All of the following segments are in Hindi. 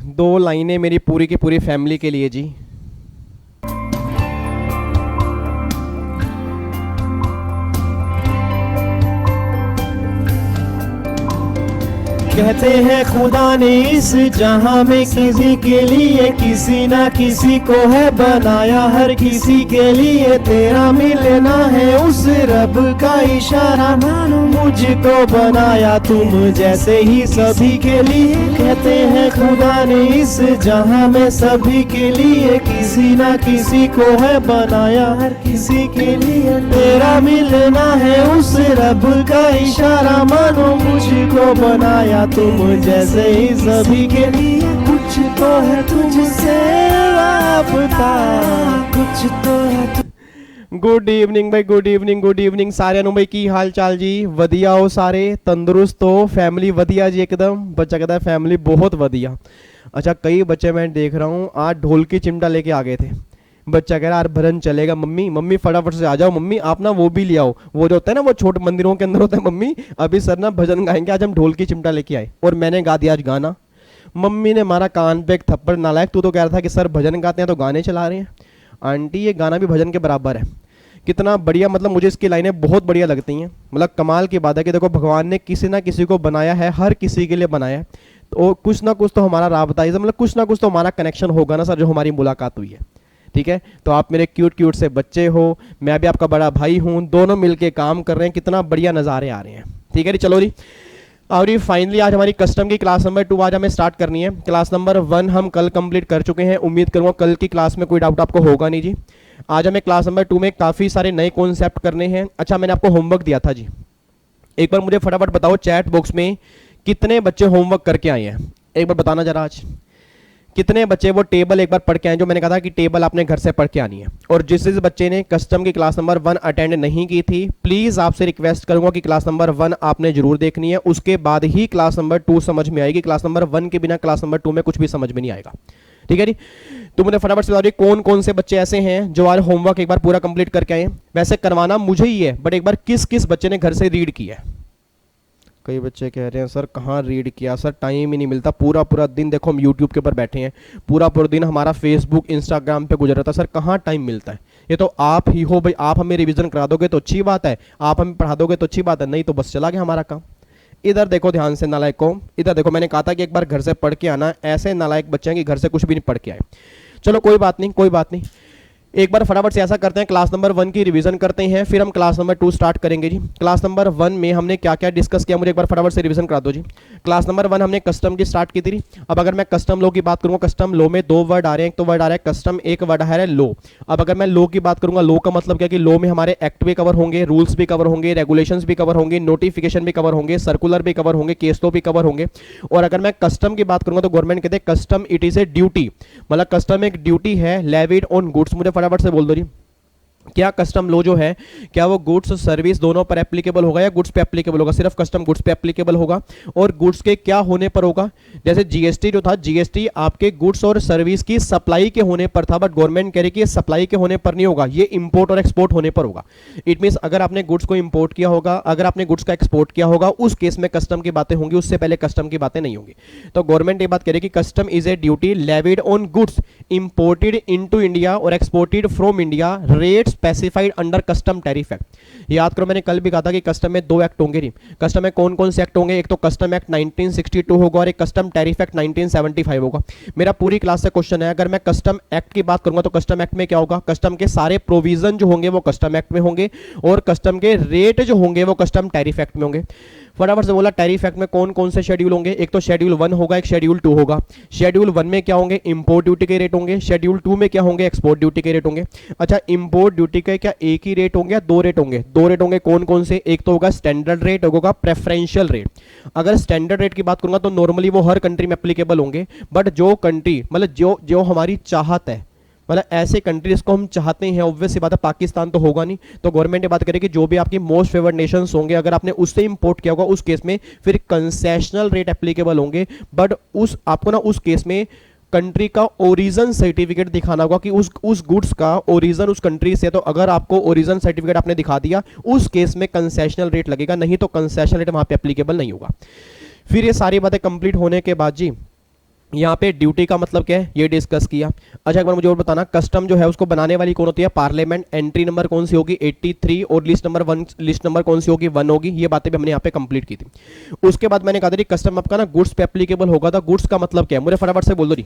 दो लाइनें मेरी पूरी की पूरी फैमिली के लिए जी। कहते हैं खुदा ने इस जहां में किसी के लिए किसी ना किसी को है बनाया, हर किसी के लिए तेरा मिलना है उस रब का इशारा, मानो मुझको बनाया तुम जैसे ही सभी के लिए। कहते हैं खुदा ने इस जहां में सभी के लिए किसी ना किसी को है बनाया, हर किसी के लिए तेरा मिलना है उस रब का इशारा, मानो मुझको बनाया तुम जैसे ही सभी के लिए। कुछ तो है तुमसे राबता, कुछ तो है। गुड इवनिंग भाई, गुड इवनिंग, गुड इवनिंग सारे नु भाई, की हाल चाल जी? वधिया हो सारे, तंदुरुस्त हो, फैमिली वधिया जी एकदम? बच्चा कहता है फैमिली बहुत वधिया। अच्छा, कई बच्चे मैं देख रहा हूँ आज ढोल की चिमटा लेके आ गए थे। बच्चा कह रहा यार भजन चलेगा मम्मी, मम्मी फटाफट से आ जाओ मम्मी, आप ना वो भी ले आओ, वो जो होता है ना वो छोटे मंदिरों के अंदर होता है, मम्मी अभी सर ना भजन गाएंगे, आज हम ढोल की चिमटा लेके आए। और मैंने गा दिया आज गाना। मम्मी ने मारा कान पे एक थप्पड़, नालायक तू तो कह रहा था कि सर भजन गाते हैं तो गाने चला रहे हैं। आंटी ये गाना भी भजन के बराबर है। कितना बढ़िया, मतलब मुझे इसकी लाइनें बहुत बढ़िया लगती हैं। मतलब कमाल की बात है कि देखो भगवान ने किसी ना किसी को बनाया है, हर किसी के लिए बनाया है, तो कुछ ना कुछ तो हमारा राबता है, मतलब कुछ ना कुछ तो हमारा कनेक्शन होगा ना सर, जो हमारी मुलाकात हुई है। ठीक है, तो आप मेरे क्यूट क्यूट से बच्चे हो, मैं भी आपका बड़ा भाई हूँ, दोनों मिलके काम कर रहे हैं, कितना बढ़िया नज़ारे आ रहे हैं। ठीक है जी, चलो जी। और ये फाइनली आज हमारी कस्टम की क्लास नंबर 2 आज हमें स्टार्ट करनी है। क्लास नंबर 1 हम कल कंप्लीट कर चुके हैं, उम्मीद करूँगा कल की क्लास में कोई डाउट आपको होगा नहीं जी। आज हमें क्लास नंबर 2 में काफ़ी सारे नए कॉन्सेप्ट करने हैं। अच्छा, मैंने आपको होमवर्क दिया था जी, एक बार मुझे फटाफट बताओ चैट बॉक्स में कितने बच्चे होमवर्क करके आए हैं, एक बार बताना जरा। आज कितने बच्चे वो टेबल एक बार पढ़ के आए, जो मैंने कहा था कि टेबल आपने घर से पढ़ के आनी है। और जिस बच्चे ने कस्टम की क्लास नंबर 1 अटेंड नहीं की थी, प्लीज़ आपसे रिक्वेस्ट करूंगा कि क्लास नंबर 1 आपने जरूर देखनी है, उसके बाद ही क्लास नंबर 2 समझ में आएगी। क्लास नंबर 1 के बिना क्लास नंबर 2 में कुछ भी समझ में नहीं आएगा। ठीक है जी, तो मुझे फटाफट से बताइए कौन कौन से बच्चे ऐसे हैं जो आज होमवर्क एक बार पूरा कंप्लीट करके आए। वैसे करवाना मुझे ही है, बट एक बार किस किस बच्चे ने घर से रीड किया है? कई बच्चे कह रहे हैं सर कहाँ रीड किया, सर टाइम ही नहीं मिलता, पूरा पूरा दिन देखो हम यूट्यूब के ऊपर बैठे हैं, पूरा पूरा दिन हमारा फेसबुक इंस्टाग्राम पे गुजर रहा था, सर कहाँ टाइम मिलता है। ये तो आप ही हो भाई, आप हमें रिवीजन करा दोगे तो अच्छी बात है, आप हमें पढ़ा दोगे तो अच्छी बात है, नहीं तो बस चला गया हमारा काम। इधर देखो ध्यान से नालायक को, इधर देखो, मैंने कहा था कि एक बार घर से पढ़ के आना। ऐसे नालायक बच्चे हैं कि घर से कुछ भी नहीं पढ़ के आए। चलो कोई बात नहीं, कोई बात नहीं, एक बार फटाफट से ऐसा करते हैं, क्लास नंबर 1 की रिवीजन करते हैं, फिर हम क्लास नंबर 2 स्टार्ट करेंगे जी। क्लास नंबर 1 में हमने क्या क्या डिस्कस किया, मुझे एक बार फटाफट से रिवीजन करा दो जी। क्लास नंबर 1 हमने कस्टम की स्टार्ट की थी। अब अगर मैं कस्टम लॉ की बात करूंगा, कस्टम लॉ में 2 वर्ड आ रहे हैं, एक तो वर्ड आ रहा है कस्टम, एक वर्ड आ रहा है लॉ। अब अगर मैं लॉ की बात करूंगा, लॉ का मतलब क्या कि लॉ में हमारे एक्ट भी कवर होंगे, रूल्स भी कवर होंगे, रेगुलेशंस भी कवर होंगे, नोटिफिकेशन भी कवर होंगे, सर्कुलर भी कवर होंगे, केस लॉ भी कवर होंगे। और अगर मैं कस्टम की बात करूंगा तो गवर्नमेंट कहते हैं custom it is a duty, मतलब कस्टम एक ड्यूटी है लेविड ऑन गुड्स। मुझे फटाफट से बोल दो जी, क्या कस्टम लॉ जो है क्या वो गुड्स और सर्विस दोनों पर एप्लीकेबल होगा या गुड्स पे एप्लीकेबल होगा? सिर्फ कस्टम गुड्स पे एप्लीकेबल होगा। और गुड्स के क्या होने पर होगा? जैसे जीएसटी जो था, जीएसटी आपके गुड्स और सर्विस की सप्लाई के होने पर था, बट गवर्नमेंट कह रही कि ये सप्लाई के होने पर नहीं होगा, ये इंपोर्ट और एक्सपोर्ट होने पर होगा। इट मीन्स अगर आपने गुड्स को इंपोर्ट किया होगा, अगर आपने गुड्स का एक्सपोर्ट किया होगा, उस केस में कस्टम की बातें होंगी, उससे पहले कस्टम की बातें नहीं होंगी। तो गवर्नमेंट ये बात कह रही है कि custom is a duty levied on goods imported into India और exported from India, rate specified under custom tariff act. याद करो मैंने कल भी कहा था कि कस्टम में 2 एक्ट होंगे। कस्टम में कौन कौन से एक्ट होंगे? एक तो कस्टम एक्ट 1962 होगा और एक कस्टम टैरिफ एक्ट 1975 होगा। मेरा पूरी क्लास से क्वेश्चन है, अगर मैं कस्टम एक्ट की बात करूंगा तो कस्टम एक्ट में क्या होगा? कस्टम के सारे प्रोविजन जो होंगे वो कस्टम एक्ट में होंगे और कस्टम के रेट जो होंगे वो कस्टम टैरिफ एक्ट में होंगे। फटाफट से बोला, टैरिफ एक्ट में कौन कौन से शेड्यूल होंगे? एक तो शेड्यूल 1 होगा, एक शेड्यूल 2 होगा। शेड्यूल 1 में क्या होंगे? इंपोर्ट ड्यूटी के रेट होंगे। शेड्यूल 2 में क्या होंगे? एक्सपोर्ट ड्यूटी के रेट होंगे। अच्छा, इंपोर्ट ड्यूटी के क्या एक ही रेट होंगे या 2 रेट होंगे? 2 रेट होंगे। कौन कौन से? एक तो होगा स्टैंडर्ड रेट, होगा प्रेफरेंशियल रेट। अगर स्टैंडर्ड रेट की बात करूंगा तो नॉर्मली वो हर कंट्री में एप्लीकेबल होंगे, बट जो कंट्री मतलब जो हमारी चाहत है, मतलब ऐसे कंट्रीज को हम चाहते हैं, ऑब्वियस सी बात है पाकिस्तान तो होगा नहीं, तो गवर्नमेंट ये बात करेगी जो भी आपकी मोस्ट फेवर्ड नेशंस होंगे, अगर आपने उससे इंपोर्ट किया होगा उस केस में फिर कंसेशनल रेट एप्लीकेबल होंगे। बट उस आपको ना उस केस में कंट्री का ओरिजिन सर्टिफिकेट दिखाना होगा कि उस गुड्स का ओरिजिन उस कंट्री से, तो अगर आपको ओरिजिन सर्टिफिकेट आपने दिखा दिया उस केस में कंसेशनल रेट लगेगा, नहीं तो कंसेशनल रेट वहां पे एप्लीकेबल नहीं होगा। फिर ये सारी बातें कंप्लीट होने के बाद जी यहाँ पे ड्यूटी का मतलब क्या है ये डिस्कस किया। अच्छा एक बार मुझे और बताना, कस्टम जो है उसको बनाने वाली कौन होती है? पार्लियामेंट। एंट्री नंबर कौन सी होगी? 83। और लिस्ट नंबर 1, लिस्ट नंबर कौन सी होगी? 1 होगी। ये बातें भी हमने यहाँ पे कंप्लीट की थी। उसके बाद मैंने कहा था कस्टम आपका ना गुड्स पे एप्लीकेबल होगा था। गुड्स का मतलब क्या है? मुझे फटाफट से बोल दो जी,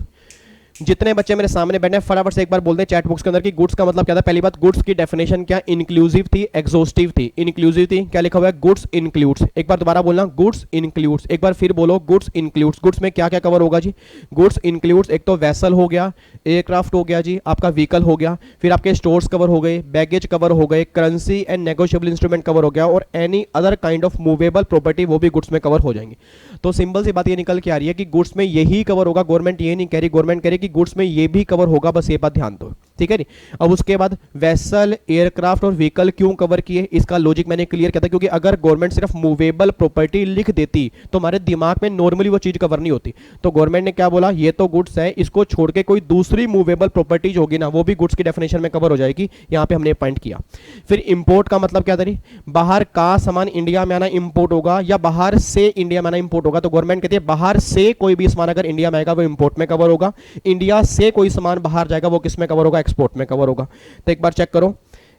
जितने बच्चे मेरे सामने बैठे हैं फटाफट से एक बार बोलते हैं चैट बॉक्स के अंदर कि गुड्स का मतलब क्या था। पहली बात, गुड्स की डेफिनेशन क्या? इंक्लूसिव थी, एग्जॉस्टिव थी। इंक्लूसिव थी, क्या लिखा हुआ है? Goods includes. एक बार दोबारा बोलना, गुड्स इंक्लूड्स। एक बार फिर बोलो, गुड्स इंक्लूड्स। गुड्स में क्या क्या कवर होगा जी? गुड्स इंक्लूड्स एक तो वेसल हो गया, एयरक्राफ्ट हो गया जी, आपका व्हीकल हो गया, फिर आपके स्टोर्स कवर हो गए, बैगेज कवर हो गए, currency and negotiable instrument cover हो गया, और any other kind of movable property वो भी गुड्स में कवर हो जाएंगे। तो सिंपल सी बात ये निकल के आ रही है कि गुड्स में यही कवर होगा। गवर्नमेंट ये नहीं कह रही, गवर्नमेंट कह रही कि गुड्स में ये भी कवर होगा, बस ये बात ध्यान दो, ठीक है जी। अब उसके बाद वेसल, एयरक्राफ्ट और व्हीकल क्यों कवर किए, इसका लॉजिक मैंने क्लियर किया था, क्योंकि अगर गवर्नमेंट सिर्फ मूवेबल प्रॉपर्टी लिख देती तो हमारे दिमाग में नॉर्मली वो चीज कवर नहीं होती। तो गवर्नमेंट ने क्या बोला, ये तो गुड्स है, इसको छोड़ के कोई दूसरी मूवेबल प्रॉपर्टीज होगी ना, वो भी गुड्स की डेफिनेशन में कवर हो जाएगी। यहां पे हमने पॉइंट किया। फिर इंपोर्ट का मतलब क्या था? बाहर का सामान इंडिया में आना इंपोर्ट होगा या बाहर से इंडिया में आना इंपोर्ट होगा? तो गवर्नमेंट कहती है बाहर से कोई भी सामान अगर इंडिया में आएगा वो इंपोर्ट में कवर होगा, इंडिया से कोई सामान बाहर जाएगा वो किस में कवर होगा? एक्सपोर्ट में कवर होगा। तो एक बार चेक करो,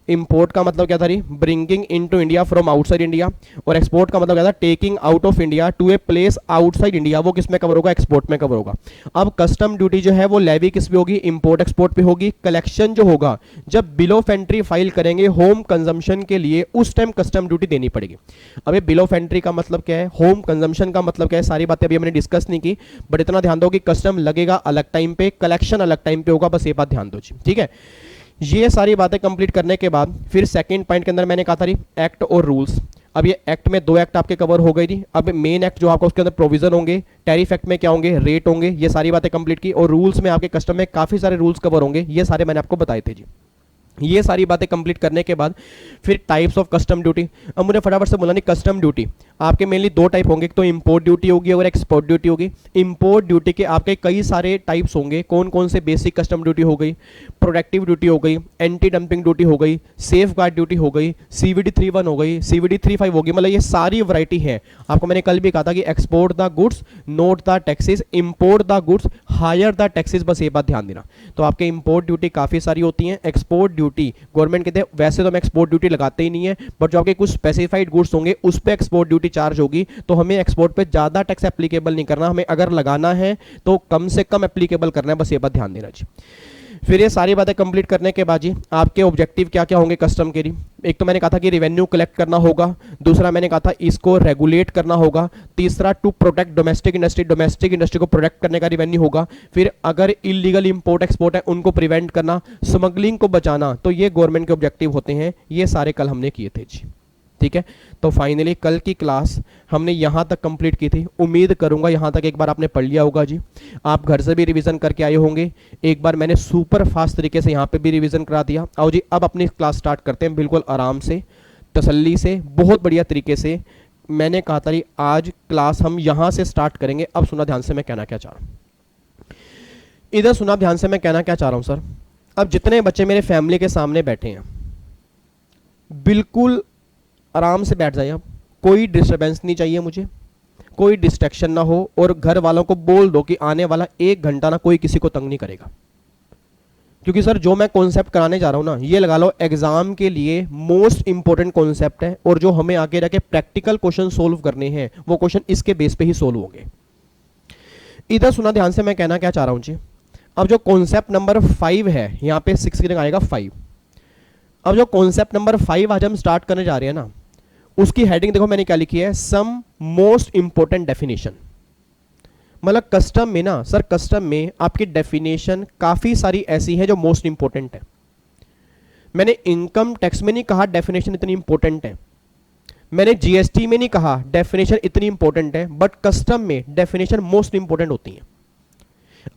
इंपोर्ट का मतलब क्या था? Bringing into India from outside India. और एक्सपोर्ट का मतलब क्या था? Taking out of India to a place outside India, वो किस में कवर होगा? एक्सपोर्ट में कवर होगा। अब कस्टम ड्यूटी जो है वो लेवी किस पे होगी? इंपोर्ट एक्सपोर्ट पे होगी। कलेक्शन जो होगा जब बिल ऑफ एंट्री फाइल करेंगे होम कंजम्पशन के लिए, उस टाइम कस्टम ड्यूटी देनी पड़ेगी। अब ये बिल ऑफ एंट्री का मतलब क्या है, होम कंजम्पशन का मतलब क्या है, सारी बातें अभी हमने डिस्कस नहीं की, बट इतना ध्यान दो कि कस्टम लगेगा अलग टाइम पे, कलेक्शन अलग टाइम पे होगा, बस ये बात ध्यान दो जी, ठीक है। ये सारी बातें कंप्लीट करने के बाद फिर सेकंड पॉइंट के अंदर मैंने कहा था एक्ट और रूल्स। अब ये एक्ट में 2 एक्ट आपके कवर हो गई थी। अब मेन एक्ट जो आपका उसके अंदर प्रोविजन होंगे, टैरिफ एक्ट में क्या होंगे? रेट होंगे। ये सारी बातें कंप्लीट की। और रूल्स में आपके कस्टम में काफी सारे रूल्स कवर होंगे, ये सारे मैंने आपको बताए थे जी। ये सारी बातें कंप्लीट करने के बाद फिर टाइप्स ऑफ कस्टम ड्यूटी। अब मुझे फटाफट से बोला नहीं, कस्टम ड्यूटी आपके मेनली 2 टाइप होंगे, एक तो इंपोर्ट ड्यूटी होगी और एक्सपोर्ट ड्यूटी होगी। इंपोर्ट ड्यूटी के आपके कई सारे टाइप्स होंगे। कौन कौन से? बेसिक कस्टम ड्यूटी हो गई, प्रोडक्टिव ड्यूटी हो गई, एंटी डंपिंग ड्यूटी हो गई, सेफ गार्ड ड्यूटी हो गई, CVD 31 हो गई, CVD 35 होगी। मतलब ये सारी वैरायटी है। आपको मैंने कल भी कहा था कि export the goods not the taxes, import the goods higher the taxes, बस ये बात ध्यान देना। तो आपके इंपोर्ट ड्यूटी काफी सारी होती है। एक्सपोर्ट ड्यूटी गवर्नमेंट कहते हैं वैसे तो हम एक्सपोर्ट ड्यूटी लगाते ही नहीं है, बट जो आपके कुछ स्पेसिफाइड गुड्स होंगे उस पे एक्सपोर्ट ड्यूटी चार्ज होगी, तो हमें एक्सपोर्ट पे ज्यादा टैक्स एप्लीकेबल नहीं करना, हमें अगर लगाना है तो कम से कम एप्लीकेबल करना है, बस ये बात ध्यान देना जी। फिर ये सारी बातें कंप्लीट करने के बाद जी आपके ऑब्जेक्टिव क्या क्या होंगे कस्टम के लिए? एक तो मैंने कहा था कि रेवेन्यू कलेक्ट करना होगा, दूसरा मैंने कहा था इसको रेगुलेट करना होगा, तीसरा to protect domestic industry, domestic industry को प्रोटेक्ट करने का रेवेन्यू होगा, फिर अगर इलीगल इंपोर्ट एक्सपोर्ट है उनको प्रिवेंट करना, स्मगलिंग को बचाना। तो ये गवर्नमेंट के ऑब्जेक्टिव होते हैं, ये सारे कल हमने किए थे जी, ठीक है। तो फाइनली कल की क्लास हमने यहाँ तक कंप्लीट की थी। उम्मीद करूंगा यहाँ तक एक बार आपने पढ़ लिया होगा जी। आप घर से भी रिवीजन करके आए होंगे। एक बार मैंने सुपर फास्ट तरीके से यहाँ पे भी रिवीजन करा दिया। आओ जी अब अपनी क्लास स्टार्ट करते हैं बिल्कुल आराम से, तसल्ली से, बहुत बढ़िया तरीके से। मैंने कहा था आज क्लास हम यहाँ से स्टार्ट करेंगे। अब सुना ध्यान से मैं कहना क्या चाह रहा हूँ, इधर सुना ध्यान से मैं कहना क्या चाह रहा हूँ सर। अब जितने बच्चे मेरे फैमिली के सामने बैठे हैं बिल्कुल आराम से बैठ जाइए आप, कोई डिस्टर्बेंस नहीं चाहिए मुझे, कोई डिस्ट्रैक्शन ना हो, और घर वालों को बोल दो कि आने वाला 1 घंटा ना कोई किसी को तंग नहीं करेगा। क्योंकि सर जो मैं कॉन्सेप्ट कराने जा रहा हूं ना, ये लगा लो एग्जाम के लिए मोस्ट इंपॉर्टेंट कॉन्सेप्ट है, और जो हमें आगे रखे प्रैक्टिकल क्वेश्चन सोल्व करने हैं वो क्वेश्चन इसके बेस पे ही सोल्व होंगे। इधर सुना ध्यान से मैं कहना क्या चाह रहा हूं जी। अब जो कॉन्सेप्ट नंबर 5 है, यहां पे 6 की जगह आएगा 5। अब जो कॉन्सेप्ट नंबर 5 आज हम स्टार्ट करने जा रहे हैं ना, उसकी हेडिंग देखो मैंने क्या लिखी है, सम मोस्ट इंपोर्टेंट डेफिनेशन। मतलब कस्टम में ना सर, कस्टम में आपकी डेफिनेशन काफी सारी ऐसी है जो मोस्ट इंपोर्टेंट है। मैंने इनकम टैक्स में नहीं कहा डेफिनेशन इतनी इंपॉर्टेंट है, मैंने जीएसटी में नहीं कहा डेफिनेशन इतनी इंपॉर्टेंट है, बट कस्टम में डेफिनेशन मोस्ट इंपॉर्टेंट होती है।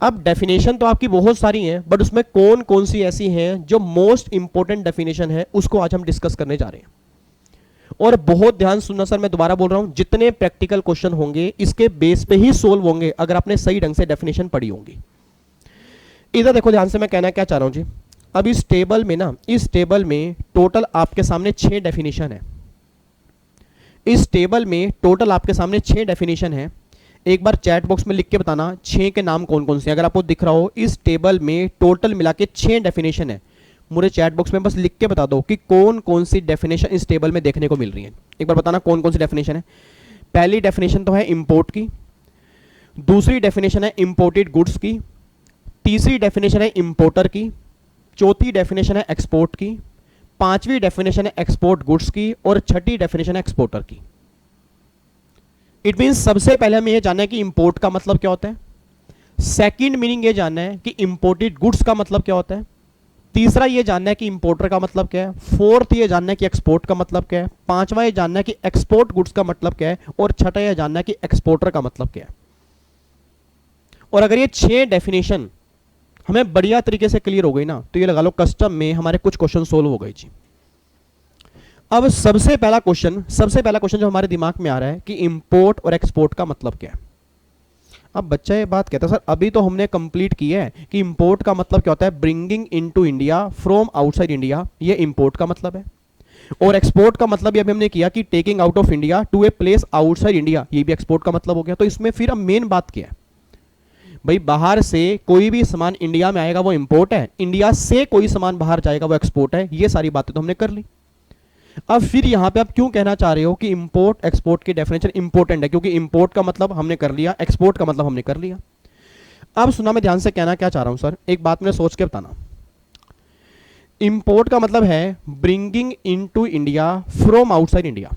अब डेफिनेशन तो आपकी बहुत सारी हैं, बट उसमें कौन कौन सी ऐसी हैं जो मोस्ट इंपॉर्टेंट डेफिनेशन है, उसको आज हम डिस्कस करने जा रहे हैं। और बहुत ध्यान सुनना सर, मैं दोबारा बोल रहा हूं, जितने प्रैक्टिकल क्वेश्चन होंगे इसके बेस पे ही सोल्व होंगे अगर आपने सही ढंग से डेफिनेशन पढ़ी होंगी। इधर देखो ध्यान से मैं कहना क्या चाह रहा हूं जी। अब इस टेबल में ना, इस टेबल में टोटल आपके सामने 6 डेफिनेशन है। इस टेबल में टोटल आपके सामने 6 डेफिनेशन है। एक बार चैट बॉक्स में लिख के बताना 6 के नाम कौन कौन से हैं। अगर आपको दिख रहा हो इस टेबल में टोटल मिला के 6 डेफिनेशन है, मुझे चैट बॉक्स में बस लिख के बता दो कि कौन कौन सी डेफिनेशन इस टेबल में देखने को मिल रही है। एक बार बताना कौन कौन सी डेफिनेशन है। पहली डेफिनेशन तो है इंपोर्ट की, दूसरी डेफिनेशन है इंपोर्टेड गुड्स की, तीसरी डेफिनेशन है इंपोर्टर की, चौथी डेफिनेशन है एक्सपोर्ट की, पांचवी डेफिनेशन है एक्सपोर्ट गुड्स की और छठी डेफिनेशन है एक्सपोर्टर की। इट मींस सबसे पहले हमें यह जानना है कि इंपोर्ट का मतलब क्या होता है, सेकंड मीनिंग यह जानना है कि इंपोर्टेड गुड्स का मतलब क्या होता है, तीसरा यह जानना है कि इंपोर्टर का मतलब क्या है, फोर्थ यह जानना है कि एक्सपोर्ट का मतलब क्या है, पांचवा यह जानना है कि एक्सपोर्ट गुड्स का मतलब क्या है और छठा यह जानना है कि एक्सपोर्टर का मतलब क्या है। और अगर ये 6 डेफिनेशन हमें बढ़िया तरीके से क्लियर हो गई ना, तो ये लगा लो कस्टम में हमारे कुछ क्वेश्चन सोल्व हो गए जी। अब सबसे पहला क्वेश्चन जो हमारे दिमाग में आ रहा है कि इंपोर्ट और एक्सपोर्ट का मतलब क्या है। अब बच्चा ये बात कहता है, सर अभी तो हमने कंप्लीट किया है कि इंपोर्ट का मतलब क्या होता है, bringing into India from outside India, ये इंपोर्ट का मतलब है। और एक्सपोर्ट का मतलब अभी हमने किया कि taking out of India to a place outside India, ये भी एक्सपोर्ट का मतलब हो गया। तो इसमें फिर अब मेन बात क्या है भाई, बाहर से कोई भी सामान इंडिया में आएगा वो इंपोर्ट है, इंडिया से कोई सामान बाहर जाएगा वो एक्सपोर्ट है। ये सारी बातें तो हमने कर ली। अब फिर यहां पे आप क्यों कहना चाह रहे हो कि इंपोर्ट एक्सपोर्ट की डेफिनेशन इंपोर्टेंट है, क्योंकि इंपोर्ट का मतलब हमने कर लिया, एक्सपोर्ट का मतलब हमने कर लिया। अब सुना, मैं ध्यान से कहना क्या चाह रहा हूं सर, एक बात मैंने सोच के बताना। इंपोर्ट का मतलब है bringing into India from outside India.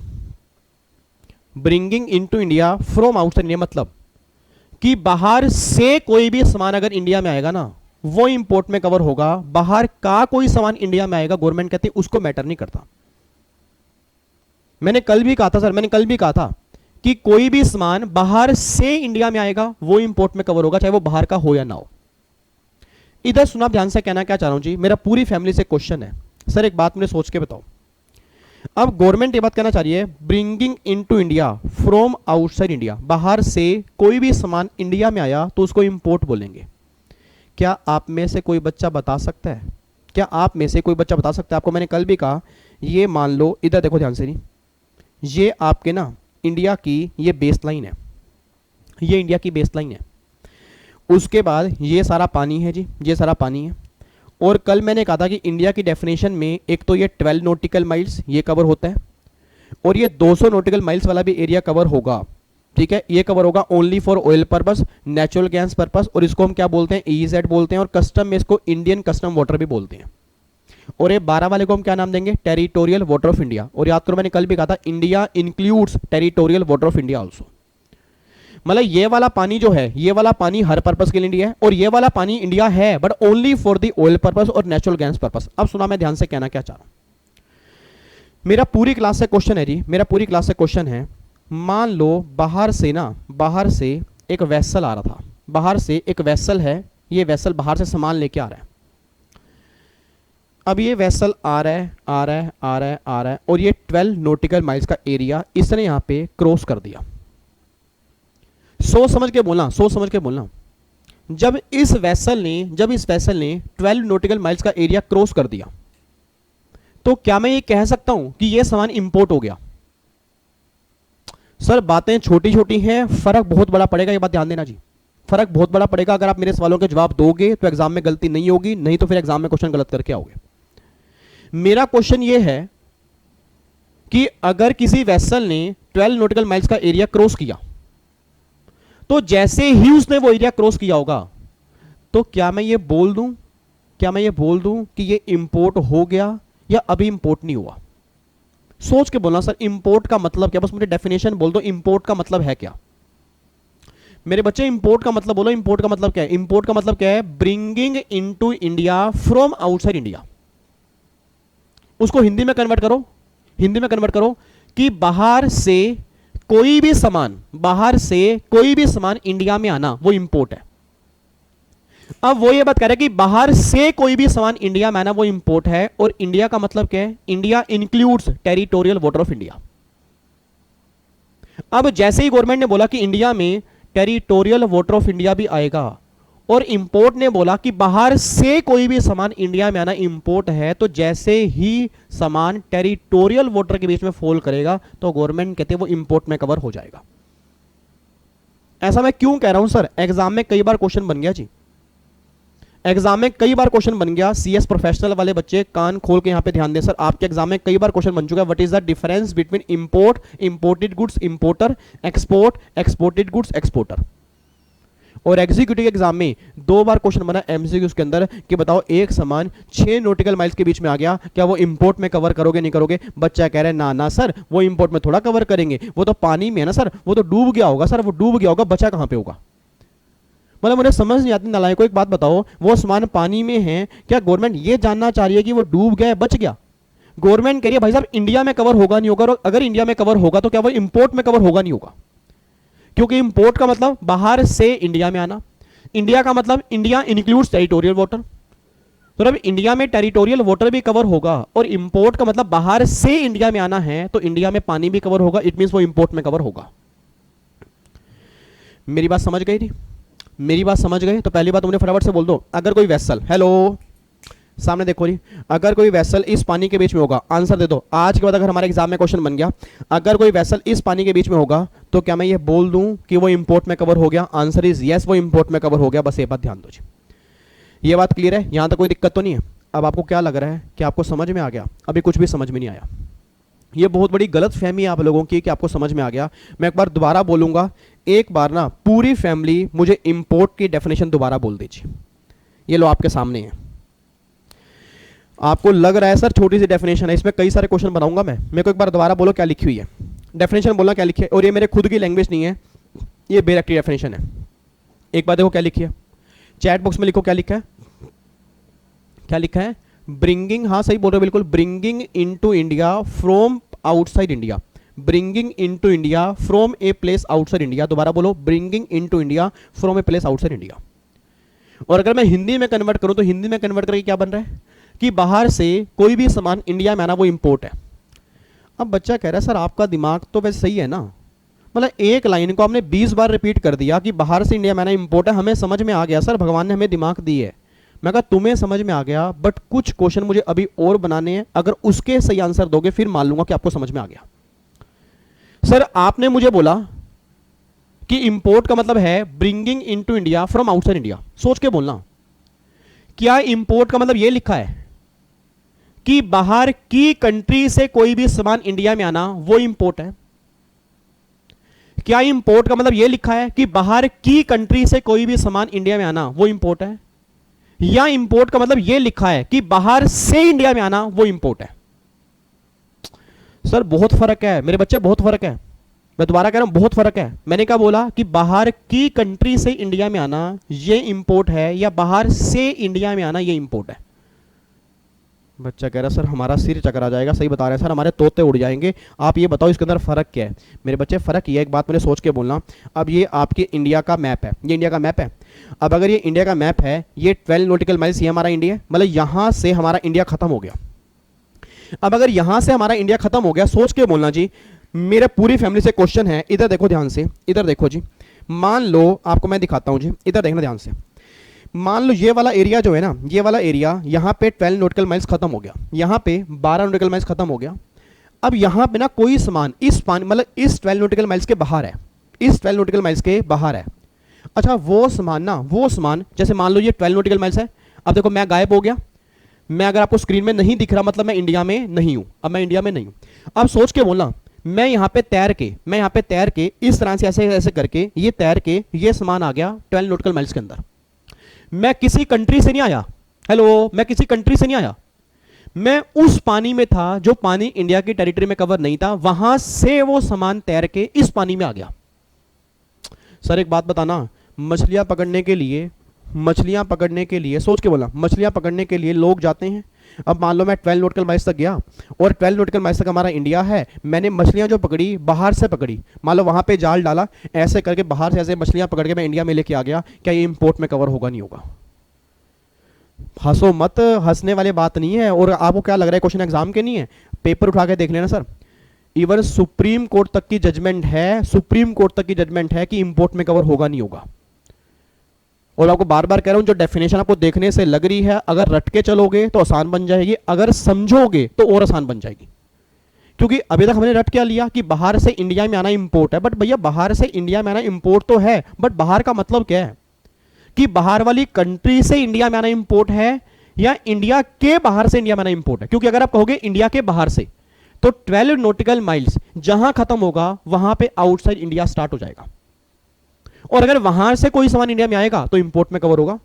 Bringing into India from outside India मतलब कि बाहर से कोई भी सामान अगर इंडिया में आएगा ना, वो इंपोर्ट में कवर होगा। बाहर का कोई सामान इंडिया में आएगा, गवर्नमेंट कहती है उसको मैटर नहीं करता। मैंने कल भी कहा था कि कोई भी सामान बाहर से इंडिया में आएगा वो इंपोर्ट में कवर होगा, चाहे वो बाहर का हो या ना हो। इधर सुना, ध्यान से कहना क्या चाह रहा हूं जी, मेरा पूरी फैमिली से क्वेश्चन है। सर एक बात मुझे सोच के बताओ, अब गवर्नमेंट ये बात कहना चाह रही है bringing into India from outside India, बाहर से कोई भी सामान इंडिया में आया तो उसको इंपोर्ट बोलेंगे। क्या आप में से कोई बच्चा बता सकता है, आपको मैंने कल भी कहा, ये मान लो, इधर देखो ध्यान से, नहीं ये आपके ना इंडिया की ये बेस लाइन है, ये इंडिया की बेस लाइन है। उसके बाद ये सारा पानी है जी, ये सारा पानी है। और कल मैंने कहा था कि इंडिया की डेफिनेशन में एक तो ये 12 नॉटिकल माइल्स ये कवर होता है, और ये 200 नॉटिकल माइल्स वाला भी एरिया कवर होगा। ठीक है, ये कवर होगा only for oil purpose, natural gas purpose, और इसको हम क्या बोलते हैं, ईजेड बोलते हैं, और कस्टम में इसको इंडियन कस्टम वाटर भी बोलते हैं। और ये 12 वाले को हम क्या नाम देंगे, टेरिटोरियल वाटर ऑफ इंडिया। और याद करो मैंने कल भी कहा था India includes territorial water of India also. मतलब ये वाला पानी जो है, ये वाला पानी हर पर्पस के लिए इंडिया है, और ये वाला पानी इंडिया है but only for the oil purpose और नेचुरल गैस पर्पस। अब सुना, मैं ध्यान से कहना क्या चाह रहा हूं। मेरा पूरी क्लास से क्वेश्चन है, मान लो बाहर से एक वेसल आ रहा था, बाहर से एक वेसल है, ये वेसल बाहर से सामान लेके आ रहा है। अब ये वेसल आ रहा है और ये 12 नॉटिकल माइल्स का एरिया इसने यहां पे क्रॉस कर दिया। सोच समझ के बोलना, जब इस वेसल ने 12 नॉटिकल माइल्स का एरिया क्रॉस कर दिया, तो क्या मैं ये कह सकता हूं कि ये सामान इंपोर्ट हो गया? सर बातें छोटी छोटी हैं, फर्क बहुत बड़ा पड़ेगा, ये बात ध्यान देना जी, फर्क बहुत बड़ा पड़ेगा। अगर आप मेरे सवालों के जवाब दोगे तो एग्जाम में गलती नहीं होगी, नहीं तो फिर एग्जाम में क्वेश्चन गलत करके आओगे। मेरा क्वेश्चन ये है कि अगर किसी वेसल ने 12 नॉटिकल माइल्स का एरिया क्रॉस किया, तो जैसे ही उसने वो एरिया क्रॉस किया होगा, तो क्या मैं ये बोल दूं कि ये इंपोर्ट हो गया या अभी इंपोर्ट नहीं हुआ? सोच के बोलना सर, इंपोर्ट का मतलब क्या, बस मुझे डेफिनेशन बोल दो, इंपोर्ट का मतलब है क्या? मेरे बच्चे इंपोर्ट का मतलब बोलो, इंपोर्ट का मतलब क्या है? इंपोर्ट का मतलब क्या है? Bringing into India from outside India. उसको हिंदी में कन्वर्ट करो कि बाहर से कोई भी सामान इंडिया में आना वो इंपोर्ट है। अब वो ये बात कह रहा है कि बाहर से कोई भी सामान इंडिया में आना वो इंपोर्ट है, और इंडिया का मतलब क्या है? India includes territorial water of India. अब जैसे ही गवर्नमेंट ने बोला कि इंडिया में टेरिटोरियल वाटर ऑफ इंडिया भी आएगा, और इंपोर्ट ने बोला कि बाहर से कोई भी सामान इंडिया में आना इंपोर्ट है, तो जैसे ही सामान टेरिटोरियल वाटर के बीच में फॉल करेगा तो गवर्नमेंट कहते हैं वो इंपोर्ट में कवर हो जाएगा। ऐसा मैं क्यों कह रहा हूं सर, एग्जाम में कई बार क्वेश्चन बन गया जी, एग्जाम में कई बार क्वेश्चन बन गया। सीएस प्रोफेशनल वाले बच्चे कान खोल के यहां पे ध्यान दें सर, आपके एग्जाम में कई बार क्वेश्चन बन चुका है। What is the difference between import, imported goods importer, export, exported goods exporter. और एग्जीक्यूटिव एग्जाम में 2 बार क्वेश्चन बना एमसीक्यूज के अंदर कि बताओ एक सामान 6 नॉटिकल माइल्स के बीच में आ गया, क्या वो इंपोर्ट में कवर करोगे नहीं करोगे? बच्चा कह रहे हैं ना ना सर वो इंपोर्ट में थोड़ा कवर करेंगे, वो तो पानी में है ना सर, वो तो डूब गया होगा सर, वो डूब गया होगा, बचा कहां पे होगा? मतलब मुझे समझ नहीं आती नालायक को। एक बात बताओ, वो सामान पानी में है, क्या गवर्नमेंट ये जानना चाह रही है कि वो डूब गया बच गया? गवर्नमेंट कह रही है भाई साहब इंडिया में कवर होगा नहीं होगा, और अगर इंडिया में कवर होगा तो क्या वो इंपोर्ट में कवर होगा नहीं होगा? क्योंकि इंपोर्ट का मतलब बाहर से इंडिया में आना, इंडिया का मतलब इंडिया इंक्लूड्स टेरिटोरियल वाटर, तो अब इंडिया में टेरिटोरियल वाटर भी कवर होगा, और इंपोर्ट का मतलब बाहर से इंडिया में आना है, तो इंडिया में पानी भी कवर होगा, इट मींस वो इंपोर्ट में कवर होगा। मेरी बात समझ गई थी? मेरी बात समझ गए? तो पहली बात तुमने फटाफट से बोल दो, अगर कोई वेसल, हेलो सामने देखो जी, अगर कोई वेसल इस पानी के बीच में होगा, आंसर दे दो। आज के बाद अगर हमारे एग्जाम में क्वेश्चन बन गया, अगर कोई वेसल इस पानी के बीच में होगा, तो क्या मैं ये बोल दूं कि वो इंपोर्ट में कवर हो गया? आंसर इज यस, वो इंपोर्ट में कवर हो गया। बस ये बात ध्यान दो जी, ये बात क्लियर है? यहां तक कोई दिक्कत तो नहीं है? अब आपको क्या लग रहा है कि आपको समझ में आ गया? अभी कुछ भी समझ में नहीं आया। ये बहुत बड़ी गलत फहमी है आप लोगों की कि आपको समझ में आ गया। मैं एक बार दोबारा बोलूंगा, एक बार ना पूरी फैमिली मुझे इंपोर्ट की डेफिनेशन दोबारा बोल दीजिए। ये लो आपके सामने है। आपको लग रहा है सर छोटी सी डेफिनेशन है, इसमें कई सारे क्वेश्चन बनाऊंगा मैं। मेरे को एक बार दोबारा बोलो क्या लिखी हुई है, डेफिनेशन बोलना क्या लिखी है। और ये मेरे खुद की लैंग्वेज नहीं है, ये बेरेक्टी डेफिनेशन है। एक बार देखो क्या लिखी है, चैट बॉक्स में लिखो क्या लिखा है, क्या लिखा है? ब्रिंगिंग, हाँ सही बोल रहे हो बिल्कुल, bringing into India from outside India, bringing into India from a place outside India. दोबारा बोलो, bringing into India from a place outside India. और अगर मैं हिंदी में कन्वर्ट करूं तो हिंदी में कन्वर्ट करके क्या बन रहा है कि बाहर से कोई भी सामान इंडिया में आना वो इंपोर्ट है। अब बच्चा कह रहा है सर आपका दिमाग तो वैसे सही है ना, मतलब एक लाइन को आपने 20 बार रिपीट कर दिया कि बाहर से इंडिया में आना इंपोर्ट है, हमें समझ में आ गया सर, भगवान ने हमें दिमाग दी है। मैं कहा तुम्हें समझ में आ गया, बट कुछ क्वेश्चन मुझे अभी और बनाने हैं, अगर उसके सही आंसर दोगे फिर मान लूंगा कि आपको समझ में आ गया। सर आपने मुझे बोला कि इंपोर्ट का मतलब है bringing into India from outside India. सोच के बोलना, क्या इंपोर्ट का मतलब यह लिखा है कि बाहर की कंट्री से कोई भी सामान इंडिया में आना वो इंपोर्ट है? क्या इंपोर्ट का मतलब यह लिखा है कि बाहर की कंट्री से कोई भी सामान इंडिया में आना वो इंपोर्ट है? या इंपोर्ट का मतलब यह लिखा है कि बाहर से इंडिया में आना वो इंपोर्ट है? सर बहुत फर्क है मेरे बच्चे, बहुत फर्क है। मैं दोबारा कह रहा हूं बहुत फर्क है। मैंने क्या बोला कि बाहर की कंट्री से इंडिया में आना ये इंपोर्ट है, या बाहर से इंडिया में आना ये इंपोर्ट है? बच्चा कह रहा सर हमारा सिर चकरा जाएगा। सही बता रहे हैं सर, हमारे तोते उड़ जाएंगे। आप ये बताओ इसके अंदर फर्क क्या है? मेरे बच्चे फर्क ये है, एक बात मैंने सोच के बोलना। अब ये आपके इंडिया का मैप है, ये इंडिया का मैप है। अब अगर ये इंडिया का मैप है, ये 12 नॉटिकल माइल्स ये हमारा इंडिया है, मतलब यहां से हमारा इंडिया खत्म हो गया। अब अगर यहां से हमारा इंडिया खत्म हो गया, सोच के बोलना जी। मेरे पूरी फैमिली से क्वेश्चन है, इधर देखो ध्यान से, इधर देखो जी। मान लो आपको मैं दिखाता हूं जी, इधर देखना ध्यान से। मान लो ये वाला एरिया जो है ना, ये वाला एरिया यहां पे 12 नॉटिकल माइल्स खत्म हो गया, यहां पे 12 नॉटिकल माइल्स खत्म हो गया। अब यहां पे ना कोई सामान इस पानी मतलब इस 12 नॉटिकल माइल्स के बाहर है, इस 12 नॉटिकल माइल्स के बाहर है। अच्छा वो सामान ना, वो सामान जैसे मान लो ये 12 नॉटिकल माइल्स है। अब देखो मैं गायब हो गया, मैं अगर आपको स्क्रीन में नहीं दिख रहा मतलब मैं इंडिया में नहीं हूं। अब मैं इंडिया में नहीं हूं। अब सोच के बोलना, मैं यहां पे तैर के इस तरह से ऐसे ऐसे करके ये तैर के ये सामान आ गया 12 नॉटिकल माइल्स के अंदर। मैं किसी कंट्री से नहीं आया, हेलो, मैं किसी कंट्री से नहीं आया, मैं उस पानी में था जो पानी इंडिया की टेरिटरी में कवर नहीं था, वहां से वो सामान तैर के इस पानी में आ गया। सर एक बात बताना, मछलियां पकड़ने के लिए सोच के बोला, मछलियां पकड़ने के लिए लोग जाते हैं। अब मान लो मैं 12 नॉटिकल माइल्स तक गया और 12 नॉटिकल माइल्स तक हमारा इंडिया है, मैंने मछलियां जो पकड़ी बाहर से पकड़ी, मान लो वहां पे जाल डाला, ऐसे करके बाहर से ऐसे मछलियां पकड़ के मैं इंडिया में लेके आ गया, क्या ये इंपोर्ट में कवर होगा नहीं होगा? हंसो मत, हंसने वाली बात नहीं है। और आपको क्या लग रहा है क्वेश्चन एग्जाम के नहीं है? पेपर उठा के देख लेना सर, इवन सुप्रीम कोर्ट तक की जजमेंट है, सुप्रीम कोर्ट तक की जजमेंट है कि इंपोर्ट में कवर होगा नहीं होगा। और आपको बार बार कह रहा हूं, जो डेफिनेशन आपको देखने से लग रही है, अगर रट के चलोगे तो आसान बन जाएगी, अगर समझोगे तो और आसान बन जाएगी। क्योंकि अभी तक हमने रट क्या लिया कि बाहर से इंडिया में आना इंपोर्ट है, बट भैया बाहर से इंडिया में आना इंपोर्ट तो है, बट बाहर का मतलब क्या है कि बाहर वाली कंट्री से इंडिया में आना इंपोर्ट है या इंडिया के बाहर से इंडिया में आना इंपोर्ट है। क्योंकि अगर आप कहोगे इंडिया के बाहर से तो 12 नॉटिकल माइल्स जहां खत्म होगा वहां पे आउटसाइड इंडिया स्टार्ट हो जाएगा, और अगर वहां से कोई सामान इंडिया में आएगा तो इंपोर्ट में कवर होगा।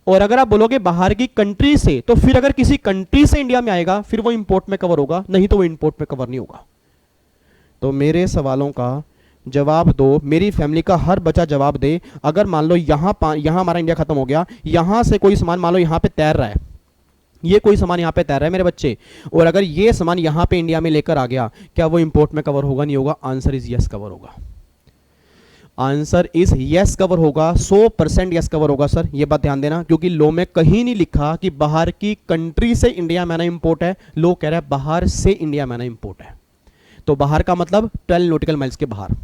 और अगर आप बोलोगे बाहर की कंट्री से, तो फिर अगर किसी कंट्री से इंडिया में आएगा फिर वो इंपोर्ट में कवर होगा, नहीं तो वो इंपोर्ट में कवर नहीं होगा। तो मेरे सवालों का जवाब दो, मेरी फैमिली का हर बच्चा जवाब दे। अगर मान लो यहां हमारा इंडिया खत्म हो गया, यहां से कोई सामान मान लो यहां पे तैर रहा है, ये कोई सामान यहां पे तैर रहा है मेरे बच्चे, और अगर ये सामान यहां पे इंडिया में लेकर आ गया, क्या वो इंपोर्ट में कवर होगा? नहीं होगा। आंसर इज यस, कवर होगा। आंसर इज यस, कवर होगा। 100% यस कवर होगा सर, ये बात ध्यान देना, क्योंकि लॉ में कहीं नहीं लिखा कि बाहर की कंट्री से इंडिया में आना इंपोर्ट है। लॉ कह रहा है बाहर से इंडिया में आना इंपोर्ट है। तो बाहर का मतलब 12 नॉटिकल माइल्स के बाहर।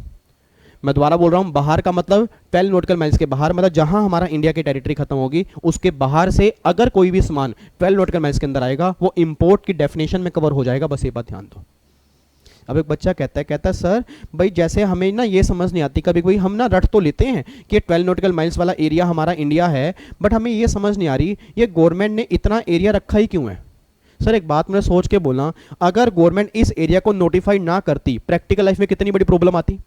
मैं दोबारा बोल रहा हूं, बाहर का मतलब 12 नॉटिकल माइल्स के बाहर, मतलब जहां हमारा इंडिया की टेरिटरी खत्म होगी उसके बाहर से अगर कोई भी सामान 12 नॉटिकल माइल्स के अंदर आएगा वो इंपोर्ट की डेफिनेशन में कवर हो जाएगा। बस ये बात ध्यान दो। अब एक बच्चा कहता है सर भाई जैसे हमें ना ये समझ नहीं आती, कभी कोई हम ना रट तो लेते हैं कि 12 नॉटिकल माइल्स वाला एरिया हमारा इंडिया है, बट हमें ये समझ नहीं आ रही ये गवर्नमेंट ने इतना एरिया रखा ही क्यों है। सर एक बात मैंने सोच के बोला, अगर गवर्नमेंट इस एरिया को नोटिफाई ना करती, प्रैक्टिकल लाइफ में कितनी बड़ी प्रॉब्लम आती।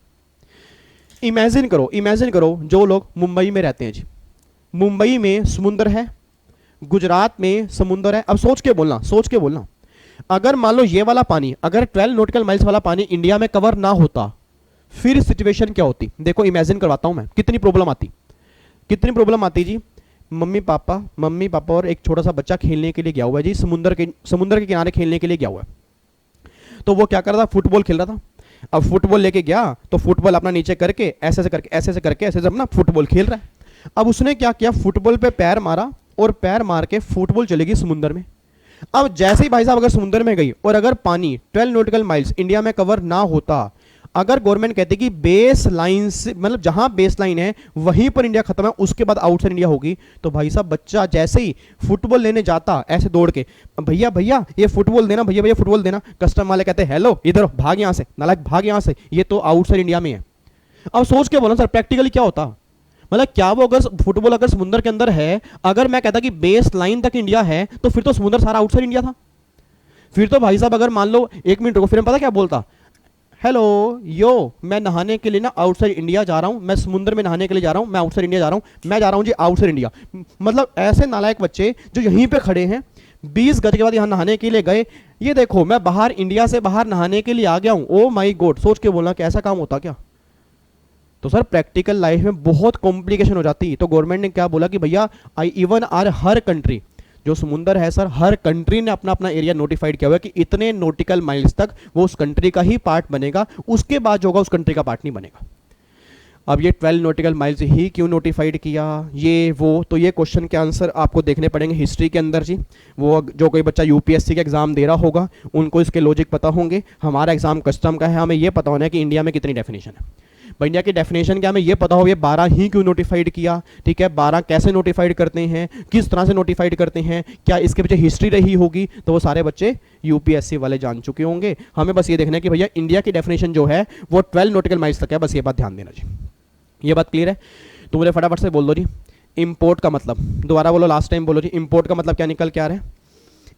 इमेजिन करो जो लोग मुंबई में रहते हैं जी, मुंबई में समुंदर है, गुजरात में समुंदर है। अब सोच के बोलना अगर मान लो ये वाला पानी, अगर 12 नॉटिकल माइल्स वाला पानी इंडिया में कवर ना होता, फिर सिचुएशन क्या होती। देखो इमेजिन करवाता हूं मैं, कितनी प्रॉब्लम आती जी। मम्मी पापा और एक छोटा सा बच्चा खेलने के लिए गया हुआ है जी, समुंदर के किनारे खेलने के लिए गया हुआ है। तो वो क्या कर रहा था, फुटबॉल खेल रहा था। अब फुटबॉल लेके गया तो फुटबॉल अपना नीचे करके ऐसे से अपना फुटबॉल खेल रहा है। अब उसने क्या किया, फुटबॉल पे पैर मारा और पैर मार के फुटबॉल चलेगी समुंदर में। अब जैसे ही भाई साहब अगर समुंदर में गई और अगर पानी 12 नॉटिकल माइल्स इंडिया में कवर ना होता, अगर गवर्नमेंट कहती कि बेस लाइन से, मतलब जहां बेस लाइन है वहीं पर इंडिया खत्म है, उसके बाद आउटसाइड इंडिया होगी, तो भाई साहब बच्चा जैसे ही फुटबॉल लेने जाता ऐसे दौड़ के, भैया ये फुटबॉल देना, भैया फुटबॉल देना। कस्टम वाले कहते हैं हेलो इधर भाग यहां से, नालायक भाग यहां से, ये तो आउटसाइड इंडिया में है। अब सोच के बोला सर प्रैक्टिकली क्या होता, मतलब क्या वो अगर फुटबॉल अगर समुद्र के अंदर है, अगर मैं कहता कि बेस लाइन तक इंडिया है, तो फिर तो समुद्र सारा आउटसाइड इंडिया था। फिर तो भाई साहब अगर मान लो 1 मिनट रुको, फिर मैं पता क्या बोलता, हेलो यो मैं नहाने के लिए ना आउटसाइड इंडिया जा रहा हूं, मैं समुद्र में नहाने के लिए जा रहा हूं, मैं आउटसाइड इंडिया जा रहा हूं, मैं जा रहा हूं जी आउटसाइड इंडिया। मतलब ऐसे नालायक बच्चे जो यहीं पे खड़े हैं, 20 गज के बाद यहां नहाने के लिए गए, ये देखो मैं बाहर इंडिया से बाहर नहाने के लिए आ गया हूं। ओ माई गॉड, सोच के बोलना कैसा काम होता क्या। तो सर प्रैक्टिकल लाइफ में बहुत कॉम्प्लिकेशन हो जाती। तो गवर्नमेंट ने क्या बोला कि भैया इवन आर हर कंट्री, जो समुंदर है सर, हर कंट्री ने अपना अपना एरिया नोटिफाइड किया हुआ है कि इतने नॉटिकल माइल्स तक वो उस कंट्री का ही पार्ट बनेगा, उसके बाद जो होगा उस कंट्री का पार्ट नहीं बनेगा। अब ये 12 नॉटिकल माइल्स ही क्यों नोटिफाइड किया, ये वो, तो ये क्वेश्चन के आंसर आपको देखने पड़ेंगे हिस्ट्री के अंदर जी। वो जो कोई बच्चा यूपीएससी का एग्जाम दे रहा होगा उनको इसके लॉजिक पता होंगे। हमारा एग्जाम कस्टम का है, हमें ये पता होना है कि इंडिया में कितनी डेफिनेशन है। भाई इंडिया की डेफिनेशन क्या, हमें ये पता हो ये 12 ही क्यों नोटिफाइड किया, ठीक है, 12 कैसे नोटिफाइड करते हैं, किस तरह से नोटिफाइड करते हैं, क्या इसके पीछे हिस्ट्री रही होगी, तो वो सारे बच्चे यूपीएससी वाले जान चुके होंगे। हमें बस ये देखना है कि भैया इंडिया की डेफिनेशन जो है वो 12 नॉटिकल माइल्स तक है, बस ये बात ध्यान देना जी। ये बात क्लियर है। तो मुझे फटाफट से बोल दो जी, इंपोर्ट का मतलब, दोबारा बोलो, लास्ट टाइम बोलो जी, इंपोर्ट का मतलब क्या निकल के आ रहा है।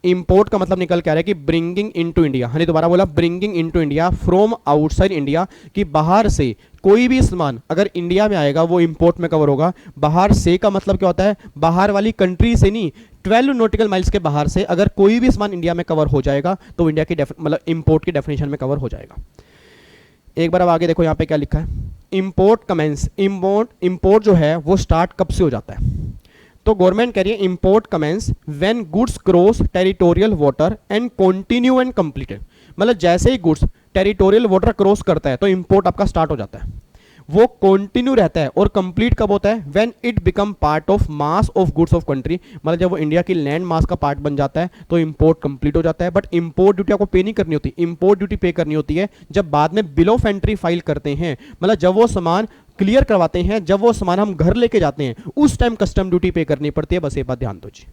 इंपोर्ट का मतलब निकल के आ रहा है कि ब्रिंगिंग इनटू इंडिया, हाँ दोबारा बोला, bringing into India from outside India, कि बाहर से कोई भी सामान अगर इंडिया में आएगा वो इंपोर्ट में कवर होगा। बाहर से का मतलब क्या होता है, बाहर वाली कंट्री से नहीं, 12 नॉटिकल माइल्स के बाहर से अगर कोई भी सामान इंडिया में कवर हो जाएगा तो इंडिया की मतलब इंपोर्ट की डेफिनेशन में कवर हो जाएगा। एक बार अब आगे देखो यहाँ पे क्या लिखा है, इंपोर्ट कमेंस, इंपोर्ट जो है वो स्टार्ट कब से हो जाता है। तो गवर्नमेंट कह रही है import commences when goods cross territorial water and continue and completed, मतलब जैसे ही गुड्स टेरिटोरियल वाटर क्रॉस करता है तो इंपोर्ट आपका स्टार्ट हो जाता है। वो कंटिन्यू रहता है और कंप्लीट कब होता है, when it become part of mass of goods of country, मतलब जब वो इंडिया की लैंड मास का पार्ट बन जाता है तो इंपोर्ट कंप्लीट हो जाता है। बट इंपोर्ट ड्यूटी आपको पे नहीं करनी होती, इंपोर्ट ड्यूटी पे करनी होती है जब बाद में बिल ऑफ एंट्री फाइल करते हैं, मतलब जब वो सामान क्लियर करवाते हैं, जब वो सामान हम घर लेके जाते हैं उस टाइम कस्टम ड्यूटी पे करनी पड़ती है। बस ये बात ध्यान दो जी।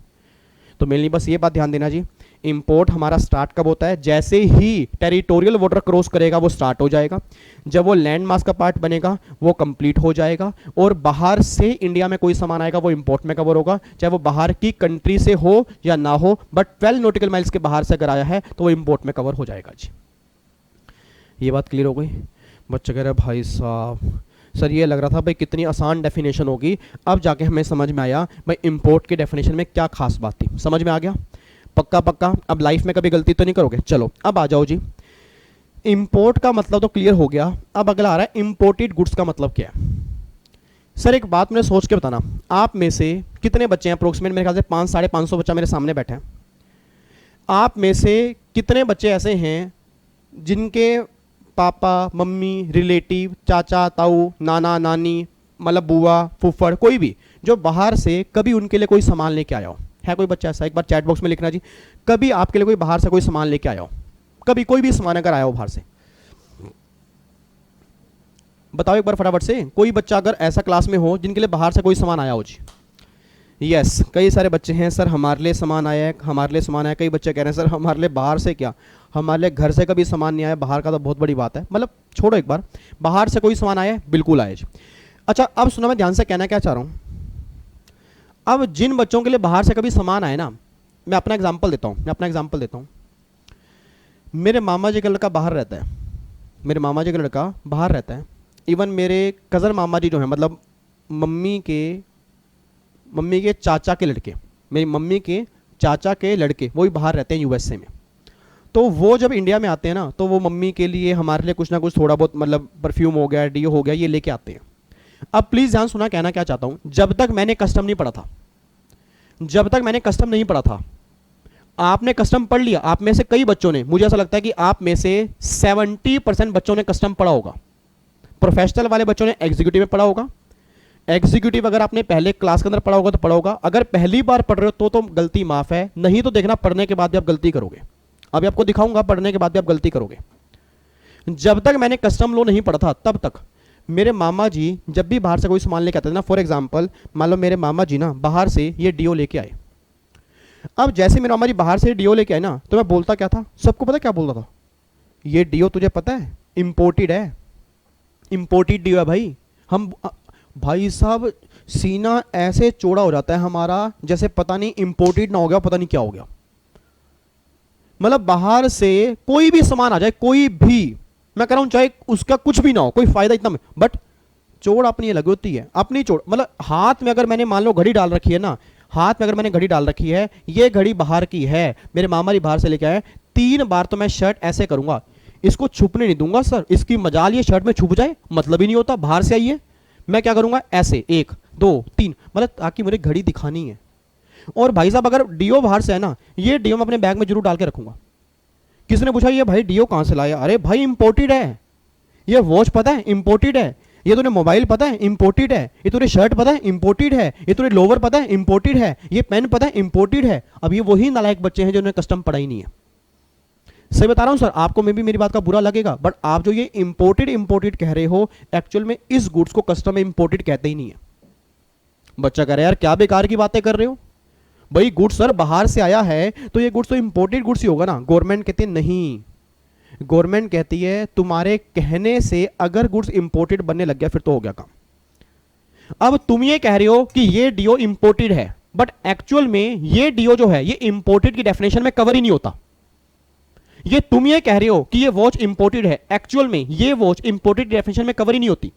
तो मेनली बस ये बात ध्यान देना जी, इंपोर्ट हमारा स्टार्ट कब होता है? जैसे ही टेरिटोरियल वाटर क्रॉस करेगा वो स्टार्ट हो जाएगा, जब वो लैंड मास का पार्ट बनेगा वो कंप्लीट हो जाएगा, और बाहर से इंडिया में कोई सामान आएगा वो इंपोर्ट में कवर होगा, चाहे वो बाहर की कंट्री से हो या ना हो, बट 12 नॉटिकल माइल्स के बाहर से अगर आया है तो वो इंपोर्ट में कवर हो जाएगा जी। ये बात क्लियर हो गई? बच्चे कह रहे भाई साहब सर ये लग रहा था भाई कितनी आसान डेफिनेशन होगी, अब जाके हमें समझ में आया भाई इंपोर्ट की डेफिनेशन में क्या खास बात थी। समझ में आ गया? पक्का पक्का? अब लाइफ में कभी गलती तो नहीं करोगे। चलो अब आ जाओ जी, इंपोर्ट का मतलब तो क्लियर हो गया, अब अगला आ रहा है इंपोर्टेड गुड्स का मतलब क्या है। सर एक बात मैंने सोच के बताना, आप में से कितने बच्चे हैं अप्रोक्सीमेट, मेरे ख्याल से 500-550 बच्चा मेरे सामने बैठे हैं, आप में से कितने बच्चे ऐसे हैं जिनके पापा मम्मी रिलेटिव चाचा ताऊ नाना नानी मतलब बुआ फुफ्फड़ कोई भी जो बाहर से कभी उनके लिए कोई सामान लेके आया हो? है कोई बच्चा ऐसा? एक बार चैट बॉक्स में लिखना जी, कभी आपके लिए कोई बाहर से कोई सामान लेके आया हो, कभी कोई भी सामान अगर आया हो बाहर से, बताओ एक बार फटाफट से। कोई बच्चा अगर ऐसा क्लास में हो जिनके लिए बाहर से कोई सामान आया हो जी? यस, कई सारे बच्चे हैं सर हमारे लिए सामान आया है, हमारे लिए सामान आया। कई बच्चे कह रहे हैं सर हमारे लिए बाहर से क्या, हमारे लिए घर से कभी सामान नहीं आया, बाहर का तो बहुत बड़ी बात है। मतलब छोड़ो, एक बार बाहर से कोई सामान आया है, बिल्कुल आया जी। अच्छा अब सुनो, मैं ध्यान से कहना क्या चाह रहा हूँ। अब जिन बच्चों के लिए बाहर से कभी सामान आए ना, मैं अपना एग्जाम्पल देता हूँ। मेरे मामा जी का लड़का बाहर रहता है, मेरे मामा जी का लड़का बाहर रहता है। इवन मेरे कज़न मामा जी जो हैं, मतलब मम्मी के चाचा के लड़के, मेरी मम्मी के चाचा के लड़के, वो भी बाहर रहते हैं यूएसए में। तो वो जब इंडिया में आते हैं ना, तो वो मम्मी के लिए हमारे लिए कुछ ना कुछ थोड़ा बहुत, मतलब परफ्यूम हो गया, डीओ हो गया, ये लेके आते हैं। अब प्लीज़ ध्यान सुना, कहना क्या चाहता हूँ, जब तक मैंने कस्टम नहीं पढ़ा था, आपने कस्टम पढ़ लिया। आप में से कई बच्चों ने, मुझे ऐसा लगता है कि आप में से 70% बच्चों ने कस्टम पढ़ा होगा। प्रोफेशनल वाले बच्चों ने एग्जीक्यूटिव में पढ़ा होगा। एग्जीक्यूटिव अगर आपने पहले क्लास के अंदर पढ़ा होगा तो पढ़ा होगा। अगर पहली बार पढ़ रहे हो तो गलती माफ है, नहीं तो देखना पढ़ने के बाद भी आप गलती करोगे। अभी आपको दिखाऊंगा, पढ़ने के बाद भी आप गलती करोगे। जब तक मैंने कस्टम लॉ नहीं पढ़ा था तब तक मेरे मामा जी जब भी बाहर से कोई सामान लेके आते थे ना, फॉर एग्जाम्पल मान लो मेरे मामा जी ना बाहर से ये डीओ लेके आए। अब जैसे मेरे मामा जी बाहर से डीओ लेके आए ना, तो मैं बोलता क्या था, सबको पता क्या बोलता था, ये डीओ तुझे पता है इंपोर्टेड है, इंपोर्टेड डीओ है भाई। हम भाई साहब सीना ऐसे चौड़ा हो जाता है हमारा, जैसे पता नहीं इंपोर्टेड ना हो गया, पता नहीं क्या हो गया। मतलब बाहर से कोई भी सामान आ जाए, कोई भी, मैं कह रहा हूं चाहे उसका कुछ भी ना हो, कोई फायदा इतना में, बट चोड़ अपनी लगी होती है, अपनी चोड़। मतलब हाथ में अगर मैंने मान लो घड़ी डाल रखी है ना, हाथ में अगर मैंने घड़ी डाल रखी है, ये घड़ी बाहर की है, मेरे मामा जी बाहर से लेके आए, 3 बार तो मैं शर्ट ऐसे करूंगा, इसको छुपने नहीं दूंगा सर, इसकी मजाल ये शर्ट में छुप जाए, मतलब ही नहीं होता, बाहर से आई है। मैं क्या करूंगा, ऐसे 1 2 3, मतलब ताकि मुझे घड़ी दिखानी है। और भाई साहब अगर डीओ बाहर से है ना, ये डीओ मैं अपने बैग में जरूर डाल के रखूंगा। किसी ने पूछा ये भाई डीओ कहां से लाया, अरे भाई इंपोर्टेड है। ये वॉच पता है इंपोर्टेड है, ये तूने मोबाइल पता है इंपोर्टेड है, ये तूने शर्ट पता है इंपोर्टेड है, ये तूने लोवर पता है इंपोर्टेड है, ये पेन पता है इंपोर्टेड है। अब ये वही नालायक बच्चे हैं जिन्होंने कस्टम पढ़ा ही नहीं है। सही बता रहा हूं सर, आपको मे भी मेरी बात का बुरा लगेगा, बट आप जो ये इंपोर्टेड कह रहे हो, एक्चुअल में इस गुड्स को कस्टम में इंपोर्टेड कहते ही नहीं है। बच्चा कह रहा है यार क्या बेकार की बातें कर रहे हो भाई, गुड्स सर बाहर से आया है तो ये गुड्स तो इंपोर्टेड गुड्स ही होगा ना। गवर्नमेंट कहती है नहीं, गवर्नमेंट कहती है तुम्हारे कहने से अगर गुड्स इंपोर्टेड बनने लग गया फिर तो हो गया काम। अब तुम ये कह रहे हो कि ये डीओ इंपोर्टेड है, बट एक्चुअल में ये डीओ जो है ये इंपोर्टेड की डेफिनेशन में कवर ही नहीं होता। ये तुम ये कह रहे हो कि ये वॉच इंपोर्टेड है, एक्चुअल में ये वॉच इंपोर्टेड की डेफिनेशन में कवर ही नहीं होती।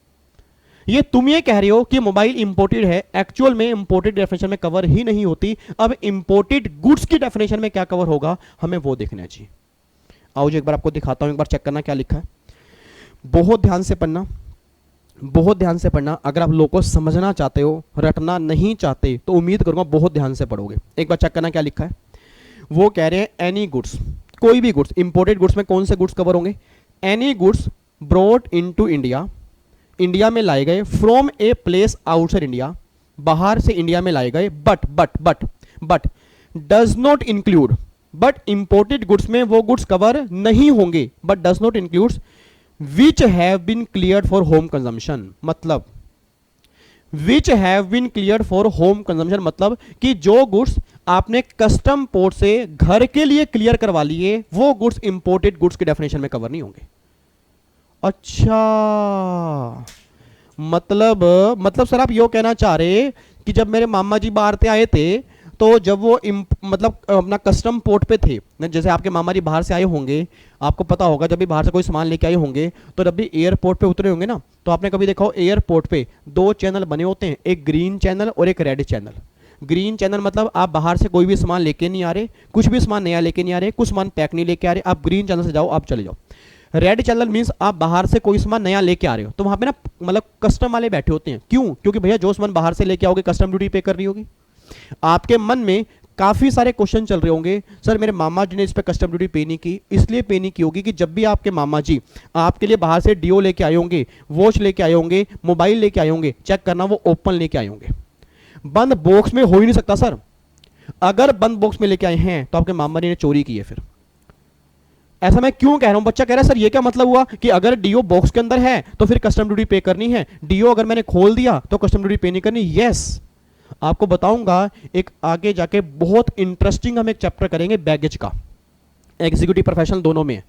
ये तुम ये कह रहे हो कि मोबाइल इंपोर्टेड है, एक्चुअल में इंपोर्टेड डेफिनेशन में कवर ही नहीं होती। अब इंपोर्टेड गुड्स की डेफिनेशन में क्या कवर होगा, हमें वो देखना चाहिए। आओ जी एक बार आपको दिखाता हूं, एक बार चेक करना क्या लिखा है। बहुत ध्यान से पढ़ना, बहुत ध्यान से पढ़ना। अगर आप लोगों को समझना चाहते हो, रटना नहीं चाहते, तो उम्मीद करूंगा बहुत ध्यान से पढ़ोगे। एक बार चेक करना क्या लिखा है। वो कह रहे हैं एनी गुड्स, कोई भी गुड्स, इंपोर्टेड गुड्स में कौन से गुड्स कवर होंगे, any goods brought into India, India में लाए गए, from a place outside India, बाहर से इंडिया में लाए गए, but does not include, but imported goods में वो गुड्स कवर नहीं होंगे, but does not include which have been cleared for home consumption. मतलब which have been cleared for home consumption मतलब कि जो गुड्स आपने कस्टम पोर्ट से घर के लिए क्लियर करवा लिए, वो गुड्स इंपोर्टेड गुड्स की डेफिनेशन में कवर नहीं होंगे। अच्छा, मतलब सर आप यो कहना चाह रहे कि जब मेरे मामा जी बाहर से आए थे, तो जब वो मतलब अपना कस्टम पोर्ट पे थे, जैसे आपके मामा जी बाहर से आए होंगे, आपको पता होगा जब भी बाहर से कोई सामान लेके आए होंगे, तो जब भी एयरपोर्ट पे उतरे होंगे ना, तो आपने कभी देखा हो एयरपोर्ट पे 2 चैनल बने होते हैं, एक ग्रीन चैनल और एक रेड चैनल। ग्रीन चैनल मतलब आप बाहर से कोई भी सामान लेके नहीं आ रहे, कुछ भी सामान नया लेके नहीं आ रहे, कुछ सामान पैक नहीं लेके आ रहे, आप ग्रीन चैनल से जाओ, आप चले जाओ। रेड चैनल मींस आप बाहर से कोई सामान नया लेके आ रहे हो, तो वहां पे ना मतलब कस्टम वाले बैठे होते हैं। क्यों? क्योंकि भैया जो सामान बाहर से लेके आओगे कस्टम ड्यूटी पे करनी होगी। आपके मन में काफी सारे क्वेश्चन चल रहे होंगे, सर मेरे मामा जी ने इस पे कस्टम ड्यूटी पे नहीं की, इसलिए पे नहीं की होगी कि जब भी आपके मामा जी आपके लिए बाहर से डीओ लेके आए होंगे, वॉच लेके आए होंगे, मोबाइल लेके आए होंगे, चेक करना वो ओपन लेके आए होंगे। बंद बॉक्स में हो ही नहीं सकता सर। अगर बंद बॉक्स में लेके आए हैं तो आपके मामा जी ने चोरी की है। फिर ऐसा मैं क्यों कह रहा हूं? बच्चा कह रहा है सर ये क्या मतलब हुआ कि अगर डीओ बॉक्स के अंदर है तो फिर कस्टम ड्यूटी पे करनी है, डीओ अगर मैंने खोल दिया तो कस्टम ड्यूटी पे नहीं करनी। यस, आपको बताऊंगा एक आगे जाके बहुत इंटरेस्टिंग हम एक चैप्टर करेंगे बैगेज का, एग्जीक्यूटिव प्रोफेशनल दोनों में।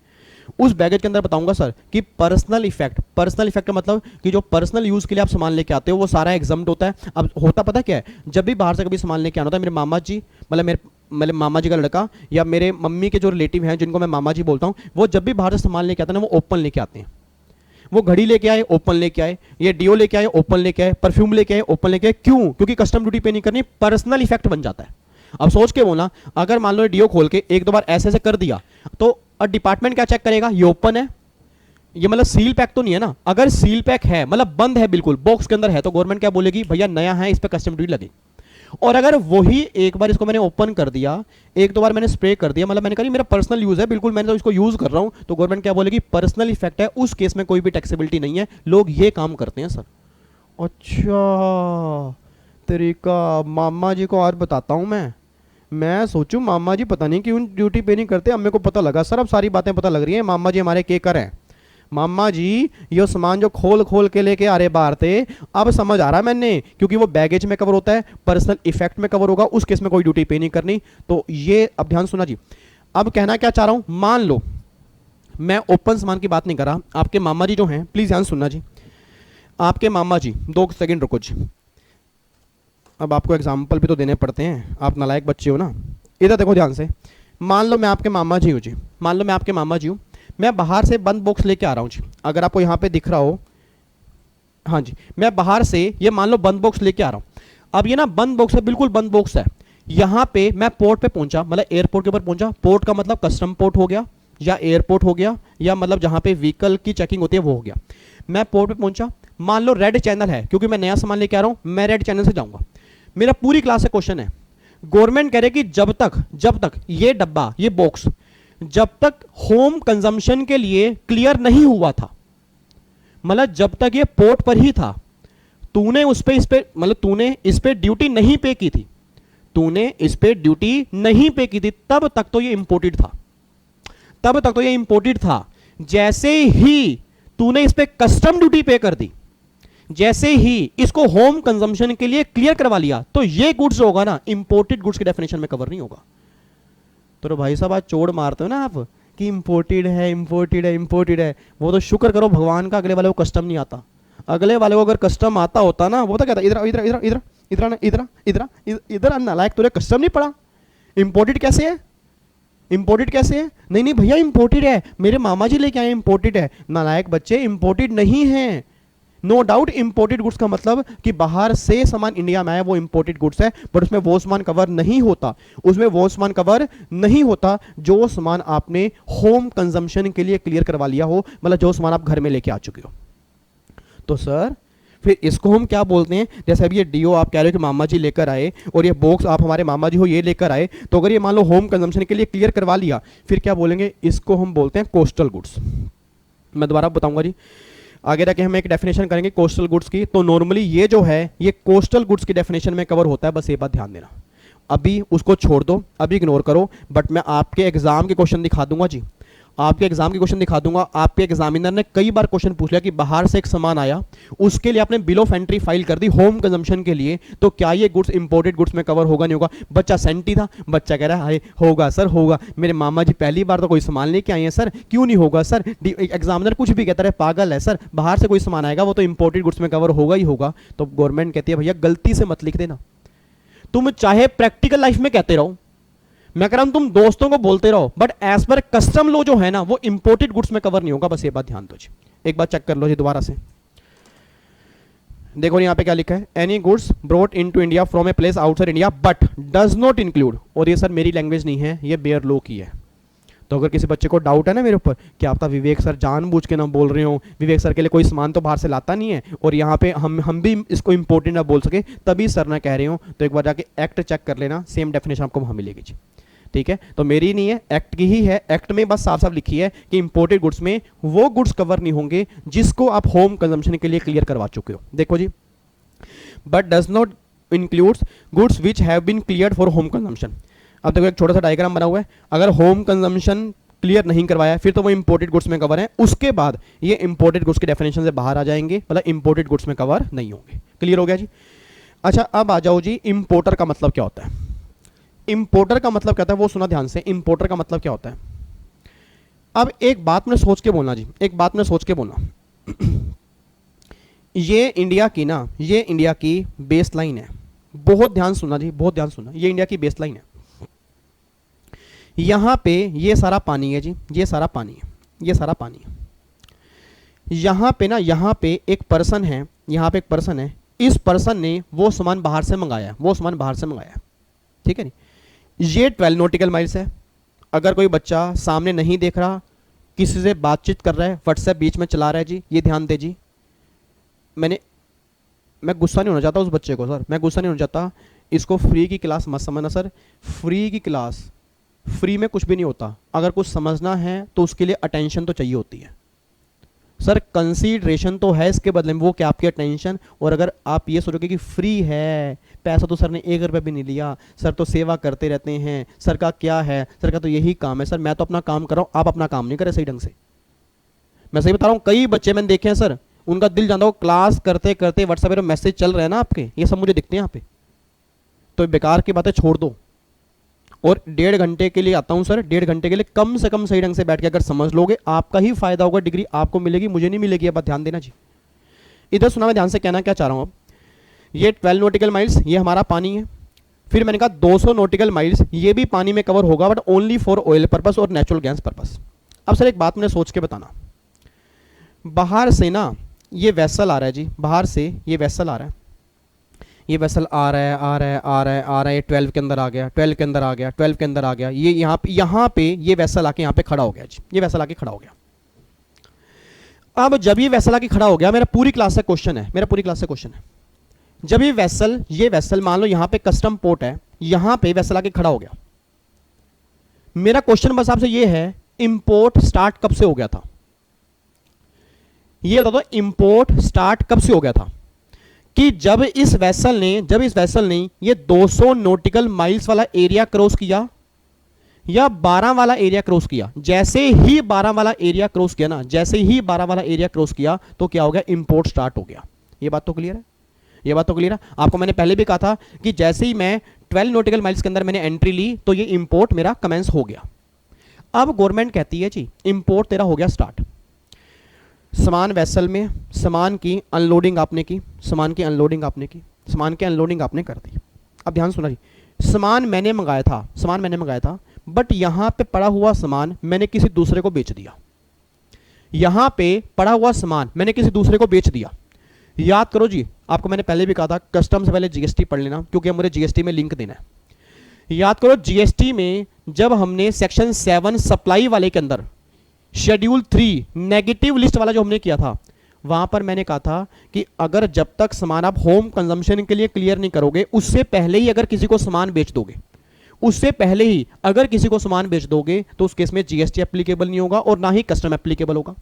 उस बैगेज के अंदर बताऊंगा सर कि पर्सनल इफेक्ट का मतलब कि जो पर्सनल यूज के लिए आप सामान लेके आते हो वो सारा एग्जम्प्ट होता है। अब होता पता क्या है, जब भी बाहर से कभी सामान लेके आना होता है, मेरे मामा जी मतलब मेरे मामा जी का लड़का या मेरे मम्मी के जो रिलेटिव हैं जिनको मैं मामा जी बोलता हूँ, वो जब भी बाहर से सामान लेके आते हैं ना वो ओपन लेके आते हैं। वो घड़ी लेके आए ओपन लेके आए, ये डीओ लेके आए ओपन लेके आए, परफ्यूम लेके आए ओपन लेके आए। क्यों? क्योंकि कस्टम ड्यूटी पे नहीं करनी, पर्सनल इफेक्ट बन जाता है। अब सोच के बोलना, अगर मान लो डीओ खोल के 1-2 बार ऐसे ऐसे कर दिया तो डिपार्टमेंट क्या चेक करेगा? ये ओपन है, ये मतलब सील पैक तो नहीं है ना। अगर सील पैक है मतलब बंद है, बिल्कुल बॉक्स के अंदर है, तो गवर्नमेंट क्या बोलेगी? भैया नया है, इस पे कस्टम ड्यूटी लगेगी। और अगर वही एक बार इसको मैंने ओपन कर दिया, 1-2 बार मैंने स्प्रे कर दिया, मतलब मैंने कहा मेरा पर्सनल यूज है, बिल्कुल मैंने तो इसको यूज कर रहा हूं, तो गवर्नमेंट क्या बोलेगी? पर्सनल इफेक्ट है, उस केस में कोई भी टैक्सेबिलिटी नहीं है। लोग ये काम करते हैं सर। अच्छा तरीका, मामा जी को आज बताता हूं मैं सोचूं मामा जी पता नहीं क्यों ड्यूटी पे नहीं करते। अब मेरे को पता लगा सर, अब सारी बातें पता लग रही हैं। मामा जी हमारे केकर हैं। मामा जी ये सामान जो खोल खोल के लेके आ रहे बाहर थे, अब समझ आ रहा है मैंने, क्योंकि वो बैगेज में कवर होता है, पर्सनल इफेक्ट में कवर होगा, उस केस में कोई ड्यूटी पे नहीं करनी। तो ये अब ध्यान सुना जी। अब कहना क्या चाह रहा हूं, मान लो मैं ओपन सामान की बात नहीं कर रहा, आपके मामा जी जो हैं, प्लीज ध्यान सुनना जी। आपके मामा जी, 2 सेकंड रुको जी, अब आपको एग्जाम्पल भी तो देने पड़ते हैं, आप नालायक बच्चे हो ना। इधर देखो ध्यान से, मान लो मैं आपके मामा जी हूँ जी, मान लो मैं आपके मामा जी हूँ, मैं बाहर से बंद बॉक्स लेके आ रहा हूँ जी। अगर आपको यहाँ पे दिख रहा हो, हाँ जी, मैं बाहर से ये मान लो बंद बॉक्स लेके आ रहा हूँ। अब ये ना बंद बॉक्स है, बिल्कुल बंद बॉक्स है। यहाँ पे मैं पोर्ट पे पहुंचा, मतलब एयरपोर्ट के ऊपर पहुंचा। पोर्ट का मतलब कस्टम पोर्ट हो गया या एयरपोर्ट हो गया, या मतलब जहाँ पे व्हीकल की चेकिंग होती है वो हो गया। मैं पोर्ट पे पहुंचा, मान लो रेड चैनल है, क्योंकि मैं नया सामान लेके आ रहा हूँ, मैं रेड चैनल से जाऊंगा। मेरा पूरी क्लास से क्वेश्चन है, गवर्नमेंट कह रहे कि जब तक ये डब्बा, ये बॉक्स जब तक होम कंजम्पशन के लिए क्लियर नहीं हुआ था, मतलब जब तक ये पोर्ट पर ही था, तूने उस पे इस पे मतलब तूने इस पे ड्यूटी नहीं पे की थी, तूने इस पे ड्यूटी नहीं पे की थी, तब तक तो ये इंपोर्टेड था, तब तक तो ये इंपोर्टेड था। जैसे ही तूने इस पे कस्टम ड्यूटी पे कर दी, जैसे ही इसको होम कंजम्पशन के लिए क्लियर करवा लिया, तो ये गुड्स होगा ना, इंपोर्टेड गुड्स के डेफिनेशन में कवर नहीं होगा। तो भाई साहब आज चोड़ मारते हो ना आप कि इंपोर्टेड है, इंपोर्टेड है, इंपोर्टेड है। वो तो शुक्र करो भगवान का, अगले वाले को कस्टम नहीं आता। अगले वाले को अगर कस्टम आता होता ना, वो तो कहता इधर इधर इधर इधर इधर इधर इधर इधर नालायक, तुझे कस्टम नहीं पड़ा, इंपोर्टेड कैसे है, इंपोर्टेड कैसे है? नहीं नहीं भैया इंपोर्टेड है, मेरे मामा जी लेके आए इंपोर्टेड है। नालायक बच्चे, इंपोर्टेड नहीं है। नो डाउट इंपोर्टेड गुड्स का मतलब कि बाहर से सामान इंडिया में आया वो इंपोर्टेड गुड्स है, बट उसमें वो सामान कवर नहीं होता, उसमें वो सामान कवर नहीं होता जो सामान आपने होम कंजम्पशन के लिए क्लियर करवा लिया हो, मतलब जो सामान आप घर में लेके आ चुके हो। तो सर फिर इसको हम क्या बोलते हैं? जैसे अभी ये डीओ आप कह रहे हो कि मामा जी लेकर आए, और ये बॉक्स आप हमारे मामा जी हो ये लेकर आए, तो अगर ये मान लो होम कंजम्पशन के लिए क्लियर करवा लिया, फिर क्या बोलेंगे? इसको हम बोलते हैं कोस्टल गुड्स। मैं दोबारा बताऊंगा जी, आगे जाके हम एक डेफिनेशन करेंगे कोस्टल गुड्स की। तो नॉर्मली ये जो है ये कोस्टल गुड्स की डेफिनेशन में कवर होता है, बस ये बात ध्यान देना। अभी उसको छोड़ दो, अभी इग्नोर करो, बट मैं आपके एग्जाम के क्वेश्चन दिखा दूंगा जी। आपके एग्जाम के क्वेश्चन दिखा दूंगा। आपके एग्जामिनर ने कई बार क्वेश्चन पूछ लिया कि बाहर से एक सामान आया, उसके लिए आपने बिल ऑफ एंट्री फाइल कर दी होम कंजम्पशन के लिए, तो क्या ये गुड्स इंपोर्टेड गुड्स में कवर होगा नहीं होगा? बच्चा सेंटी था, बच्चा कह रहा है होगा सर होगा, मेरे मामा जी पहली बार तो कोई सामान लेके आए हैं सर, क्यों नहीं होगा सर? एग्जामिनर कुछ भी कहता है पागल है सर, बाहर से कोई सामान आएगा वो तो इंपोर्टेड गुड्स में कवर होगा ही होगा। तो गवर्नमेंट कहती है भैया गलती से मत लिख देना, तुम चाहे प्रैक्टिकल लाइफ में कहते रहो, मैं कह रहा हूं तुम दोस्तों को बोलते रहो, but as per custom law जो है ना वो इंपोर्टेड गुड्स में कवर नहीं होगा। बस ये बात ध्यान दो जी, एक बार चेक कर लो जी दोबारा से। देखो यहां पे क्या लिखा है, any goods brought into India from a place outside India but does not include, और ये सर मेरी लैंग्वेज नहीं है, ये बेयर लॉ की है। तो अगर किसी बच्चे को डाउट है ना मेरे ऊपर कि आपका विवेक सर जानबूझ के ना बोल रहे हो, विवेक सर के लिए कोई सामान तो बाहर से लाता नहीं है और यहाँ पे हम भी इसको इंपोर्टेंट ना बोल सके तभी सर ना कह रहे हो, तो एक बार जाके एक्ट चेक कर लेना, सेम डेफिनेशन आपको वहाँ मिलेगी जी। ठीक है, तो मेरी नहीं है, एक्ट की ही है। एक्ट में बस साफ साफ लिखी है कि इंपोर्टेड गुड्स में वो गुड्स कवर नहीं होंगे जिसको आप होम कंजम्पशन के लिए क्लियर करवा चुके हो। देखो जी, but does not includes goods which have been cleared for home consumption. अब देखो एक छोटा सा डायग्राम बना हुआ है, अगर होम कंजम्पशन क्लियर नहीं करवाया फिर तो वो इंपोर्टेड गुड्स में कवर है, उसके बाद ये इंपोर्टेड गुड्स के डेफिनेशन से बाहर आ जाएंगे, मतलब इंपोर्टेड गुड्स में कवर नहीं होंगे। क्लियर हो गया जी? अच्छा अब आ जाओ जी, इंपोर्टर का मतलब क्या होता है? इंपोर्टर का मतलब क्या होता है वो सुना ध्यान से, इंपोर्टर का मतलब क्या होता है? अब एक बात में सोच के बोलना जी, एक बात में सोच के बोलना ये इंडिया की ना, ये इंडिया की बेस लाइन है, बहुत ध्यान सुनना जी, बहुत ध्यान सुनना, ये इंडिया की बेस लाइन है। यहां पे ये सारा पानी है जी, ये सारा पानी है, ये सारा पानी है। यहां पे ना, यहां पे एक पर्सन है, यहां पे एक पर्सन है, इस पर्सन ने वो सामान बाहर से मंगाया, वो सामान बाहर से मंगाया, ठीक है नहीं? ये 12 नॉटिकल माइल्स है। अगर कोई बच्चा सामने नहीं देख रहा, किसी से बातचीत कर रहा है, व्हाट्सएप बीच में चला रहा है जी, ये ध्यान दे जी। मैं गुस्सा नहीं होना चाहता उस बच्चे को सर, मैं गुस्सा नहीं होना चाहता, इसको फ्री की क्लास मत समझना सर, फ्री की क्लास, फ्री में कुछ भी नहीं होता। अगर कुछ समझना है तो उसके लिए अटेंशन तो चाहिए होती है सर, कंसीडरेशन तो है इसके बदले में, वो क्या आपकी अटेंशन। और अगर आप ये सोचोगे कि फ्री है, पैसा तो सर ने 1 रुपये भी नहीं लिया, सर तो सेवा करते रहते हैं, सर का क्या है, सर का तो यही काम है, सर मैं तो अपना काम कर रहा हूँ, आप अपना काम नहीं करे सही ढंग से। मैं सही बता रहा हूँ, कई बच्चे मैंने देखे हैं सर, उनका दिल जानता हो क्लास करते करते व्हाट्सएप पे मैसेज चल रहे हैं ना आपके, ये सब मुझे दिखते हैं यहाँ पे, तो बेकार की बातें छोड़ दो और 1.5 घंटे के लिए आता हूं सर, 1.5 घंटे के लिए कम से कम सही ढंग से बैठ के अगर समझ लोगे आपका ही फायदा होगा, डिग्री आपको मिलेगी, मुझे नहीं मिलेगी। अब बात ध्यान देना जी, इधर सुना मैं ध्यान से, कहना क्या चाह रहा हूं। अब ये 12 नॉटिकल माइल्स ये हमारा पानी है, फिर मैंने कहा 200 नॉटिकल माइल्स ये भी पानी में कवर होगा, but only for oil purpose और नेचुरल गैस पर्पस। अब सर एक बात मैंने सोच के बताना, बाहर से ना ये वेसल आ रहा है जी, बाहर से ये वेसल आ रहा है, ये वेसल आ रहा है आ रहा है आ रहा है आ रहा है, ये 12 के अंदर आ गया, 12 के अंदर आ गया, 12 के अंदर आ गया, ये यहाँ पे ये वेसल आके यहाँ पे खड़ा हो गया जी, ये वेसल आके खड़ा हो गया। अब जब ये वेसल आके खड़ा हो गया, मेरा पूरी क्लास से क्वेश्चन है, मेरा पूरी क्लास से क्वेश्चन है, जब ये वेसल मान लो यहाँ पे कस्टम पोर्ट है, यहाँ पे वेसल आके खड़ा हो गया, मेरा क्वेश्चन बस आपसे ये है, इंपोर्ट स्टार्ट कब से हो गया था? ये बता दो, इंपोर्ट स्टार्ट कब से हो गया था? कि जब इस वेसल ने ये 200 नॉटिकल माइल्स वाला एरिया क्रॉस किया या 12 वाला एरिया क्रॉस किया। जैसे ही 12 वाला एरिया क्रॉस किया ना, जैसे ही 12 वाला एरिया क्रॉस किया तो क्या हो गया? इंपोर्ट स्टार्ट हो गया। ये बात तो क्लियर है, ये बात तो क्लियर है। आपको मैंने पहले भी कहा था कि जैसे ही मैं 12 नॉटिकल माइल्स के अंदर मैंने एंट्री ली तो ये इंपोर्ट मेरा कमेंस हो गया। अब गवर्नमेंट कहती है जी इंपोर्ट तेरा हो गया स्टार्ट, सामान वेसल में, सामान की अनलोडिंग आपने की, सामान की अनलोडिंग आपने की, सामान की अनलोडिंग आपने कर दी। अब ध्यान सुना जी, सामान मैंने मंगाया था, सामान मैंने मंगाया था, बट यहां पे पड़ा हुआ सामान मैंने किसी दूसरे को बेच दिया। यहां पे पड़ा हुआ सामान मैंने किसी दूसरे को बेच दिया। याद करो जी, आपको मैंने पहले भी कहा था कस्टम से पहले जीएसटी पढ़ लेना, क्योंकि मुझे जीएसटी में लिंक देना है। याद करो जीएसटी में जब हमने सेक्शन 7 सप्लाई वाले के अंदर शेड्यूल 3 नेगेटिव लिस्ट वाला जो हमने किया था, वहां पर मैंने कहा था कि अगर जब तक सामान आप होम कंजम्पशन के लिए क्लियर नहीं करोगे, उससे पहले ही अगर किसी को सामान बेच दोगे, उससे पहले ही अगर किसी को सामान बेच दोगे तो उस केस में जीएसटी एप्लीकेबल नहीं होगा और ना ही कस्टम एप्लीकेबल होगा।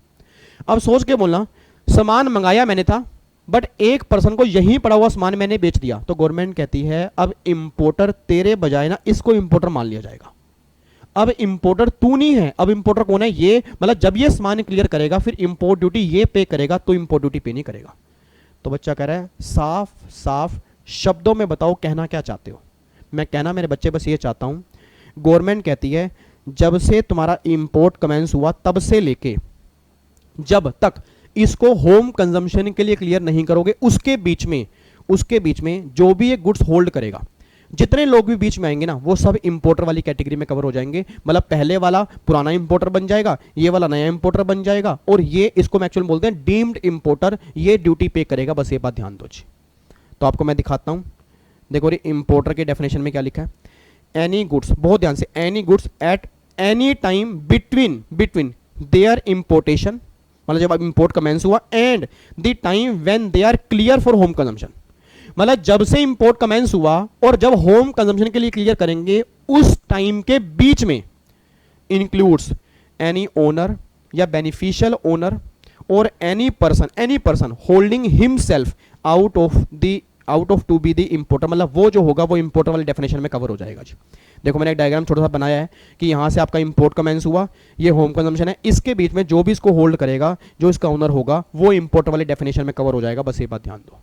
अब सोच के बोलना, सामान मंगाया मैंने था बट एक पर्सन को यहीं पड़ा हुआ सामान मैंने बेच दिया, तो गवर्नमेंट कहती है अब इंपोर्टर तेरे बजाय ना इसको इंपोर्टर मान लिया जाएगा। अब इंपोर्टर तू नहीं है, अब इंपोर्टर कौन है? ये, मतलब जब ये सामान क्लियर करेगा फिर इंपोर्ट ड्यूटी ये पे करेगा, तो इंपोर्ट ड्यूटी पे नहीं करेगा। तो बच्चा कह रहा है साफ साफ शब्दों में बताओ कहना क्या चाहते हो। मैं कहना मेरे बच्चे बस ये चाहता हूं, गवर्नमेंट कहती है जब से तुम्हारा इंपोर्ट कमेंस हुआ तब से लेके जब तक इसको होम कंजम्पशन के लिए क्लियर नहीं करोगे, उसके बीच में जो भी ये गुड्स होल्ड करेगा, जितने लोग भी बीच में आएंगे ना, वो सब इंपोर्टर वाली कैटेगरी में कवर हो जाएंगे। मतलब पहले वाला पुराना इंपोर्टर बन जाएगा, ये वाला नया इंपोर्टर बन जाएगा, और ये इसको एक्चुअली बोलते हैं डीम्ड इंपोर्टर, ये ड्यूटी पे करेगा। बस ये बात ध्यान दो जी। तो आपको मैं दिखाता हूं, देखो रे इंपोर्टर के डेफिनेशन में क्या लिखा है। एनी गुड्स, बहुत ध्यान से, any goods at any time between their importation, मतलब जब इंपोर्ट कमेंस हुआ, and the time when they are clear for home consumption, मतलब जब से इंपोर्ट कमेंस हुआ और जब होम कंजम्पशन के लिए क्लियर करेंगे उस टाइम के बीच में, इंक्लूड्स एनी ओनर या बेनिफिशियल ओनर और any person holding himself out of to be the importer, मतलब वो जो होगा वो इंपोर्टर वाली डेफिनेशन में कवर हो जाएगा जी। देखो मैंने एक डायग्राम छोटा सा बनाया है कि यहां से आपका इंपोर्ट कमेंस हुआ, ये होम कंजम्पशन है, इसके बीच में जो भी इसको होल्ड करेगा, जो इसका ओनर होगा, वो इंपोर्टर वाली डेफिनेशन में कवर हो जाएगा। बस ये बात ध्यान दो।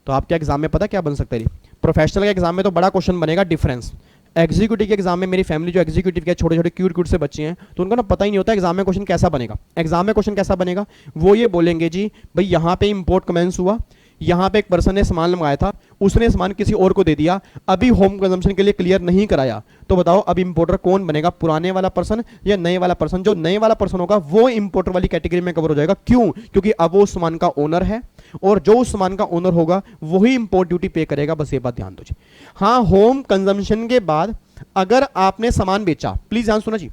तो आपके एग्जाम में पता क्या बन सकता है? प्रोफेशनल के एग्जाम में तो बड़ा क्वेश्चन बनेगा डिफरेंस। एग्जीक्यूटिव के एग्जाम में मेरी फैमिली जो एग्जीक्यूटिव के छोटे छोटे क्यूट से बच्चे हैं, तो उनको ना पता ही नहीं होता एग्जाम में क्वेश्चन कैसा बनेगा। एग्जाम में क्वेश्चन कैसा बनेगा, वो ये बोलेंगे जी भाई यहाँ पे इंपोर्ट कमेंस हुआ, यहाँ पे एक पर्सन ने सामान मंगाया था, उसने सामान किसी और को दे दिया, अभी होम कंजम्पशन के लिए क्लियर नहीं कराया, तो बताओ अब इंपोर्टर कौन बनेगा, पुराने वाला पर्सन या नए वाला पर्सन? जो नए वाला पर्सन होगा वो इंपोर्टर वाली कैटेगरी में कवर हो जाएगा। क्यों? क्योंकि अब वो उस सामान का ओनर है, और जो उस सामान का ओनर होगा वही इंपोर्ट ड्यूटी पे करेगा। बस ये बात ध्यान दो जी। हाँ, होम कंजम्पशन के बाद अगर आपने सामान बेचा, प्लीज ध्यान सुना जी,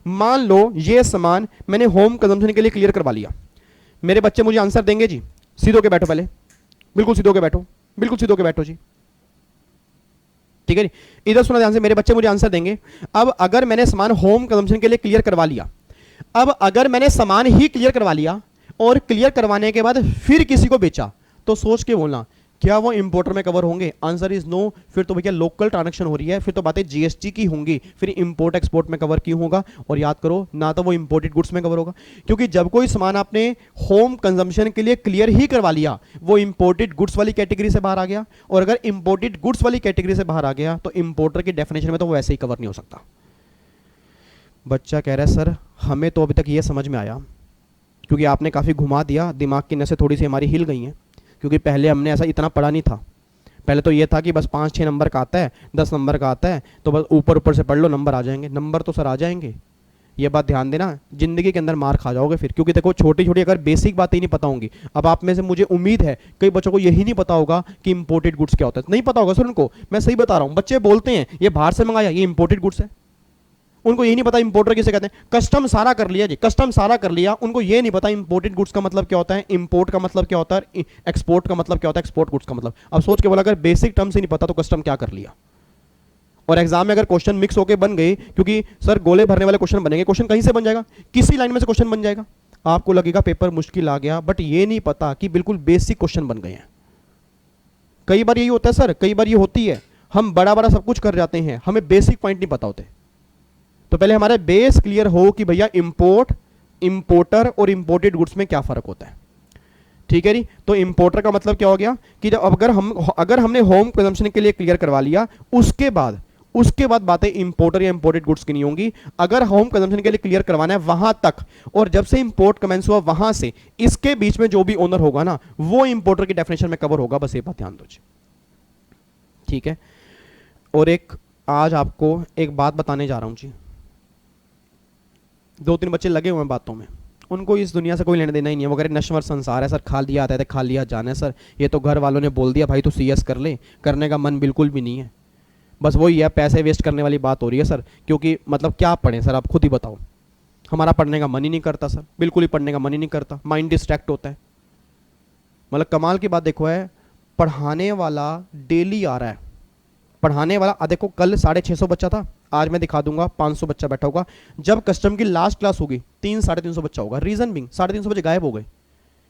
मान लो ये सामान मैंने होम कंजम्पशन के लिए क्लियर करवा लिया, मेरे बच्चे मुझे आंसर देंगे जी। सीधो के बैठो, पहले बिल्कुल सीधो के बैठो, बिल्कुल सीधो के बैठो जी, ठीक है जी। इधर सुना ध्यान से, मेरे बच्चे मुझे आंसर देंगे। अब अगर मैंने सामान होम कंजम्पशन के लिए क्लियर करवा लिया, अब अगर मैंने सामान ही क्लियर करवा लिया और क्लियर करवाने के बाद फिर किसी को बेचा, तो सोच के बोलना क्या वो इंपोर्टर में कवर होंगे? Answer is no. फिर तो भैया लोकल ट्रांजैक्शन हो रही है, फिर तो बातें जीएसटी की होंगी, फिर इंपोर्ट एक्सपोर्ट में कवर क्यों होगा? और याद करो ना, तो वो इंपोर्टेड गुड्स में कवर होगा, क्योंकि जब कोई सामान आपने होम कंजम्पशन के लिए क्लियर ही करवा लिया, वो इंपोर्टेड गुड्स वाली कैटेगरी से बाहर आ गया, और अगर इंपोर्टेड गुड्स वाली कैटेगरी से बाहर आ गया तो इंपोर्टर की डेफिनेशन में तो वो वैसे ही कवर नहीं हो सकता। बच्चा कह रहा है सर हमें तो अभी तक ये समझ में आया, क्योंकि आपने काफ़ी घुमा दिया, दिमाग की नसें थोड़ी सी हमारी हिल गई हैं, क्योंकि पहले हमने ऐसा इतना पढ़ा नहीं था। पहले तो ये था कि बस 5-6 नंबर का आता है, 10 नंबर का आता है, तो बस ऊपर ऊपर से पढ़ लो, नंबर आ जाएंगे। नंबर तो सर आ जाएंगे, ये बात ध्यान देना, जिंदगी के अंदर मार खा जाओगे फिर, क्योंकि देखो छोटी छोटी अगर बेसिक बातें ही नहीं पता होंगी। अब आप में से मुझे उम्मीद है कई बच्चों को यही नहीं पता होगा कि इंपोर्टेड गुड्स क्या होता है, नहीं पता होगा सर उनको, मैं सही बता रहा हूँ। बच्चे बोलते हैं ये बाहर से मंगाया, ये इंपोर्टेड गुड्स है, उनको ये नहीं पता इंपोर्टर किसे कहते हैं। कस्टम सारा कर लिया जी, कस्टम सारा कर लिया, उनको ये नहीं पता इंपोर्टेड गुड्स का मतलब क्या होता है, इंपोर्ट का मतलब क्या होता है, एक्सपोर्ट का मतलब क्या होता है, एक्सपोर्ट गुड्स का मतलब। अब सोच के बोला अगर बेसिक टर्म्स ही नहीं पता तो कस्टम क्या कर लिया। और एग्जाम में अगर क्वेश्चन मिक्स होकर बन गए, क्योंकि सर गोले भरने वाले क्वेश्चन बनेंगे, क्वेश्चन कहीं से बन जाएगा, किसी लाइन में से क्वेश्चन बन जाएगा, आपको लगेगा पेपर मुश्किल आ गया, बट ये नहीं पता कि बिल्कुल बेसिक क्वेश्चन बन गए हैं। कई बार यही होता है सर, कई बार ये होती है, हम बड़ा बड़ा सब कुछ कर जाते हैं, हमें बेसिक पॉइंट नहीं पता होते। तो पहले हमारा बेस क्लियर हो कि भैया इंपोर्ट, इंपोर्टर और इंपोर्टेड गुड्स में क्या फर्क होता है, ठीक है जी। तो इंपोर्टर का मतलब क्या हो गया कि जब अगर हमने होम कंजम्पशन के लिए क्लियर करवा लिया, उसके बाद बातें इंपोर्टर या इंपोर्टेड गुड्स की नहीं होंगी। अगर होम कंजम्पशन के लिए क्लियर करवाना है वहां तक, और जब से इंपोर्ट कमेंस हुआ वहां से इसके बीच में जो भी ओनर होगा ना, वो इंपोर्टर की डेफिनेशन में कवर होगा। बस ये बात ध्यान दो जी, ठीक है। और एक आज आपको एक बात बताने जा रहा हूं जी, 2-3 बच्चे लगे हुए हैं बातों में, उनको इस दुनिया से कोई लेना देना ही नहीं है। वो कह रहे नश्वर संसार है सर, खा लिया आता है, खा लिया जाना है सर, ये तो घर वालों ने बोल दिया भाई तू सीएस कर ले, करने का मन बिल्कुल भी नहीं है। बस वही है, पैसे वेस्ट करने वाली बात हो रही है सर, क्योंकि मतलब क्या पढ़ें सर, आप खुद ही बताओ। हमारा पढ़ने का मन ही नहीं करता सर, बिल्कुल ही पढ़ने का मन ही नहीं करता, माइंड डिस्ट्रैक्ट होता है। मतलब कमाल की बात देखो है, पढ़ाने वाला डेली आ रहा है, पढ़ाने वाला देखो कल 650 बच्चा था, आज मैं दिखा दूंगा 500 बच्चा बैठा होगा। जब कस्टम की लास्ट क्लास होगी 300-350 बच्चा होगा। रीजन बिंग 350 बच्चे गायब हो गए।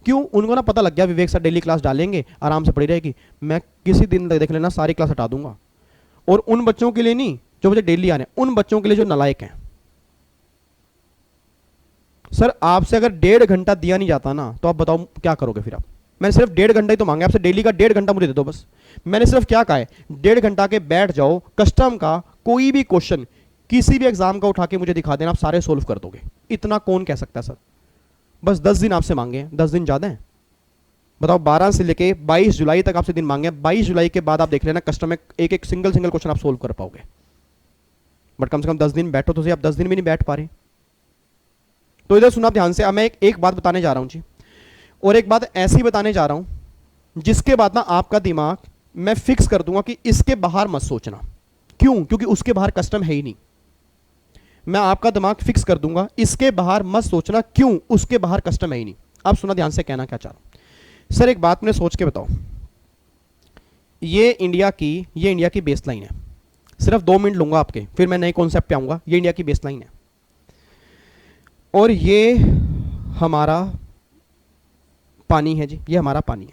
क्यों? उनको ना पता लग गया विवेक सर डेली क्लास डालेंगे, आराम से पढ़ी रहेगी, मैं किसी दिन देख लेना सारी क्लास हटा दूंगा। और उन बच्चों के लिए नहीं जो बच्चे डेली आ रहे हैं, उन बच्चों के लिए जो नालायक हैं। सर आपसे अगर 1.5 घंटा दिया नहीं जाता ना, तो आप बताओ क्या करोगे फिर आप? मैंने सिर्फ 1.5 घंटा ही तो मांगा आपसे, डेली का 1.5 घंटा मुझे दे दो बस। मैंने सिर्फ क्या कहा है, 1.5 घंटा के बैठ जाओ, कस्टम का कोई भी क्वेश्चन किसी भी एग्जाम का उठा के मुझे दिखा देना, आप सारे सोल्व कर दोगे। इतना कौन कह सकता है सर? बस 10 दिन आपसे मांगे हैं, 10 दिन ज्यादा है? बताओ 12 से लेके 22 जुलाई तक आपसे दिन मांगे हैं, 22 जुलाई के बाद आप देख लेना कस्टम में एक एक सिंगल क्वेश्चन आप सोल्व कर पाओगे। बट कम से कम 10 दिन बैठो तो सही, आप 10 दिन भी नहीं बैठ पा रहे। तो इधर सुना ध्यान से, अब मैं एक बात बताने जा रहा हूं जी, और एक बात ऐसी बताने जा रहा हूं जिसके बाद ना आपका दिमाग मैं फिक्स कर दूंगा कि इसके बाहर मत सोचना। क्यों? क्योंकि उसके बाहर कस्टम है ही नहीं। मैं आपका दिमाग फिक्स कर दूंगा, इसके बाहर मत सोचना। क्यों? उसके बाहर कस्टम है ही नहीं। अब सुना ध्यान से, कहना क्या चाह रहा हूं। सर एक बात मैंने सोच के बताओ, ये इंडिया की बेस लाइन है। सिर्फ 2 मिनट लूंगा आपके, फिर मैं नए कॉन्सेप्ट पे आऊंगा। ये इंडिया की बेस लाइन है और ये हमारा पानी है जी, ये हमारा पानी है,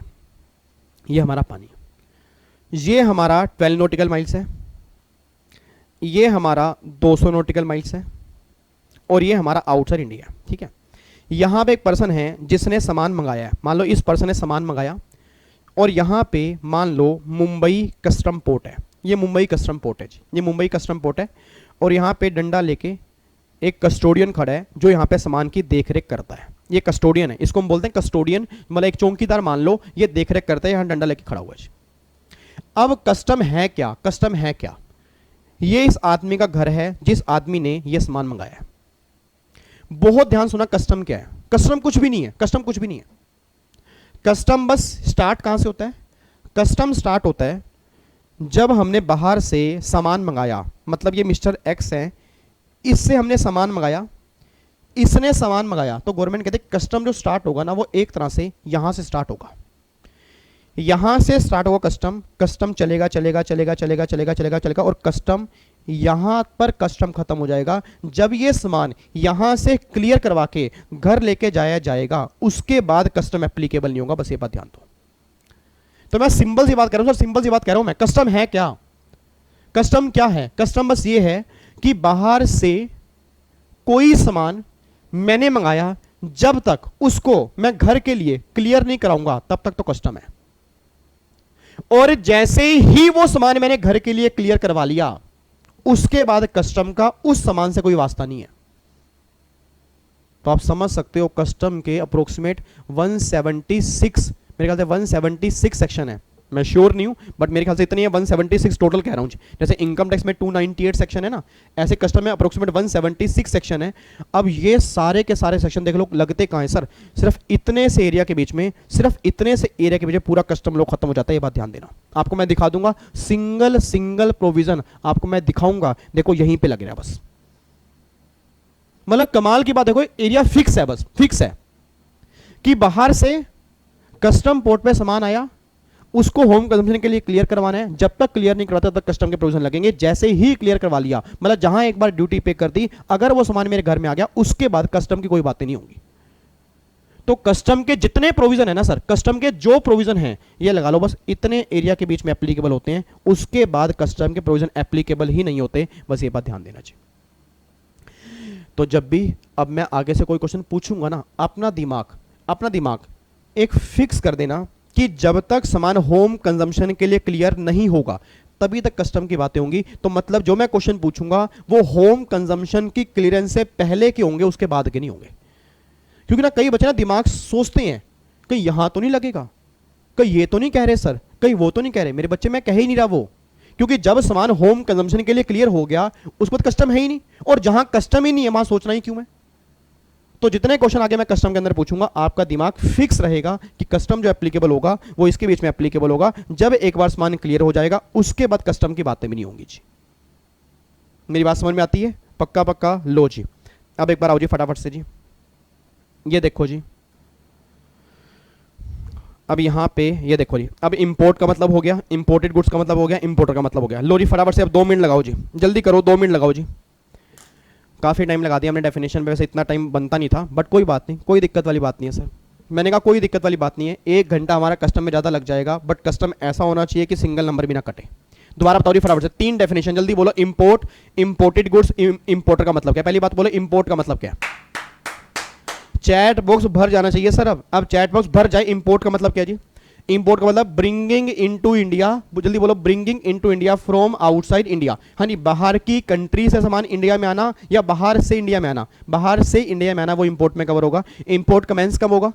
ये हमारा पानी है। ये हमारा 12 नॉटिकल माइल्स है, ये हमारा 200 नॉटिकल माइल्स है, और ये हमारा आउटसाइड इंडिया। ठीक है, यहां पे एक पर्सन है जिसने सामान मंगाया है। मान लो इस पर्सन ने सामान मंगाया, और यहां पे मान लो मुंबई कस्टम पोर्ट है। ये मुंबई कस्टम पोर्ट है जी, ये मुंबई कस्टम पोर्ट है, और यहां पे डंडा लेके एक कस्टोडियन खड़ा है जो यहां पे सामान की देखरेख करता है। ये कस्टोडियन है, इसको हम बोलते हैं कस्टोडियन, मतलब एक चौकीदार मान लो, ये देखरेख करता है, यहां डंडा लेके खड़ा हुआ है जी। अब कस्टम है क्या? कस्टम है क्या? ये इस आदमी का घर है जिस आदमी ने ये सामान मंगाया है। बहुत ध्यान सुना, कस्टम क्या है? कस्टम कुछ भी नहीं है, कस्टम कुछ भी नहीं है। कस्टम बस स्टार्ट कहां से होता है? कस्टम स्टार्ट होता है जब हमने बाहर से सामान मंगाया, मतलब ये मिस्टर एक्स है, इससे हमने सामान मंगाया, इसने सामान मंगाया, तो गवर्नमेंट कहते हैं कस्टम जो स्टार्ट होगा ना, वो एक तरह से यहां से स्टार्ट होगा। यहां से स्टार्ट होगा कस्टम, कस्टम चलेगा चलेगा चलेगा चलेगा चलेगा चलेगा चलेगा, और कस्टम यहां पर कस्टम खत्म हो जाएगा। जब ये सामान यहां से क्लियर करवा के घर लेके जाया जाएगा, उसके बाद कस्टम एप्लीकेबल नहीं होगा। बस ये बात ध्यान दो। तो मैं सिंपल सी बात कह रहा हूं सर, सिंपल सी बात कह रहा हूं मैं। कस्टम है क्या? कस्टम क्या है? कस्टम बस ये है कि बाहर से कोई सामान मैंने मंगाया, जब तक उसको मैं घर के लिए क्लियर नहीं कराऊंगा तब तक तो कस्टम है, और जैसे ही वो सामान मैंने घर के लिए क्लियर करवा लिया, उसके बाद कस्टम का उस सामान से कोई वास्ता नहीं है। तो आप समझ सकते हो कस्टम के अप्रोक्सीमेट 176, मेरे ख्याल से 176 सेक्शन है, मैं श्योर नहीं हूं, बट मेरे ख्याल से इतनी है, 176 टोटल कह रहा हूं। जैसे इनकम टैक्स में 298 सेक्शन है ना, ऐसे कस्टम में अप्रोक्सीमेट 176 सेक्शन है। अब ये सारे के सारे सेक्शन देख लो लगते कहां है सर? सिर्फ इतने से एरिया के बीच में, सिर्फ इतने से एरिया के बीच में पूरा कस्टम लॉ खत्म हो जाता है। ये बात ध्यान देना। आपको मैं दिखा दूंगा सिंगल प्रोविजन, आपको मैं दिखाऊंगा, देखो यहीं पे लग रहा है बस। मतलब कमाल की बात, देखो एरिया फिक्स है, बस फिक्स है कि बाहर से कस्टम पोर्ट पे सामान आया, उसको होम कंजम्पशन के लिए क्लियर करवाना है। जब तक क्लियर नहीं करवाता तब तक कस्टम के प्रोविजन लगेंगे। जैसे ही क्लियर करवा लिया, मतलब जहां एक बार ड्यूटी पे कर दी, अगर वो सामान मेरे घर में आ गया, उसके बाद कस्टम की कोई बातें नहीं होंगी। तो कस्टम के जितने प्रोविजन है ना सर, कस्टम के जो प्रोविजन है, ये लगा लो बस इतने एरिया के बीच में एप्लीकेबल होते हैं, उसके बाद कस्टम के प्रोविजन एप्लीकेबल ही नहीं होते। बस ये बात ध्यान देना चाहिए। तो जब भी अब मैं आगे से कोई क्वेश्चन पूछूंगा ना, अपना दिमाग एक फिक्स कर देना कि जब तक सामान होम कंजम्पशन के लिए क्लियर नहीं होगा तभी तक कस्टम की बातें होंगी। तो मतलब जो मैं क्वेश्चन पूछूंगा वो होम कंजम्पशन की क्लियरेंस से पहले के होंगे, उसके बाद के नहीं होंगे। क्योंकि ना कई बच्चे ना दिमाग सोचते हैं कहीं यहां तो नहीं लगेगा, कहीं ये तो नहीं कह रहे सर, कहीं वो तो नहीं कह रहे। मेरे बच्चे मैं कह ही नहीं रहा वो, क्योंकि जब सामान होम कंजम्पशन के लिए क्लियर हो गया, उसके बाद कस्टम है ही नहीं, और जहां कस्टम ही नहीं है वहां सोचना ही क्यों है। तो जितने क्वेश्चन आगे मैं कस्टम के अंदर पूछूंगा, आपका दिमाग फिक्स रहेगा कि कस्टम जो एप्लीकेबल होगा वो इसके बीच में एप्लीकेबल होगा। जब एक बार सामान क्लियर हो जाएगा, उसके बाद कस्टम की बातें भी नहीं होंगी जी। मेरी बात समझ में आती है? पक्का लो जी। अब एक बार आओ जी फटाफट से जी, ये देखो जी, अब यहां पे ये देखो जी। अब इंपोर्ट का मतलब हो गया, इंपोर्टेड गुड्स का मतलब हो गया, इंपोर्टर का मतलब हो गया। लो जी फटाफट से अब 2 मिनट लगाओ जी, जल्दी करो, 2 मिनट लगाओ जी। काफ़ी टाइम लगा दिया हमने डेफिनेशन पे, वैसे इतना टाइम बनता नहीं था, बट कोई बात नहीं, कोई दिक्कत वाली बात नहीं है सर। मैंने कहा कोई दिक्कत वाली बात नहीं है, 1 घंटा हमारा कस्टम में ज़्यादा लग जाएगा, बट कस्टम ऐसा होना चाहिए कि सिंगल नंबर भी ना कटे। दोबारा बताओ फटाफट से, 3 डेफिनेशन जल्दी बोलो। इंपोर्ट, इंपोर्टेड गुड्स, इंपोर्टर का मतलब क्या? पहली बात बोलो इंपोर्ट का मतलब क्या है? चैट बॉक्स भर जाना चाहिए सर। अब चैट बॉक्स भर जाए। इंपोर्ट का मतलब क्या जी? इंपोर्ट का मतलब ब्रिंगिंग इनटू इंडिया, जल्दी बोलो, bringing into India from outside India. हाँ जी, बाहर की कंट्री से सामान इंडिया में आना या बाहर से इंडिया में आना, बाहर से इंडिया में आना, वो इंपोर्ट में कवर होगा। इंपोर्ट कमेंस कब होगा?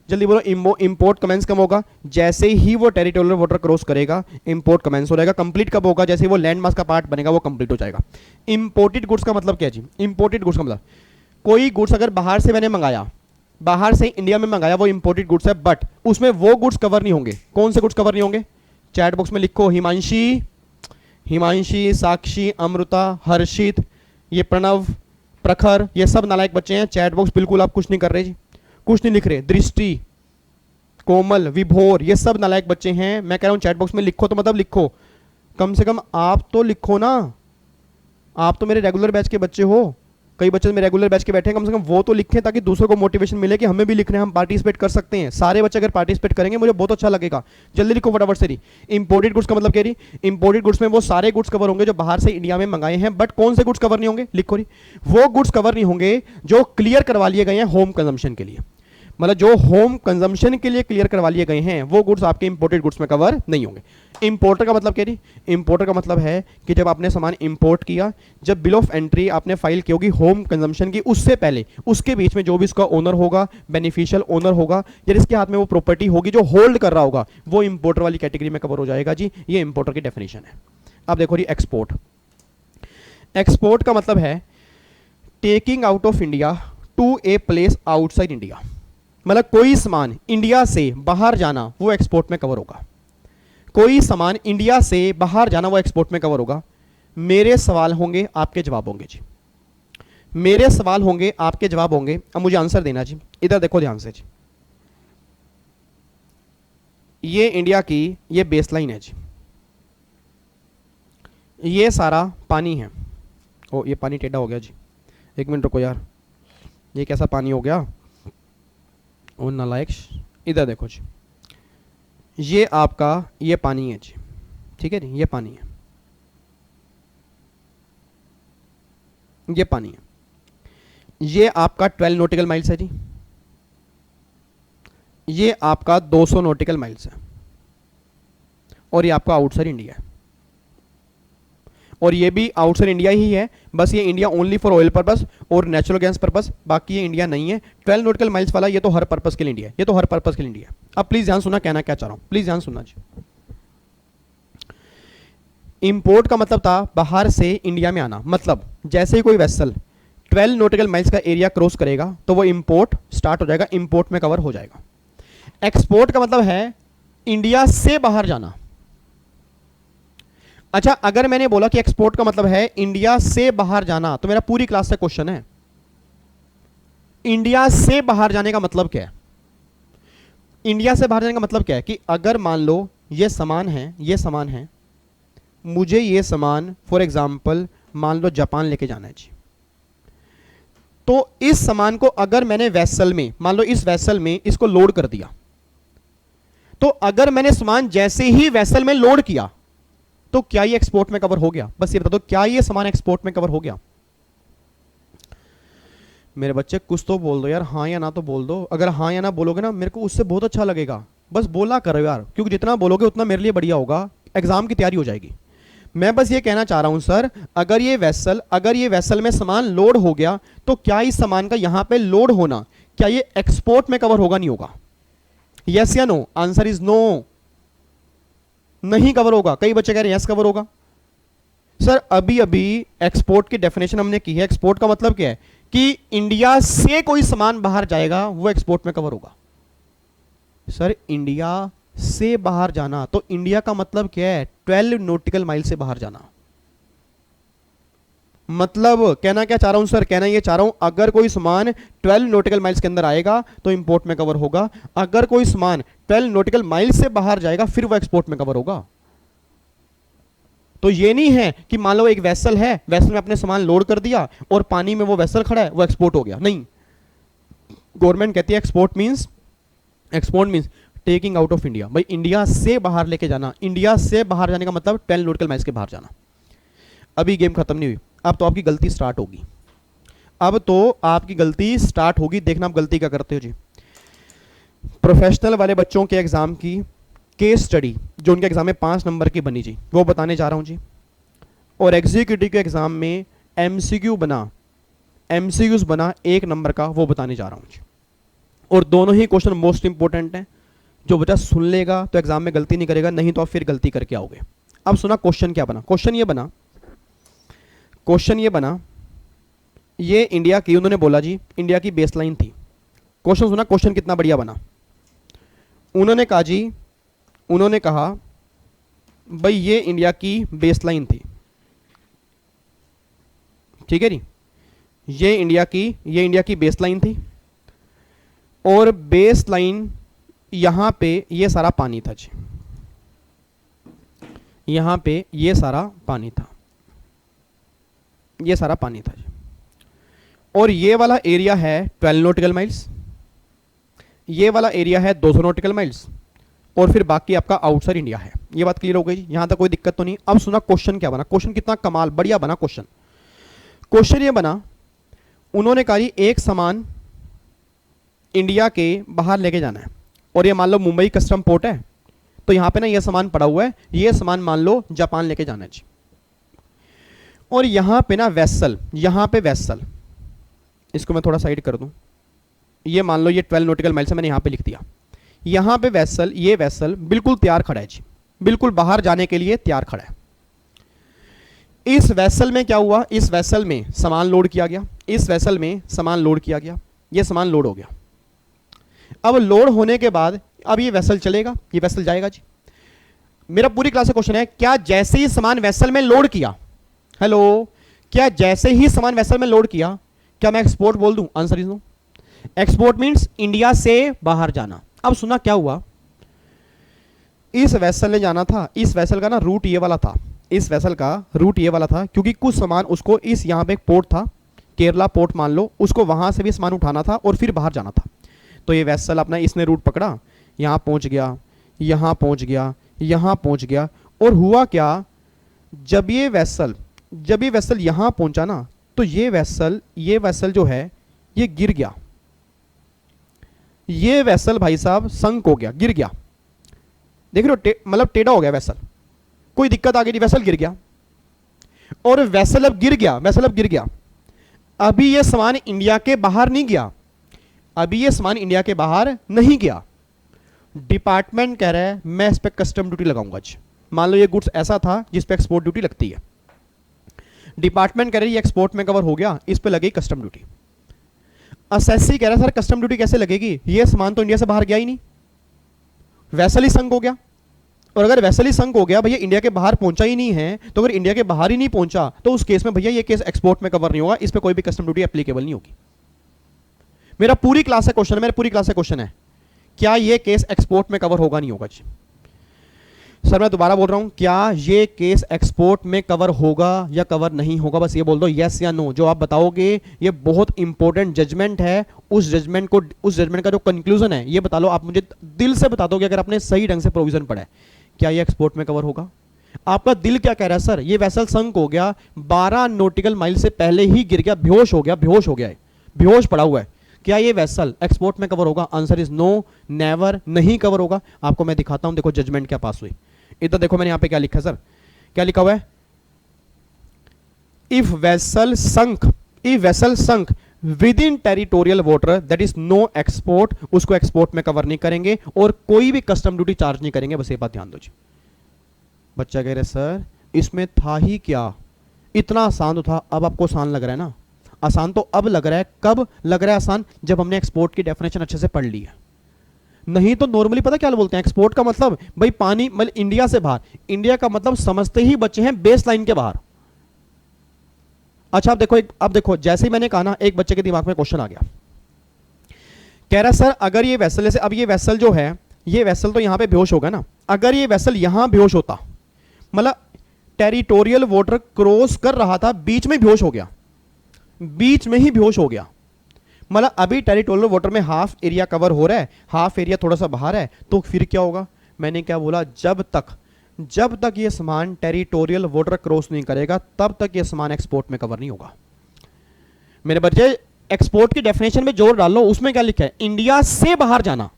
जल्दी बोलो, इंपोर्ट कमेंस कब होगा? जैसे ही वो टेरिटोरियल वाटर क्रॉस करेगा इंपोर्ट कमेंस हो जाएगा। कंप्लीट कब होगा? जैसे ही वो लैंड मास का पार्ट बनेगा वो कंप्लीट हो जाएगा। इंपोर्टेड गुड्स का मतलब क्या जी? इंपोर्टेड गुड्स का मतलब कोई गुड्स अगर बाहर से मैंने मंगाया, बाहर से इंडिया में मंगाया, वो इंपोर्टेड गुड्स है, बट उसमें वो गुड्स कवर नहीं होंगे। कौन से गुड्स कवर नहीं होंगे? चैट बॉक्स में लिखो, हिमांशी, हिमांशी, साक्षी, अमृता, हर्षित, ये प्रणव, प्रखर, ये सब नालायक बच्चे हैं। चैट बॉक्स बिल्कुल आप कुछ नहीं कर रहे जी, कुछ नहीं लिख रहे। दृष्टि, कोमल, विभोर, ये सब नालायक बच्चे हैं। मैं कह रहा हूं चैट बॉक्स में लिखो तो मतलब लिखो, कम से कम आप तो लिखो ना। आप तो मेरे रेगुलर बैच के बच्चे हो, कई बच्चे मेरे रेगुलर बैच के बैठे हैं, कम से कम वो तो लिखें ताकि दूसरों को मोटिवेशन मिले कि हमें भी लिखना है, हम पार्टिसिपेट कर सकते हैं। सारे बच्चे अगर पार्टिसिपेट करेंगे मुझे बहुत अच्छा लगेगा। जल्दी लिखो फटाफट से। इंपोर्टेड गुड्स का मतलब क्या? इंपोर्टेड गुड्स में वो सारे गुड्स कवर होंगे जो बाहर से इंडिया में मंगाए हैं, बट कौन से गुड्स कवर नहीं होंगे? लिखो रही, वो गुड्स कवर नहीं होंगे जो क्लियर करवा लिए गए हैं होम कंजम्पशन के लिए। मतलब जो होम कंजम्पशन के लिए क्लियर करवा लिए गए हैं वो गुड्स आपके इंपोर्टेड गुड्स में कवर नहीं होंगे। इंपोर्टर का मतलब क्या जी? इंपोर्टर का मतलब है कि जब आपने सामान इंपोर्ट किया, जब बिल ऑफ एंट्री आपने फाइल की होगी होम कंजम्पशन की, उससे पहले उसके बीच में जो भी इसका ओनर होगा, बेनिफिशियल ओनर होगा या जिसके हाथ में वो प्रॉपर्टी होगी जो होल्ड कर रहा होगा, वो इंपोर्टर वाली कैटेगरी में कवर हो जाएगा जी। ये इंपोर्टर की डेफिनेशन है। अब देखो जी एक्सपोर्ट। एक्सपोर्ट का मतलब है taking out of India to a place outside India. मतलब कोई सामान इंडिया से बाहर जाना वो एक्सपोर्ट में कवर होगा। कोई सामान इंडिया से बाहर जाना वो एक्सपोर्ट में कवर होगा। मेरे सवाल होंगे, आपके जवाब होंगे जी। मेरे सवाल होंगे, आपके जवाब होंगे। अब मुझे आंसर देना जी। इधर देखो ध्यान से जी, ये इंडिया की ये बेसलाइन है जी, ये सारा पानी है। ओ ये पानी टेढ़ा हो गया जी, एक मिनट रुको यार, ये कैसा पानी हो गया? ओ नालायक, इधर देखो जी, ये आपका ये पानी है जी, ठीक है जी, ये पानी है, ये पानी है। ये आपका 12 नॉटिकल माइल्स है जी, ये आपका 200 नॉटिकल माइल्स है, और ये आपका आउटसाइड इंडिया है, और ये भी आउटसाइड इंडिया ही है। बस ये India only for oil purpose और नेचुरल गैस पर्पस, बाकी ये इंडिया नहीं है। 12 नॉटिकल माइल्स वाला ये तो हर पर्पस के लिए इंडिया है, ये तो हर पर्पस के लिए इंडिया है। अब प्लीज ध्यान सुनना, कहना क्या चाह रहा हूं, प्लीज ध्यान सुनना जी। इंपोर्ट का मतलब था बाहर से इंडिया में आना, मतलब जैसे ही कोई वेसल 12 नॉटिकल माइल्स का एरिया क्रॉस करेगा तो वो इंपोर्ट स्टार्ट हो जाएगा, इंपोर्ट में कवर हो जाएगा। एक्सपोर्ट का मतलब है इंडिया से बाहर जाना। अच्छा, अगर मैंने बोला कि एक्सपोर्ट का मतलब है इंडिया से बाहर जाना, तो मेरा पूरी क्लास से क्वेश्चन है, इंडिया से बाहर जाने का मतलब क्या है? इंडिया से बाहर जाने का मतलब क्या है कि अगर मान लो ये सामान है, ये सामान है, मुझे ये सामान फॉर एग्जांपल मान लो जापान लेके जाना है जी, तो इस सामान को अगर मैंने वेसल में, मान लो इस वेसल में इसको लोड कर दिया, तो अगर मैंने सामान जैसे ही वेसल में लोड किया तो क्या ये एक्सपोर्ट में कवर हो गया? बस ये बता दो, क्या ये सामान एक्सपोर्ट में कवर हो गया? मेरे बच्चे कुछ तो बोल दो यार, हाँ या ना तो बोल दो। अगर हाँ या ना बोलोगे ना मेरे को उससे बहुत अच्छा लगेगा, बस बोला करो यार, क्योंकि जितना बोलोगे उतना मेरे लिए बढ़िया होगा, एग्जाम की तैयारी हो जाएगी। मैं बस ये कहना चाह रहा हूं सर, अगर ये वेसल में सामान लोड हो गया तो क्या इस सामान का यहां पे लोड होना, क्या ये एक्सपोर्ट में कवर होगा, नहीं होगा? यस या नो? आंसर इज नो, नहीं कवर होगा। कई बच्चे कह रहे हैं यस कवर होगा। सर अभी अभी एक्सपोर्ट की डेफिनेशन हमने की है। एक्सपोर्ट का मतलब क्या है कि इंडिया से कोई सामान बाहर जाएगा वो एक्सपोर्ट में कवर होगा। सर इंडिया से बाहर जाना, तो इंडिया का मतलब क्या है? 12 नॉटिकल माइल से बाहर जाना। मतलब कहना क्या चाह रहा हूं सर? कहना ये चाह रहा हूं अगर कोई सामान 12 नॉटिकल माइल्स के अंदर आएगा तो इंपोर्ट में कवर होगा, अगर कोई सामान 12 नॉटिकल माइल्स से बाहर जाएगा फिर वो एक्सपोर्ट में कवर होगा। तो ये नहीं है कि मान लो एक वेसल है, वेसल में अपने सामान लोड कर दिया और पानी में वो वेसल खड़ा है, वो एक्सपोर्ट हो गया, नहीं। गवर्नमेंट कहती है export means taking out of India, भाई इंडिया से बाहर लेके जाना। इंडिया से बाहर जाने का मतलब 10 नॉटिकल माइल्स के बाहर जाना। अभी गेम खत्म नहीं हुई, अब तो आपकी गलती स्टार्ट होगी, अब तो आपकी गलती स्टार्ट होगी। देखना आप गलती क्या करते हो जी। प्रोफेशनल वाले बच्चों के एग्जाम की केस स्टडी जो उनके एग्जाम में 5 नंबर की बनी जी, वो बताने जा रहा हूं जी। और एग्जीक्यूटिव के एग्जाम में एमसीक्यूज बना 1 नंबर का, वो बताने जा रहा हूं जी। और दोनों ही क्वेश्चन मोस्ट इंपॉर्टेंट हैं। जो बच्चा सुन लेगा तो एग्जाम में गलती नहीं करेगा, नहीं तो आप फिर गलती करके आओगे। अब सुना क्वेश्चन क्या बना। क्वेश्चन ये बना, ये इंडिया की, उन्होंने बोला जी इंडिया की बेसलाइन थी। क्वेश्चन सुना, क्वेश्चन कितना बढ़िया बना। उन्होंने कहा भाई ये इंडिया की बेसलाइन थी, ठीक है जी, ये इंडिया की बेसलाइन थी। और बेसलाइन यहां पे ये सारा पानी था जी, यहां पे ये सारा पानी था जी। और ये वाला एरिया है 12 नॉटिकल माइल्स, ये वाला एरिया है 200 नॉटिकल माइल्स, और फिर बाकी आपका आउटसाइड इंडिया है। ये बात क्लियर हो गई जी, यहां तक कोई दिक्कत तो नहीं। अब सुना क्वेश्चन क्या बना। क्वेश्चन कितना कमाल बढ़िया बना। क्वेश्चन ये बना, उन्होंने कहा जी एक सामान इंडिया के बाहर लेके जाना है, और ये मान लो मुंबई कस्टम पोर्ट है, तो यहां पे ना ये सामान पड़ा हुआ है, ये सामान मान लो जापान लेके जाना है जी। और यहां पे ना वेसल, इसको मैं थोड़ा साइड कर दूं, ये मान लो ये 12 नॉटिकल माइल से मैंने यहां पे लिख दिया। यहां पे वेसल, ये वेसल बिल्कुल तैयार खड़ा है जी, बिल्कुल बाहर जाने के लिए तैयार खड़ा है। इस वेसल में क्या हुआ, इस वेसल में सामान लोड किया गया, ये सामान लोड हो गया। अब लोड होने के बाद अब ये वेसल चलेगा, ये वेसल जाएगा जी। मेरा पूरी क्लास का क्वेश्चन है, क्या जैसे ही सामान वेसल में लोड किया, क्या जैसे ही सामान वेसल में लोड किया, क्या मैं एक्सपोर्ट बोल दूं? Answer is no. Export means India से बाहर जाना। अब सुना क्या हुआ, इस वेसल ने जाना था, इस वेसल का ना रूट ये वाला था, क्योंकि कुछ सामान उसको इस यहां पे एक पोर्ट था, केरला पोर्ट मान लो, उसको वहां से भी सामान उठाना था और फिर बाहर जाना था। तो ये वेसल अपना इसने रूट पकड़ा, यहां पहुंच गया, और हुआ क्या, जब ये वेसल यहां पहुंचा ना, तो ये वेसल जो है ये गिर गया, ये वेसल भाई साहब संक हो गया, गिर गया। देख रहे हो, मतलब टेढ़ा हो गया वेसल, कोई दिक्कत आ गई, वेसल गिर गया। और वेसल अब गिर गया, अभी ये सामान इंडिया के बाहर नहीं गया, डिपार्टमेंट कह रहा है मैं इस पे कस्टम ड्यूटी लगाऊंगा। मान लो ये गुड्स ऐसा था जिस पे एक्सपोर्ट ड्यूटी लगती है, डिपार्टमेंट कह रहा है ये एक्सपोर्ट में कवर हो गया, इस पे लगेगी कस्टम ड्यूटी। असेसी कह रहा है सर कस्टम ड्यूटी कैसे लगेगी, ये सामान तो इंडिया से बाहर गया ही नहीं, वैसल ही संक हो गया। और अगर वैसल ही संक हो गया, भैया इंडिया के बाहर पहुंचा ही नहीं है, तो अगर इंडिया के बाहर ही नहीं पहुंचा तो उस केस में भैया ये केस एक्सपोर्ट में कवर नहीं होगा, इस पे कोई भी कस्टम ड्यूटी एप्लीकेबल नहीं होगी। मेरा पूरी क्लास का क्वेश्चन है, क्या ये केस एक्सपोर्ट में कवर होगा नहीं होगा जी? सर मैं दोबारा बोल रहा हूं, क्या ये केस एक्सपोर्ट में कवर होगा या कवर नहीं होगा? बस ये बोल दो यस या नो। जो आप बताओगे ये बहुत इंपॉर्टेंट जजमेंट है, उस जजमेंट का जो कंक्लूजन है ये बता लो। आप मुझे दिल से बता दोगे अगर आपने सही ढंग से प्रोविजन पढ़ा है, क्या ये एक्सपोर्ट में कवर होगा? आपका दिल क्या कह रहा है, सर ये वेसल संक हो गया, 12 नॉटिकल माइल से पहले ही गिर गया, बेहोश पड़ा हुआ है, क्या ये वेसल एक्सपोर्ट में कवर होगा? आंसर इज नो, नेवर, नहीं कवर होगा। आपको मैं दिखाता हूं, देखो जजमेंट क्या पास हुई। इधर देखो मैंने यहां पे क्या लिखा है सर, क्या लिखा हुआ है, if vessel sunk within territorial water that is no export, उसको एक्सपोर्ट में कवर नहीं करेंगे और कोई भी कस्टम ड्यूटी चार्ज नहीं करेंगे। बस ये बात ध्यान दो जी। बच्चा कह रहे सर इसमें था ही क्या, इतना आसान तो था, अब आपको आसान लग रहा है ना? आसान तो अब लग रहा है, कब लग रहा है आसान? जब हमने एक्सपोर्ट की डेफिनेशन अच्छे से पढ़ ली है। नहीं तो नॉर्मली पता क्या बोलते हैं, एक्सपोर्ट का मतलब भाई पानी, मतलब इंडिया से बाहर, इंडिया का मतलब समझते ही बच्चे हैं बेस लाइन के बाहर। अच्छा अब देखो जैसे ही मैंने कहा ना, एक बच्चे के दिमाग में क्वेश्चन आ गया, कह रहा सर अगर ये वेसल, जैसे अब ये वेसल जो है, ये वेसल तो यहां पे बेहोश होगा ना, अगर ये वेसल यहां बेहोश होता, मतलब टेरिटोरियल वाटर क्रॉस कर रहा था, बीच में ही बेहोश हो गया, मतलब अभी टेरिटोरियल वाटर में हाफ एरिया कवर हो रहा है, हाफ एरिया थोड़ा सा बाहर है, तो फिर क्या होगा? मैंने क्या बोला, जब तक ये सामान टेरिटोरियल वाटर क्रॉस नहीं करेगा तब तक ये सामान एक्सपोर्ट में कवर नहीं होगा। मेरे बच्चे एक्सपोर्ट की डेफिनेशन में जोर डालो, उसमें क्या लिखा है? इंडिया से बाहर जाना।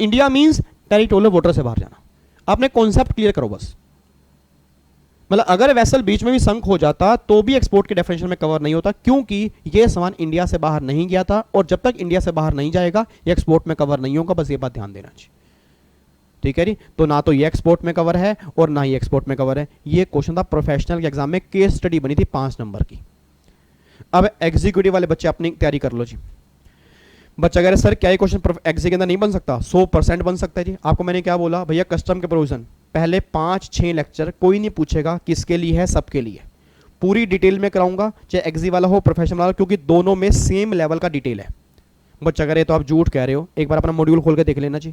इंडिया मींस टेरिटोरियल वाटर से बाहर जाना। आपने कॉन्सेप्ट क्लियर करो बस। मतलब अगर वेसल बीच में भी संक हो जाता तो भी एक्सपोर्ट के डेफिनेशन में कवर नहीं होता, क्योंकि ये सामान इंडिया से बाहर नहीं गया था, और जब तक इंडिया से बाहर नहीं जाएगा ये एक्सपोर्ट में कवर नहीं होगा। बस ये बात ध्यान देना चाहिए, ठीक है जी। तो ना तो ये एक्सपोर्ट में कवर है और ना ही एक्सपोर्ट में कवर है। ये क्वेश्चन था प्रोफेशनल के एग्जाम में, केस स्टडी बनी थी 5 नंबर की। अब एग्जीक्यूटिव वाले बच्चे अपनी तैयारी कर लो जी। बच्चा कह रहे सर क्या ये क्वेश्चन एग्जी के अंदर नहीं बन सकता? 100% बन सकता है जी। आपको मैंने क्या बोला भैया, कस्टम के प्रोविजन पहले 5-6 लेक्चर कोई नहीं पूछेगा किसके लिए है, सबके लिए पूरी डिटेल में कराऊंगा, चाहे एग्जी वाला हो प्रोफेशनल वाला, क्योंकि दोनों में सेम लेवल का डिटेल है। बच्चा कह रहे तो आप झूठ कह रहे हो, एक बार अपना मॉड्यूल खोल के देख लेना जी,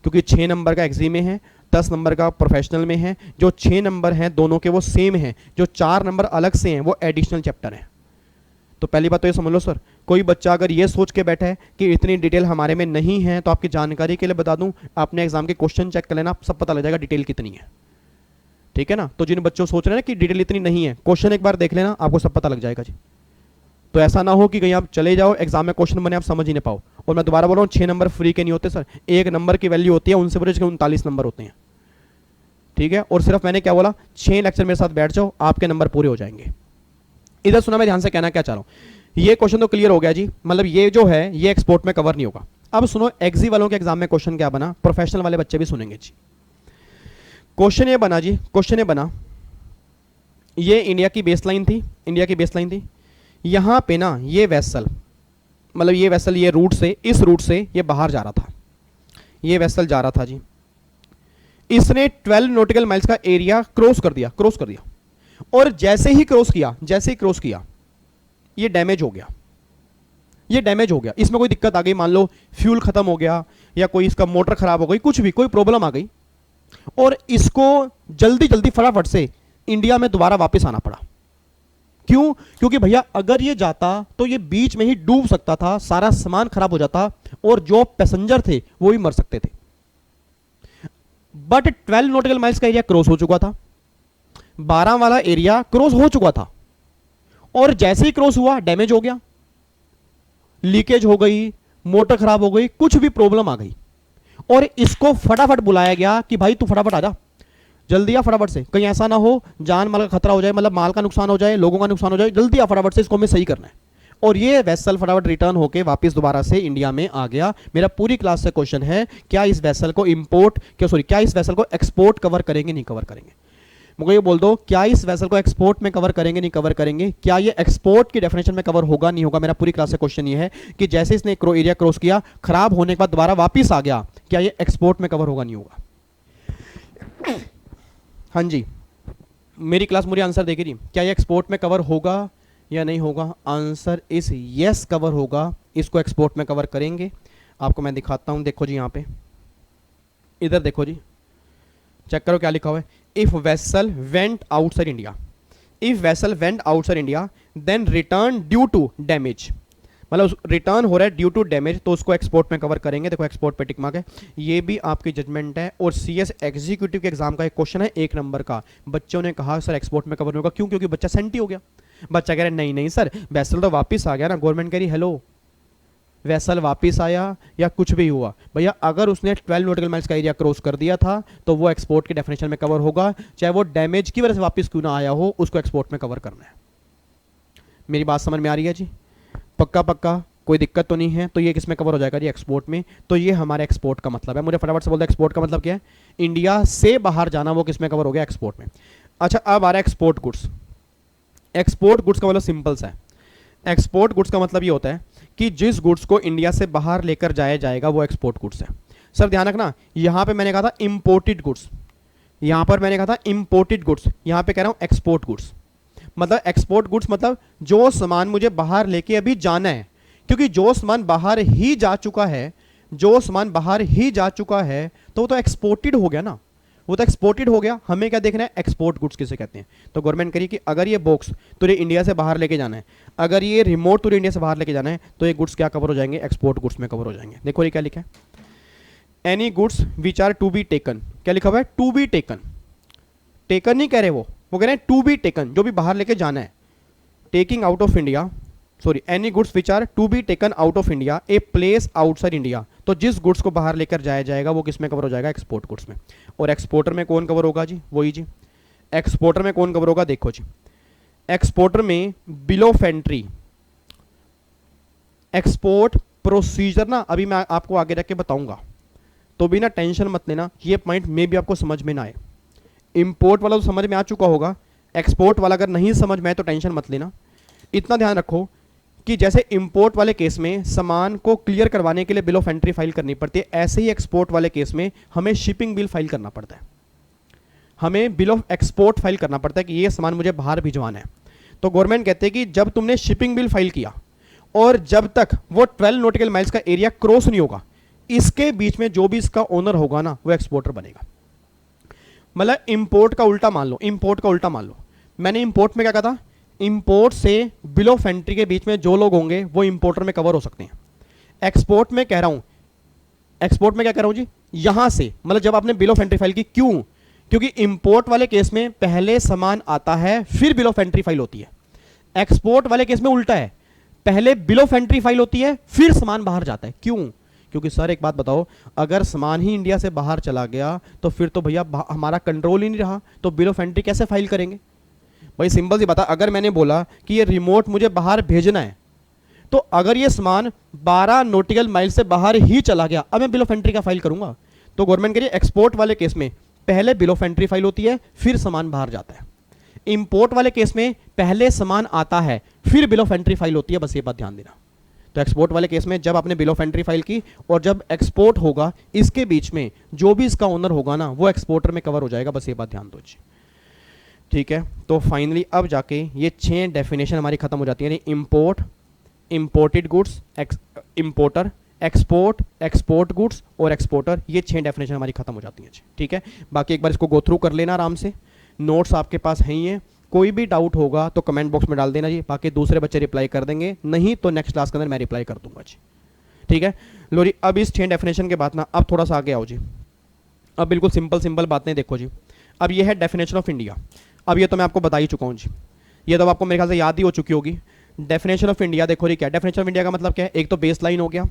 क्योंकि 6 नंबर का एग्जी में है, 10 नंबर का प्रोफेशनल में है। जो 6 नंबर हैं दोनों के वो सेम हैं, जो 4 नंबर अलग से हैं वो एडिशनल चैप्टर है। तो पहली बात तो ये समझ लो सर, कोई बच्चा अगर ये सोच के बैठा है कि इतनी डिटेल हमारे में नहीं है, तो आपकी जानकारी के लिए बता दूं, आपने एग्जाम के क्वेश्चन चेक कर लेना, सब पता लग जाएगा डिटेल कितनी है, ठीक है ना। तो जिन बच्चों सोच रहे हैं कि डिटेल इतनी नहीं है, क्वेश्चन एक बार देख लेना, आपको सब पता लग जाएगा जी। तो ऐसा ना हो कि कहीं आप चले जाओ एग्जाम में क्वेश्चन बने आप समझ ही नहीं पाओ। और मैं दोबारा बोल रहा हूँ, 6 नंबर फ्री के नहीं होते सर, 1 नंबर की वैल्यू होती है, उनसे बड़े 39 नंबर होते हैं, ठीक है। और सिर्फ मैंने क्या बोला, 6 लेक्चर मेरे साथ बैठ जाओ, आपके नंबर पूरे हो जाएंगे। इधर सुना, मैं ध्यान से कहना क्या चाह रहा हूं। ये क्वेश्चन तो क्लियर हो गया जी, मतलब ये जो है ये एक्सपोर्ट में कवर नहीं होगा। अब सुनो, एग्जी वालों के एग्जाम में क्वेश्चन क्या बना, प्रोफेशनल वाले बच्चे भी सुनेंगे जी। क्वेश्चन ये बना जी, क्वेश्चन ये बना, ये इंडिया की बेसलाइन थी, इंडिया की बेसलाइन थी। यहां पे ना ये वेसल, मतलब ये वेसल ये रूट से, इस रूट से ये बाहर जा रहा था, ये वेसल जा रहा था जी। इसने 12 नॉटिकल माइल्स का एरिया क्रॉस कर दिया, क्रॉस कर दिया, और जैसे ही क्रॉस किया, जैसे ही क्रॉस किया, ये डैमेज हो गया, ये डैमेज हो गया। इसमें कोई दिक्कत आ गई, मान लो फ्यूल खत्म हो गया, या कोई इसका मोटर खराब हो गई, कुछ भी कोई प्रॉब्लम आ गई, और इसको जल्दी जल्दी फटाफट से इंडिया में दोबारा वापस आना पड़ा। क्यों? क्योंकि भैया अगर ये जाता तो ये बीच में ही डूब सकता था, सारा सामान खराब हो जाता, और जो पैसेंजर थे वो भी मर सकते थे। बट 12 नॉटिकल माइल्स का एरिया क्रॉस हो चुका था, 12 वाला एरिया क्रॉस हो चुका था, और जैसे ही क्रॉस हुआ डैमेज हो गया, लीकेज हो गई, मोटर खराब हो गई, कुछ भी प्रॉब्लम आ गई, और इसको फटाफट बुलाया गया कि भाई तू फटाफट आ जा, जल्दी आ फटाफट से, कहीं ऐसा ना हो जान माल का खतरा हो जाए, मतलब माल का नुकसान हो जाए, लोगों का नुकसान हो जाए, जल्दी आ फटाफट से, इसको हमें सही करना है। और ये वेसल फटाफट रिटर्न होके वापस दोबारा से इंडिया में आ गया। मेरा पूरी क्लास से क्वेश्चन है, क्या इस वेसल को इंपोर्ट, क्या इस वेसल को एक्सपोर्ट कवर करेंगे, नहीं कवर करेंगे? मुझे ये बोल दो, क्या इस वेसल को एक्सपोर्ट में कवर करेंगे, नहीं कवर करेंगे? क्या ये एक्सपोर्ट की डेफिनेशन में कवर होगा, नहीं होगा? मेरा पूरी क्लास से क्वेश्चन ये है कि जैसे इसने एरिया क्रॉस किया, खराब होने के बाद दोबारा वापस आ गया, क्या ये एक्सपोर्ट में कवर होगा, नहीं होगा? हाँ जी, मेरी क्लास मुझे आंसर देगी जी, क्या ये एक्सपोर्ट में कवर होगा या नहीं होगा? आंसर इज यस, कवर होगा, इसको एक्सपोर्ट में कवर करेंगे। आपको मैं दिखाता हूं, देखो जी, यहां पे इधर देखो जी, चेक करो क्या लिखा हुआ है। If vessel went outside India, if vessel went outside India then return due to damage, मतलब रिटर्न हो रहा है ड्यू टू डैमेज, तो उसको एक्सपोर्ट में कवर करेंगे। देखो एक्सपोर्ट पे टिक मार्क है, ये भी आपकी जजमेंट है। और सीएस एग्जीक्यूटिव के एग्जाम का एक क्वेश्चन है 1 नंबर का, बच्चों ने कहा सर एक्सपोर्ट में कवर नहीं होगा, क्यों? क्योंकि बच्चा सेंटी हो गया। बच्चा कह रहा है नहीं नहीं सर, वेसल तो वापस आ गया ना, गवर्नमेंट कह रही हेलो वेसल वापस आया या कुछ भी हुआ, भैया अगर उसने 12 नॉटिकल माइल्स का एरिया क्रॉस कर दिया था तो वो एक्सपोर्ट की डेफिनेशन में कवर होगा, चाहे वो डैमेज की वजह से वापस क्यों ना आया हो, उसको एक्सपोर्ट में कवर करना है। मेरी बात समझ में आ रही है जी? पक्का पक्का, कोई दिक्कत तो नहीं है? तो ये किस में कवर हो जाएगा जी? एक्सपोर्ट में। तो ये हमारे एक्सपोर्ट का मतलब है। मुझे फटाफट से बोल दो एक्सपोर्ट का मतलब क्या है? इंडिया से बाहर जाना, वो किस में कवर हो गया? एक्सपोर्ट में। अच्छा, अब आ रहा है एक्सपोर्ट गुड्स। एक्सपोर्ट गुड्स का मतलब सिंपल सा है, एक्सपोर्ट गुड्स का मतलब ये होता है कि जिस गुड्स को इंडिया से बाहर लेकर जाया जाएगा वो एक्सपोर्ट गुड्स है। सर ध्यान रखना, यहां पे मैंने कहा था इंपोर्टेड गुड्स, यहां पर मैंने कहा था इंपोर्टेड गुड्स, यहां पे कह रहा हूं एक्सपोर्ट गुड्स। मतलब एक्सपोर्ट गुड्स मतलब जो सामान मुझे बाहर लेके अभी जाना है, क्योंकि जो सामान बाहर ही जा चुका है, जो सामान बाहर ही जा चुका है तो वो तो एक्सपोर्टेड हो गया ना। वो तो एक्सपोर्टेड हो गया, हमें क्या देखना है, एक्सपोर्ट गुड्स किसे कहते हैं। तो गवर्नमेंट करिए कि अगर ये बॉक्स तुझे इंडिया से बाहर लेके जाना है, अगर ये रिमोट तुझे इंडिया से बाहर लेके जाना है, तो ये गुड्स क्या कवर हो जाएंगे, एक्सपोर्ट गुड्स में कवर हो जाएंगे। देखो ये क्या लिखा है, any goods which are to be taken, क्या लिखा हुआ है, टू बी टेकन। टेकन नहीं कह रहे वो कह रहे हैं टू बी टेकन, जो भी बाहर लेके जाना है। Taking out of India, sorry, any goods which are to be taken out of India a place outside India. तो जिस गुड्स को बाहर लेकर जाया जाएगा वो किस में कवर हो जाएगा, एक्सपोर्ट गुड्स में। और एक्सपोर्टर में कौन कवर होगा जी, वही जी, एक्सपोर्टर में कौन कवर होगा, देखो जी, एक्सपोर्टर में bill of entry, export procedure ना अभी मैं आपको आगे रख के बताऊंगा, तो भी ना टेंशन मत लेना, ये पॉइंट में भी आपको समझ में ना आए। इंपोर्ट वाला तो समझ में आ चुका होगा, एक्सपोर्ट वाला अगर नहीं समझ में आए तो टेंशन मत लेना। इतना ध्यान रखो कि जैसे इंपोर्ट वाले केस में सामान को क्लियर करवाने के लिए बिल ऑफ एंट्री फाइल करनी पड़ती है, ऐसे ही एक्सपोर्ट वाले केस में हमें शिपिंग बिल फाइल करना पड़ता है, हमें बिल ऑफ एक्सपोर्ट फाइल करना पड़ता है कि ये सामान मुझे बाहर भिजवाना है। तो गवर्नमेंट कहते हैं कि जब तुमने शिपिंग बिल फाइल किया और जब तक वो 12 नॉटिकल माइल्स का एरिया क्रॉस नहीं होगा, इसके बीच में जो भी इसका ओनर होगा ना वो एक्सपोर्टर बनेगा। मतलब इंपोर्ट का उल्टा मान लो, इंपोर्ट का उल्टा मान लो, मैंने इंपोर्ट में क्या कहा था, इंपोर्ट से बिल ऑफ एंट्री के बीच में जो लोग होंगे वो इंपोर्टर में कवर हो सकते हैं। एक्सपोर्ट में कह रहा हूं, एक्सपोर्ट में क्या कह रहा हूं जी, यहां से मतलब जब आपने बिल ऑफ एंट्री फाइल की, क्यों, क्योंकि इंपोर्ट वाले केस में पहले सामान आता है फिर बिल ऑफ एंट्री फाइल होती है। एक्सपोर्ट वाले केस में उल्टा है, पहले बिल ऑफ एंट्री फाइल होती है फिर सामान बाहर जाता है। क्यों, क्योंकि सर एक बात बताओ, अगर सामान ही इंडिया से बाहर चला गया तो फिर तो भैया हमारा कंट्रोल ही नहीं रहा, तो बिल ऑफ एंट्री कैसे फाइल करेंगे भाई। सिंपल सी बात है, अगर मैंने बोला कि ये रिमोट मुझे बाहर भेजना है, तो अगर ये सामान 12 नॉटिकल माइल से बाहर ही चला गया, अब मैं बिल ऑफ एंट्री का फाइल करूंगा। तो गवर्नमेंट के लिए एक्सपोर्ट वाले केस में पहले बिल ऑफ एंट्री फाइल होती है फिर सामान बाहर जाता है। इंपोर्ट वाले केस में पहले सामान आता है फिर बिल ऑफ एंट्री फाइल होती है, बस ये बात ध्यान देना। तो एक्सपोर्ट वाले केस में जब आपने बिल ऑफ एंट्री फाइल की और जब एक्सपोर्ट होगा, इसके बीच में जो भी इसका ओनर होगा ना वो एक्सपोर्टर में कवर हो जाएगा, बस ये बात ध्यान दो जी। ठीक है, तो फाइनली अब जाके ये 6 डेफिनेशन हमारी खत्म हो जाती है, यानी import, imported goods, importer, export, export goods और एक्सपोर्टर, ये 6 डेफिनेशन हमारी खत्म हो जाती है। ठीक है, बाकी एक बार इसको गो थ्रू कर लेना आराम से, नोट्स आपके पास हैं ही हैं, कोई भी डाउट होगा तो कमेंट बॉक्स में डाल देना जी, बाकी दूसरे बच्चे रिप्लाई कर देंगे, नहीं तो नेक्स्ट क्लास के अंदर मैं रिप्लाई कर दूंगा जी। ठीक है, लो जी, अब इस 6 डेफिनेशन के बाद ना अब थोड़ा सा आगे आओ जी, अब बिल्कुल सिंपल सिंपल बातें देखो जी। अब ये है डेफिनेशन ऑफ इंडिया, अब ये तो मैं आपको बता ही चुका हूँ जी, ये तो आपको मेरे ख्याल से याद ही हो चुकी होगी। डेफिनेशन ऑफ इंडिया देखो जी, क्या डेफिनेशन ऑफ इंडिया का मतलब क्या है, एक तो बेस लाइन हो गया,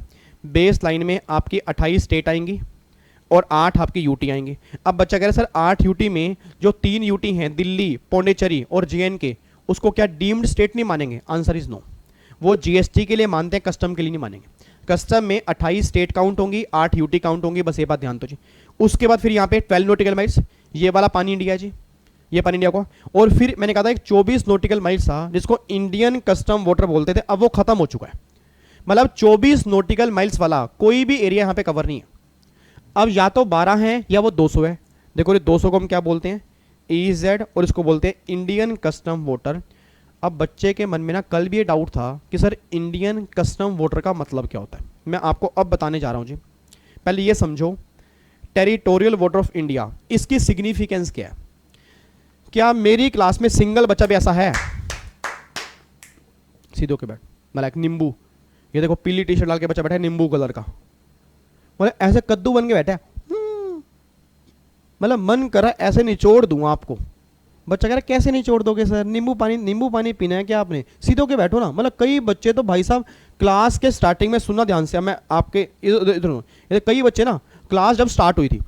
बेस लाइन में आपकी 28 स्टेट आएंगी और 8 आपकी यूटी आएंगी। अब बच्चा कह रहा है सर 8 यूटी में जो 3 यूटी हैं, दिल्ली, पौंडीचेरी और जेएनके, उसको क्या डीम्ड स्टेट नहीं मानेंगे? आंसर इज नो, वो जीएसटी के लिए मानते हैं, कस्टम के लिए नहीं मानेंगे। कस्टम में 28 स्टेट काउंट होंगी, 8 यूटी काउंट होंगी, बस ये बात ध्यान दो जी। उसके बाद फिर यहाँ पे 12 नॉटिकल माइल्स, ये वाला पानी इंडिया है जी, ये पानी इंडिया को। और फिर मैंने कहा था एक 24 नॉटिकल माइल्स था जिसको इंडियन कस्टम वाटर बोलते थे, अब वो खत्म हो चुका है। मतलब 24 नॉटिकल माइल्स वाला कोई भी एरिया यहाँ पे कवर नहीं है। अब या तो 12 है या वो 200 है। देखो ये 200 को हम क्या बोलते हैं, EZ, और इसको बोलते हैं इंडियन कस्टम वाटर। अब बच्चे के मन में ना कल भी ये डाउट था कि सर इंडियन कस्टम वाटर का मतलब क्या होता है, मैं आपको अब बताने जा रहा हूँ जी। पहले ये समझो, टेरिटोरियल वाटर ऑफ इंडिया, इसकी सिग्निफिकेंस क्या है। क्या मेरी क्लास में सिंगल बच्चा भी ऐसा है, सीधे होके बैठ, मतलब नींबू, ये देखो पीली टी शर्ट डाल के बच्चा बैठा है नींबू कलर का, मतलब ऐसे कद्दू बन के बैठा है, मतलब मन करा ऐसे निचोड़ दूं आपको। बच्चा कह रहा कैसे निचोड़ दोगे सर, नींबू पानी पीना है क्या आपने, सीधे होके बैठो ना। मतलब कई बच्चे तो भाई साहब क्लास के स्टार्टिंग में, सुनना ध्यान से, मैं आपके इधर कई बच्चे ना क्लास जब स्टार्ट हुई थी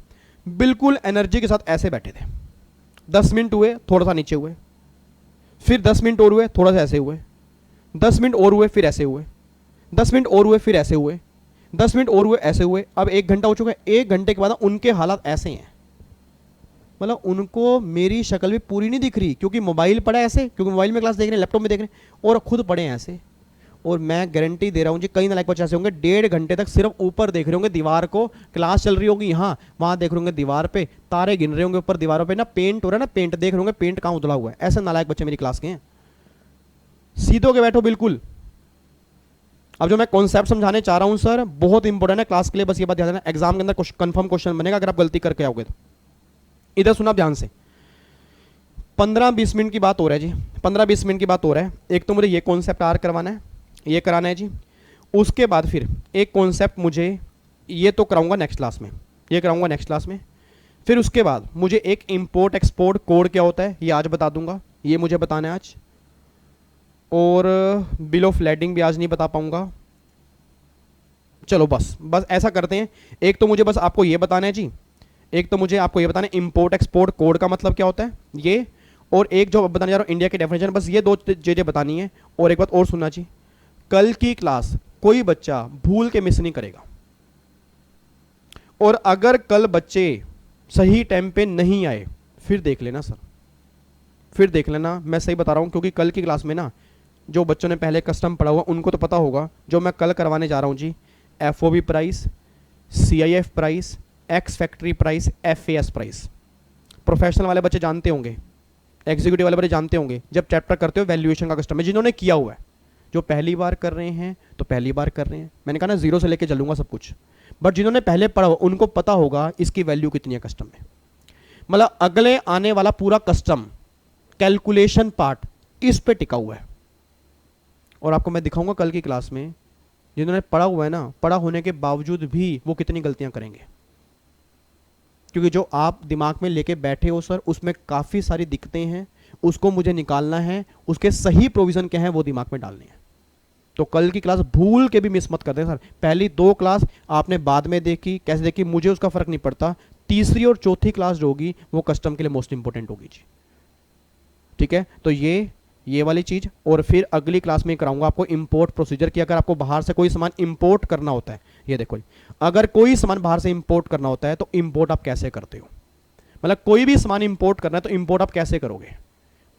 बिल्कुल एनर्जी के साथ ऐसे बैठे थे। 10 मिनट हुए थोड़ा सा नीचे हुए, फिर 10 मिनट और हुए थोड़ा सा ऐसे हुए, 10 मिनट और हुए फिर ऐसे हुए, 10 मिनट और हुए फिर ऐसे हुए, 10 मिनट और हुए ऐसे हुए। अब 1 घंटा हो चुका है, 1 घंटे के बाद उनके हालात ऐसे हैं, मतलब उनको मेरी शक्ल भी पूरी नहीं दिख रही, क्योंकि मोबाइल पड़ा है ऐसे, क्योंकि मोबाइल में क्लास देख रहे हैं, लैपटॉप में देख रहे हैं, और खुद पड़े हैं ऐसे। और मैं गारंटी दे रहा हूँ जी, कई नालायक बच्चे ऐसे होंगे 1.5 घंटे तक सिर्फ ऊपर देख रहे होंगे दीवार को, क्लास चल रही होगी यहाँ वहाँ देख रहे होंगे दीवार पे, तारे गिन रहे होंगे ऊपर दीवारों पे, ना पेंट हो रहा है ना, पेंट देख रहे होंगे पेंट कहाँ उधला हुआ है। ऐसे नालायक बच्चे मेरी क्लास के हैं। सीधे होके बैठो बिल्कुल। अब जो मैं कॉन्सेप्ट समझाने चाह रहा हूँ सर बहुत इंपॉर्टेंट है क्लास के लिए, बस ये बात ध्यान देना, एग्जाम के अंदर कंफर्म क्वेश्चन बनेगा अगर आप गलती करके आओगे तो। इधर सुना ध्यान से, 15-20 मिनट की बात हो रहा है जी, 15-20 मिनट की बात हो रहा है। एक तो मुझे ये कॉन्सेप्ट आर करवाना है, ये कराना है जी। उसके बाद फिर एक कॉन्सेप्ट मुझे ये तो कराऊंगा नेक्स्ट क्लास में, ये कराऊंगा नेक्स्ट क्लास में। फिर उसके बाद मुझे एक इंपोर्ट एक्सपोर्ट कोड क्या होता है ये आज बता दूंगा, ये मुझे बताना है आज। और बिल ऑफ लेडिंग भी आज नहीं बता पाऊंगा। चलो बस ऐसा करते हैं, एक तो मुझे बस आपको ये बताना है जी, एक तो मुझे आपको ये बताना है इंपोर्ट एक्सपोर्ट कोड का मतलब क्या होता है ये, और एक जो बताने जा रहा हूँ इंडिया की डेफिनेशन, बस ये दो चीज़ें बतानी है। और एक बात और सुनना चाहिए, कल की क्लास कोई बच्चा भूल के मिस नहीं करेगा, और अगर कल बच्चे सही टाइम पे नहीं आए फिर देख लेना सर, फिर देख लेना, मैं सही बता रहा हूँ। क्योंकि कल की क्लास में ना जो बच्चों ने पहले कस्टम पढ़ा हुआ उनको तो पता होगा, जो मैं कल करवाने जा रहा हूँ जी, FOB price, CIF price, ex factory price, FAS price. Professional वाले बच्चे जानते होंगे, एग्जीक्यूटिव वाले बच्चे जानते होंगे, जब चैप्टर करते हो वैल्यूएशन का कस्टम में, जिन्होंने किया हुआ है। जो पहली बार कर रहे हैं तो पहली बार कर रहे हैं, मैंने कहा ना जीरो से लेके चलूंगा सब कुछ, बट जिन्होंने पहले पढ़ा उनको पता होगा इसकी वैल्यू कितनी है कस्टम में। मतलब अगले आने वाला पूरा कस्टम कैलकुलेशन पार्ट इस पे टिका हुआ है, और आपको मैं दिखाऊंगा कल की क्लास में जिन्होंने पढ़ा हुआ है ना, पढ़ा होने के बावजूद भी वो कितनी गलतियां करेंगे। क्योंकि जो आप दिमाग में लेके बैठे हो सर उसमें काफ़ी सारी दिक्कतें हैं, उसको मुझे निकालना है, उसके सही प्रोविज़न क्या है वो दिमाग में डालने हैं। तो कल की क्लास भूल के भी मिस मत कर दें सर। पहली 2 क्लास आपने बाद में देखी, कैसे देखी मुझे उसका फ़र्क नहीं पड़ता, तीसरी और चौथी क्लास जो होगी वो कस्टम के लिए मोस्ट इंपॉर्टेंट होगी जी, ठीक है। तो ये वाली चीज़, और फिर अगली क्लास में कराऊंगा आपको इंपोर्ट प्रोसीजर की। अगर आपको बाहर से कोई सामान इंपोर्ट करना होता है, ये देखो, अगर कोई सामान बाहर से इंपोर्ट करना होता है तो इंपोर्ट आप कैसे करते हो, मतलब कोई भी सामान इंपोर्ट करना है तो इंपोर्ट आप कैसे करोगे,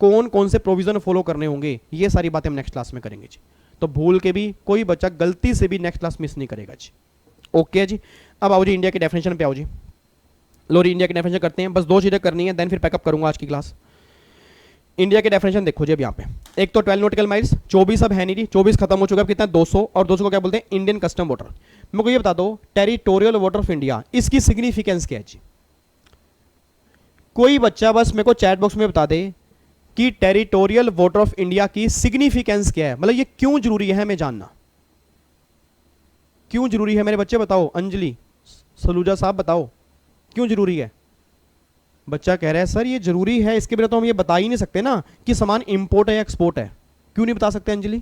कौन कौन से प्रोविजन फॉलो करने होंगे, ये सारी बातें हम नेक्स्ट क्लास में करेंगे जी। तो भूल के भी कोई बच्चा गलती से भी नेक्स्ट क्लास मिस नहीं करेगा जी। ओके जी, अब आओ जी इंडिया की डेफिनेशन पे आओ जी। लो इंडिया की डेफिनेशन करते हैं, बस 2 चीज़ें करनी है, देन फिर पैकअप करूंगा आज की क्लास। इंडिया की डेफिनेशन देखो जी अब यहाँ पे, एक तो 12 नॉटिकल माइल्स, 24 अब है नहीं जी, 24 खत्म हो चुका है, कितना 200, और 200 को क्या बोलते हैं इंडियन कस्टम वाटर। मेरे को ये बता दो टेरिटोरियल वाटर ऑफ इंडिया, इसकी सिग्निफिकेंस क्या है जी। कोई बच्चा बस मेरे को चैट बॉक्स में बता दे कि टेरिटोरियल वाटर ऑफ इंडिया की सिग्निफिकेंस क्या है, मतलब ये क्यों जरूरी है हमें जानना, क्यों जरूरी है मेरे बच्चे बताओ। अंजलि, सलूजा साहब बताओ क्यों जरूरी है। बच्चा कह रहा है सर ये जरूरी है, इसके बिना तो हम ये बता ही नहीं सकते ना कि सामान इंपोर्ट है या एक्सपोर्ट है। क्यों नहीं बता सकते अंजलि?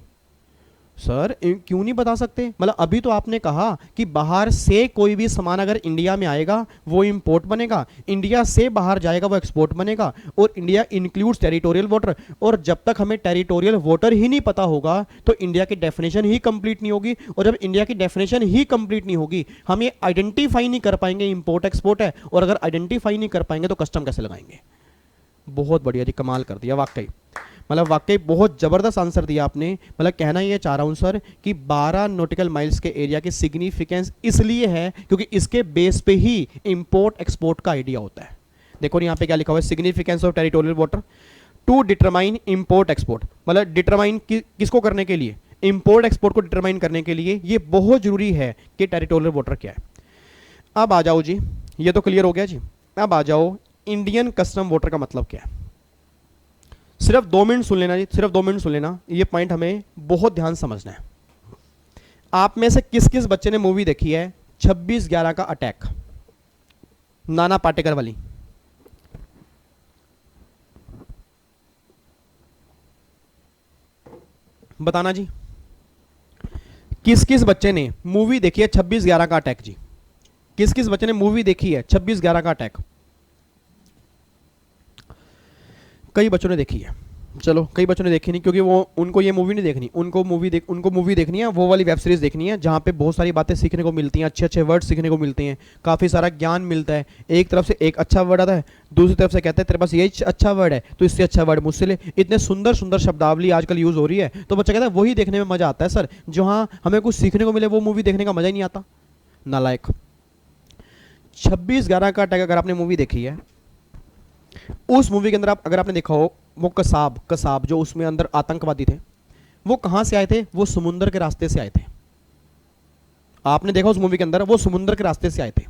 सर क्यों नहीं बता सकते, मतलब अभी तो आपने कहा कि बाहर से कोई भी सामान अगर इंडिया में आएगा वो इंपोर्ट बनेगा, इंडिया से बाहर जाएगा वो एक्सपोर्ट बनेगा, और इंडिया इंक्लूड्स टेरिटोरियल वाटर। और जब तक हमें टेरिटोरियल वाटर ही नहीं पता होगा तो इंडिया की डेफिनेशन ही कंप्लीट नहीं होगी, और जब इंडिया की डेफिनेशन ही कंप्लीट नहीं होगी हम ये आइडेंटिफाई नहीं कर पाएंगे इंपोर्ट एक्सपोर्ट है, और अगर आइडेंटिफाई नहीं कर पाएंगे तो कस्टम कैसे लगाएंगे। बहुत बढ़िया जी, कमाल कर दिया वाकई, मतलब वाकई बहुत ज़बरदस्त आंसर दिया आपने। मतलब कहना ये चाह रहा हूँ सर कि 12 नॉटिकल माइल्स के एरिया की सिग्निफिकेंस इसलिए है क्योंकि इसके बेस पे ही इंपोर्ट एक्सपोर्ट का आइडिया होता है। देखो यहाँ पे क्या लिखा हुआ है, significance of territorial water to determine import export, मतलब डिटरमाइन किसको करने के लिए, इंपोर्ट एक्सपोर्ट को डिटरमाइन करने के लिए ये बहुत जरूरी है कि टेरिटोरियल वाटर क्या है। अब आ जाओ जी, ये तो क्लियर हो गया जी। अब आ जाओ इंडियन कस्टम वाटर का मतलब क्या है। सिर्फ 2 मिनट सुन लेना जी, सिर्फ 2 मिनट सुन लेना, ये पॉइंट हमें बहुत ध्यान समझना है। आप में से किस किस बच्चे ने मूवी देखी है 26/11 का अटैक, नाना पाटेकर वाली? बताना जी, किस किस बच्चे ने मूवी देखी है 26/11 का अटैक जी? किस किस बच्चे ने मूवी देखी है 26/11 का अटैक? कई बच्चों ने देखी है, चलो कई बच्चों ने देखी नहीं, क्योंकि वो उनको ये मूवी नहीं देखनी, उनको मूवी देखनी है वो वाली वेब सीरीज देखनी है जहाँ पे बहुत सारी बातें सीखने को मिलती हैं, अच्छे अच्छे वर्ड सीखने को मिलते हैं, काफ़ी सारा ज्ञान मिलता है। एक तरफ से एक अच्छा वर्ड आता है, दूसरी तरफ से कहता है तेरे पास यही अच्छा वर्ड है तो इससे अच्छा वर्ड मुझसे ले। इतने सुंदर सुंदर शब्दावली आजकल यूज़ हो रही है, तो बच्चा कहता है वही देखने में मज़ा आता है सर, जहाँ हमें कुछ सीखने को मिले वो मूवी देखने का मज़ा ही नहीं आता। नालायक। 26/11 का अटैक अगर आपने मूवी देखी है, उस मूवी के अंदर अगर आपने देखा हो वो कसाब जो उसमें अंदर आतंकवादी थे, वो कहां से आए थे? वो समुद्र के रास्ते से आए थे। आपने देखा उस मूवी के अंदर वो समुद्र के रास्ते से आए थे।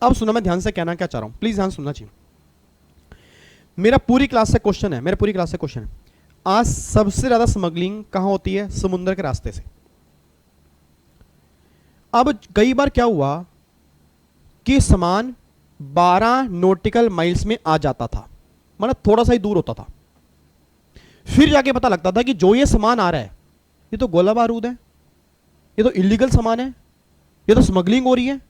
अब सुनो, मैं ध्यान से कहना क्या चाह रहा हूं, प्लीज ध्यान सुनना चाहिए। मेरा पूरी क्लास से क्वेश्चन है, आज सबसे ज्यादा स्मगलिंग कहां होती है? समुद्र के रास्ते से। अब कई बार क्या हुआ कि सामान 12 नॉटिकल माइल्स में आ जाता था, मतलब थोड़ा सा ही दूर होता था, फिर जाके पता लगता था कि जो ये सामान आ रहा है ये तो गोला बारूद है, ये तो इलीगल सामान है, ये तो स्मगलिंग हो रही है।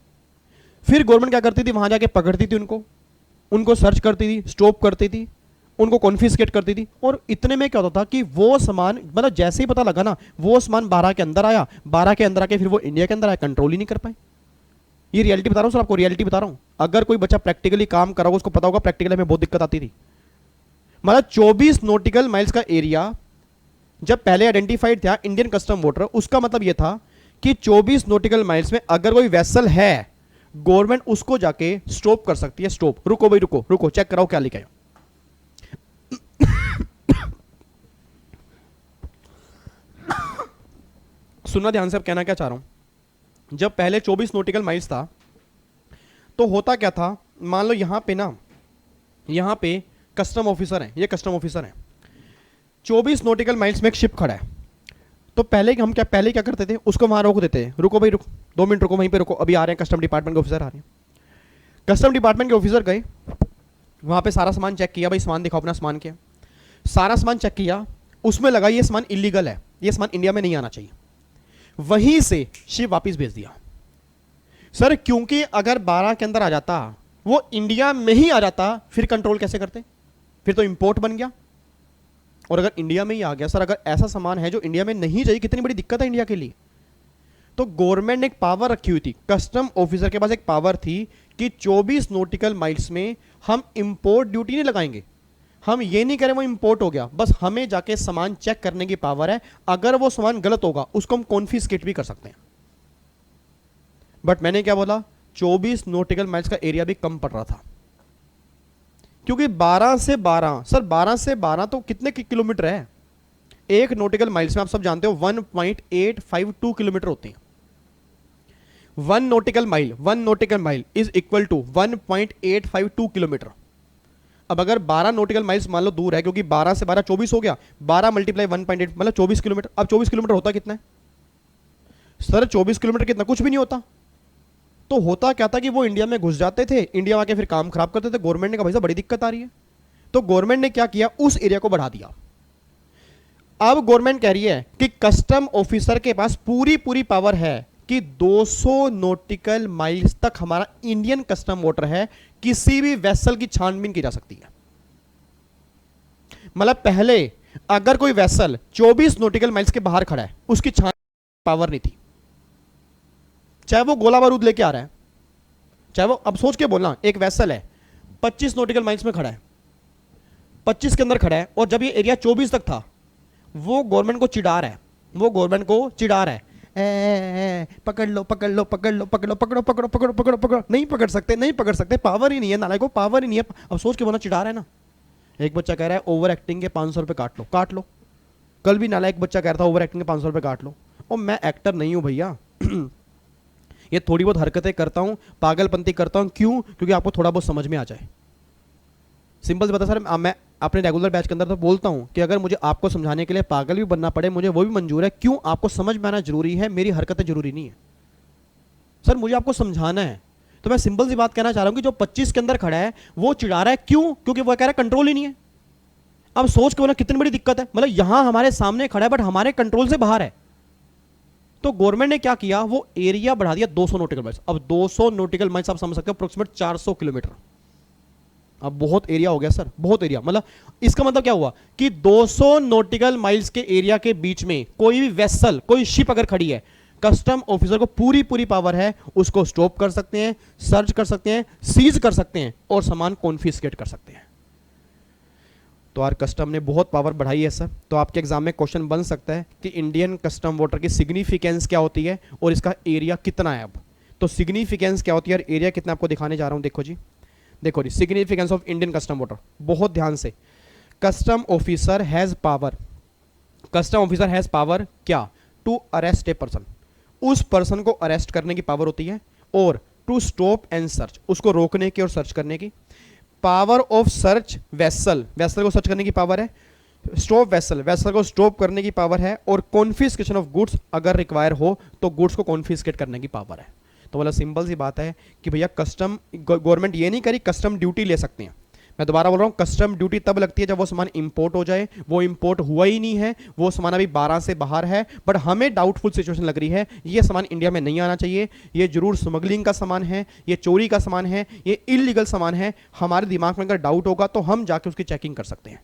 फिर गवर्नमेंट क्या करती थी, वहां जाके पकड़ती थी उनको सर्च करती थी, स्टॉप करती थी, उनको कॉन्फिस्केट करती थी। और इतने में क्या होता था कि वो सामान, मतलब जैसे ही पता लगा ना, वो सामान 12 के अंदर आया, 12 के अंदर आके फिर वो इंडिया के अंदर आया, कंट्रोल ही नहीं कर पाए। ये रियलिटी बता रहा हूं सर, आपको रियलिटी बता रहा हूं। अगर कोई बच्चा प्रैक्टिकली काम कर रहा होगा उसको पता होगा प्रैक्टिकली में बहुत दिक्कत आती थी। मतलब 24 नॉटिकल माइल्स का एरिया जब पहले आइडेंटिफाइड था इंडियन कस्टम वाटर, उसका मतलब यह था कि 24 नॉटिकल माइल्स में अगर कोई वेसल है, गवर्नमेंट उसको जाके स्टॉप कर सकती है। स्टॉप, रुको भाई रुको, चेक कराओ क्या लिखा है। सुनना ध्यान से, अब कहना क्या चाह रहा हूं। जब पहले 24 नॉटिकल माइल्स था तो होता क्या था, मान लो यहां पे कस्टम ऑफिसर है, ये कस्टम ऑफिसर है, 24 नॉटिकल माइल्स में एक शिप खड़ा है। तो पहले क्या करते थे, उसको वहां रोक देते हैं, रुको भाई 2 मिनट रुको, वहीं पे रुको, अभी आ रहे हैं कस्टम डिपार्टमेंट के ऑफिसर आ रहे हैं। कस्टम डिपार्टमेंट के ऑफिसर गए, वहां पे सारा सामान चेक किया, भाई सामान दिखाओ अपना सामान क्या। सारा सामान चेक किया, उसमें लगा ये सामान इलीगल है, ये सामान इंडिया में नहीं आना चाहिए। वहीं से शिप वापिस भेज दिया। सर क्योंकि अगर 12 के अंदर आ जाता, वो इंडिया में ही आ जाता, फिर कंट्रोल कैसे करते? फिर तो इंपोर्ट बन गया। और अगर इंडिया में ही आ गया, सर अगर ऐसा सामान है जो इंडिया में नहीं चाहिए, कितनी बड़ी दिक्कत है इंडिया के लिए। तो गवर्नमेंट ने एक पावर रखी हुई थी, कस्टम ऑफिसर के पास एक पावर थी कि 24 नॉटिकल माइल्स में हम इंपोर्ट ड्यूटी नहीं लगाएंगे, हम ये नहीं करें वो इंपोर्ट हो गया, बस हमें जाके सामान चेक करने की पावर है। अगर वो सामान गलत होगा उसको हम कॉन्फिस्केट भी कर सकते हैं। बट मैंने क्या बोला, 24 नॉटिकल माइल्स का एरिया भी कम पड़ रहा था, क्योंकि 12 से 12, सर 12 से 12 तो कितने किलोमीटर है? एक नॉटिकल माइल्स में आप सब जानते हो 1.852 किलोमीटर होती है। 1 nautical mile is equal to 1.852 kilometre. अब अगर 12 नॉटिकल माइल्स मान लो दूर है, क्योंकि 12 से 12 24 हो गया, 12 मल्टीप्लाई 1.8 मतलब 24 किलोमीटर। अब 24 किलोमीटर होता कितना है सर? 24 किलोमीटर कितना, कुछ भी नहीं होता। तो होता क्या था कि वो इंडिया में घुस जाते थे, इंडिया में आके फिर काम खराब करते थे। गवर्नमेंट ने कहा भाई साहब बड़ी दिक्कत आ रही है, तो गवर्नमेंट ने क्या किया, उस एरिया को बढ़ा दिया। अब गवर्नमेंट कह रही है कि कस्टम ऑफिसर के पास पूरी पावर है कि 200 नॉटिकल माइल्स तक हमारा इंडियन कस्टम वाटर है, किसी भी वेसल की छानबीन की जा सकती है। मतलब पहले अगर कोई वेसल 24 नॉटिकल माइल्स के बाहर खड़ा है, उसकी छान पावर नहीं थी, चाहे वो गोला बारूद लेके आ रहा है, चाहे वो, अब सोच के बोलना, एक वेसल है 25 नॉटिकल माइल्स में खड़ा है, 25 के अंदर खड़ा है, और जब ये एरिया 24 तक था, वो गवर्नमेंट को चिढ़ा रहा है, पकड़ लो, नहीं पकड़ सकते, पावर ही नहीं है, नालायक को पावर ही नहीं है। अब सोच के बोलना, चिढ़ा रहा है ना। एक बच्चा कह रहा है ओवर एक्टिंग के 500 रुपए काट लो। कल भी नालायक बच्चा कह रहा था ओवर एक्टिंग के 500 रुपए काट लो। और मैं एक्टर नहीं हूं भैया। ये थोड़ी बहुत हरकतें करता हूं, पागलपंती करता हूं, क्यों? क्योंकि आपको थोड़ा बहुत समझ में आ जाए। सिंपल से बता सर, मैं अपने रेगुलर बैच के अंदर तो बोलता हूं कि अगर मुझे आपको समझाने के लिए पागल भी बनना पड़े, मुझे वो भी मंजूर है। क्यों? आपको समझ में आना जरूरी है, मेरी हरकतें जरूरी नहीं है। सर मुझे आपको समझाना है, तो मैं सिंपल सी बात कहना चाह रहा हूं कि जो 25 के अंदर खड़ा है वो चिढ़ा रहा है, क्यों? क्योंकि वो कह रहा है कंट्रोल ही नहीं है। अब सोच के बोला कितनी बड़ी दिक्कत है, मतलब यहां हमारे सामने खड़ा है बट हमारे कंट्रोल से बाहर है। तो गवर्नमेंट ने क्या किया, वो एरिया बढ़ा दिया 200 नॉटिकल माइल्स। अब 200 नॉटिकल माइल्स आप समझ सकते हो अप्रोक्सीमेट 400 किलोमीटर। अब बहुत एरिया हो गया सर, बहुत एरिया। मतलब इसका मतलब क्या हुआ कि 200 नॉटिकल माइल्स के एरिया के बीच में कोई भी वेसल, कोई शिप अगर खड़ी है, कस्टम ऑफिसर को पूरी पावर है, उसको स्टॉप कर सकते हैं, सर्च कर सकते हैं, सीज कर सकते हैं और सामान कॉन्फिस्केट कर सकते हैं। तो यार कस्टम ने बहुत पावर बढ़ाई है सर। तो आपके एग्जाम में क्वेश्चन बन सकता है कि इंडियन कस्टम वाटर की सिग्निफिकेंस क्या होती है और इसका एरिया कितना है। अब तो सिग्निफिकेंस क्या होती है और एरिया कितना आपको दिखाने जा रहा हूं। देखो जी significance of Indian custom water, बहुत ध्यान से। कस्टम ऑफिसर हैज पावर क्या? टू अरेस्ट ए पर्सन, उस पर्सन को अरेस्ट करने की पावर होती है, और टू स्टॉप एंड सर्च, उसको रोकने की और सर्च करने की। Power of search vessel, vessel को सर्च करने की पावर है। स्टॉप वेसल, वेसल को स्टॉप करने की पावर है। और कॉन्फिस्केशन ऑफ गुड्स, अगर रिक्वायर हो तो गुड्स को कॉन्फिस्केट करने की पावर है। तो मतलब सिंपल सी बात है कि भैया कस्टम, गवर्नमेंट ये नहीं करी कस्टम ड्यूटी ले सकते हैं। मैं दोबारा बोल रहा हूँ, कस्टम ड्यूटी तब लगती है जब वो सामान इंपोर्ट हो जाए। वो इंपोर्ट हुआ ही नहीं है, वो सामान अभी 12 से बाहर है, बट हमें डाउटफुल सिचुएशन लग रही है, ये सामान इंडिया में नहीं आना चाहिए, ये जरूर स्मगलिंग का सामान है, ये चोरी का सामान है, ये इलीगल सामान है। हमारे दिमाग में अगर डाउट होगा तो हम जाके उसकी चेकिंग कर सकते हैं।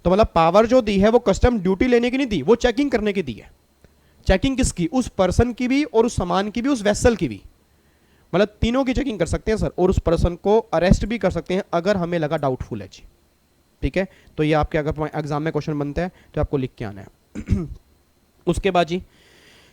तो मतलब पावर जो दी है वो कस्टम ड्यूटी लेने की नहीं दी, वो चेकिंग करने की दी है। चेकिंग किसकी? उस पर्सन की भी और उस सामान की भी, उस वेसल की भी। मतलब तीनों की चेकिंग कर सकते हैं सर, और उस पर्सन को अरेस्ट भी कर सकते हैं अगर हमें लगा डाउटफुल है जी। ठीक है, तो ये आपके अगर एग्जाम में क्वेश्चन बनता है तो आपको लिख के आना है। उसके बाद जी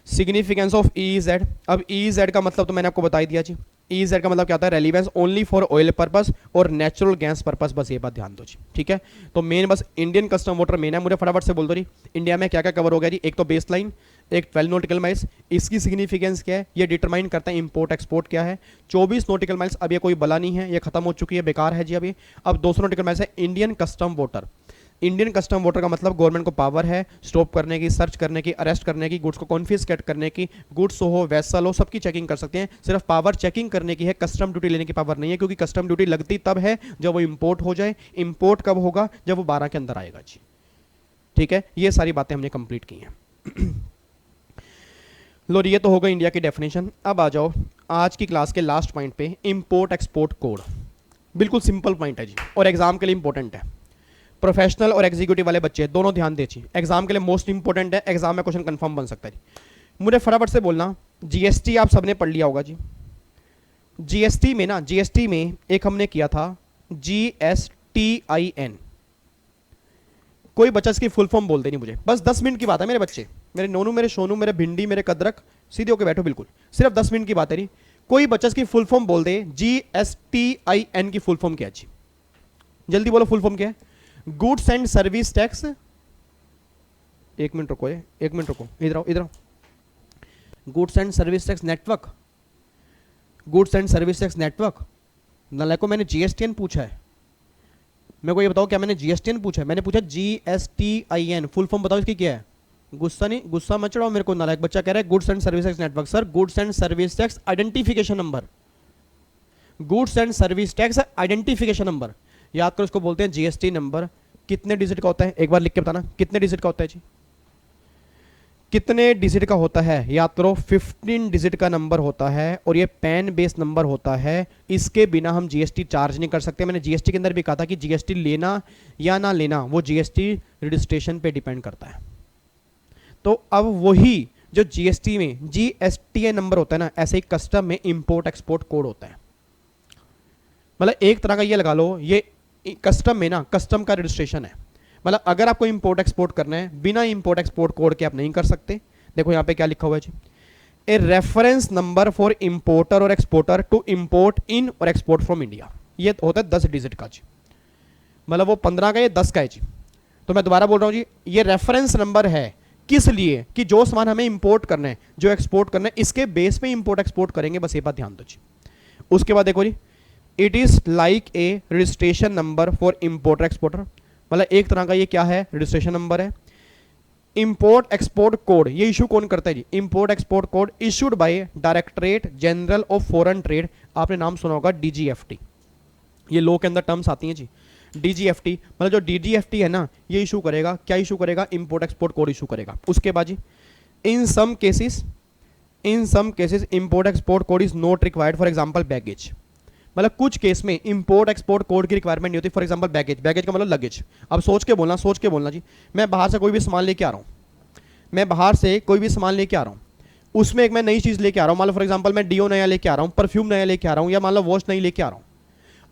सिग्निफिकेंस ऑफ EEZ। अब EEZ का मतलब तो मैंने आपको बता ही दिया जी। EEZ का मतलब क्या होता है? Relevance only for oil purpose और नेचुरल गैस पर्पस, बस ये बात ध्यान दो जी। ठीक है, तो main bus Indian custom water main है। मुझे फटाफट से बोल दो जी, इंडिया में क्या क्या कवर हो गया जी। एक तो बेस लाइन, एक 12 नॉटिकल माइल्स, इसकी सिग्निफिकेंस क्या है? ये डिटरमाइन करता है इंपोर्ट एक्सपोर्ट क्या है। 24 नॉटिकल माइल्स, अब ये कोई बला नहीं है, ये खत्म हो चुकी है, बेकार है जी अभी। अब 200 नॉटिकल माइल्स है Indian custom water. Indian custom water का मतलब गवर्नमेंट को पावर है स्टॉप करने की, सर्च करने की, अरेस्ट करने की, गुड्स को कॉन्फिस्केट करने की, गुड्स हो वेसल हो सबकी चेकिंग कर सकते हैं। सिर्फ पावर चेकिंग करने की है, कस्टम ड्यूटी लेने की पावर नहीं है, क्योंकि कस्टम ड्यूटी लगती तब है जब वो इंपोर्ट हो जाए। इंपोर्ट कब होगा? जब वो 12 के अंदर आएगा जी। ठीक है, ये सारी बातें हमने कंप्लीट की हैं। लो, ये तो होगा इंडिया की डेफिनेशन। अब आ जाओ आज की क्लास के लास्ट पॉइंट पे, इंपोर्ट एक्सपोर्ट कोड। बिल्कुल सिंपल पॉइंट है जी, और एग्जाम के लिए इंपॉर्टेंट है। प्रोफेशनल और एग्जीक्यूटिव वाले बच्चे दोनों ध्यान दीजिए, एग्जाम के लिए मोस्ट इंपॉर्टेंट है, एग्जाम में क्वेश्चन कंफर्म बन सकता है जी। मुझे फटाफट से बोलना, जीएसटी आप सबने पढ़ लिया होगा जी। जीएसटी में ना, जीएसटी में एक हमने किया था GSTIN। कोई बच्चा इसकी फुल फॉर्म बोल देनी मुझे, बस 10 मिनट की बात है मेरे बच्चे, मेरे नोनू, मेरे सोनू, मेरे भिंडी, मेरे कदरक, सीधे होके बैठो बिल्कुल, सिर्फ 10 मिनट की बात है नहीं। कोई बच्चा इसकी फुल फॉर्म बोल दे, GSTIN की फुल फॉर्म क्या है जी? जल्दी बोलो, फुल फॉर्म क्या है? Goods and service tax. एक मिनट रुको, एक मिनट रुको, इधर आओ, इधर आओ। Goods and service tax network, goods and service tax network. नालायको, मैंने GSTN पूछा है, मेरे को ये बताओ क्या मैंने GSTN पूछा है? मैंने पूछा GSTIN, फुल फॉर्म बताओ इसकी क्या है? गुस्सा नहीं, गुस्सा मत चढ़ाओ मेरे को, नालायक बच्चा कह रहा है goods and service tax network. Sir, goods and service tax identification number, goods and service tax identification number, याद करो इसको बोलते हैं GST नंबर। कितने डिजिट का होता है? एक बार लिख के बताना, कितने डिजिट का होता है जी? कितने डिजिट का होता है? याद करो, 15 डिजिट का नंबर होता है, और ये पैन बेस्ड नंबर होता है। इसके बिना हम GST चार्ज नहीं कर सकते। मैंने GST के अंदर भी कहा था कि GST लेना या ना लेना वो GST रजिस्ट्रेशन पे डिपेंड करता है। तो अब वही जो GST में GSTN नंबर होता है ना, ऐसे ही कस्टम में इंपोर्ट एक्सपोर्ट कोड होता है। मतलब एक तरह का ये लगा लो, ये कस्टम में ना कस्टम का रजिस्ट्रेशन है। मतलब अगर आपको इंपोर्ट एक्सपोर्ट करना है, बिना इंपोर्ट एक्सपोर्ट कोड के आप नहीं कर सकते। देखो यहाँ पे क्या लिखा हुआ है जी, a reference number for importer और एक्सपोर्टर टू इंपोर्ट इन और एक्सपोर्ट फ्रॉम इंडिया। ये होता है 10 डिजिट का जी, मतलब वो 15 का, ये 10 का है जी। तो मैं दोबारा बोल रहा हूँ जी, ये रेफरेंस नंबर है किस लिए? कि जो सामान हमें इंपोर्ट करना है, जो एक्सपोर्ट करना है, इसके बेस पे इंपोर्ट एक्सपोर्ट करेंगे, बस ये बात ध्यान दो जी। उसके बाद देखो जी, it is like a registration number for importer exporter. मतलब एक तरह का ये क्या है? रजिस्ट्रेशन नंबर है। इंपोर्ट एक्सपोर्ट कोड ये इशू कौन करता है जी? Import export code issued by directorate general of foreign trade. आपने नाम सुना होगा DGFT, ये लॉ के अंदर टर्म्स आती हैं जी। DGFT मतलब जो DGFT है ना, ये इशू करेगा, क्या इशू करेगा? इंपोर्ट एक्सपोर्ट कोड इशू करेगा। उसके बाद जी, in some cases import export code is not required, for example baggage. मतलब कुछ केस में इंपोर्ट एक्सपोर्ट कोड की रिक्वायरमेंट नहीं होती। फॉर एग्जांपल बैगेज, बैगेज का मतलब लगेज। अब सोच के बोलना जी, मैं बाहर से कोई भी सामान लेके आ रहा हूँ, उसमें एक मैं नई चीज़ लेके आ रहा हूँ, मान लो फॉर एग्जांपल मैं डीओ नया लेके आ रहा हूँ, परफ्यूम नया लेके आ रहा हूँ, या मान लो वॉश नहीं लेके आ रहा हूँ।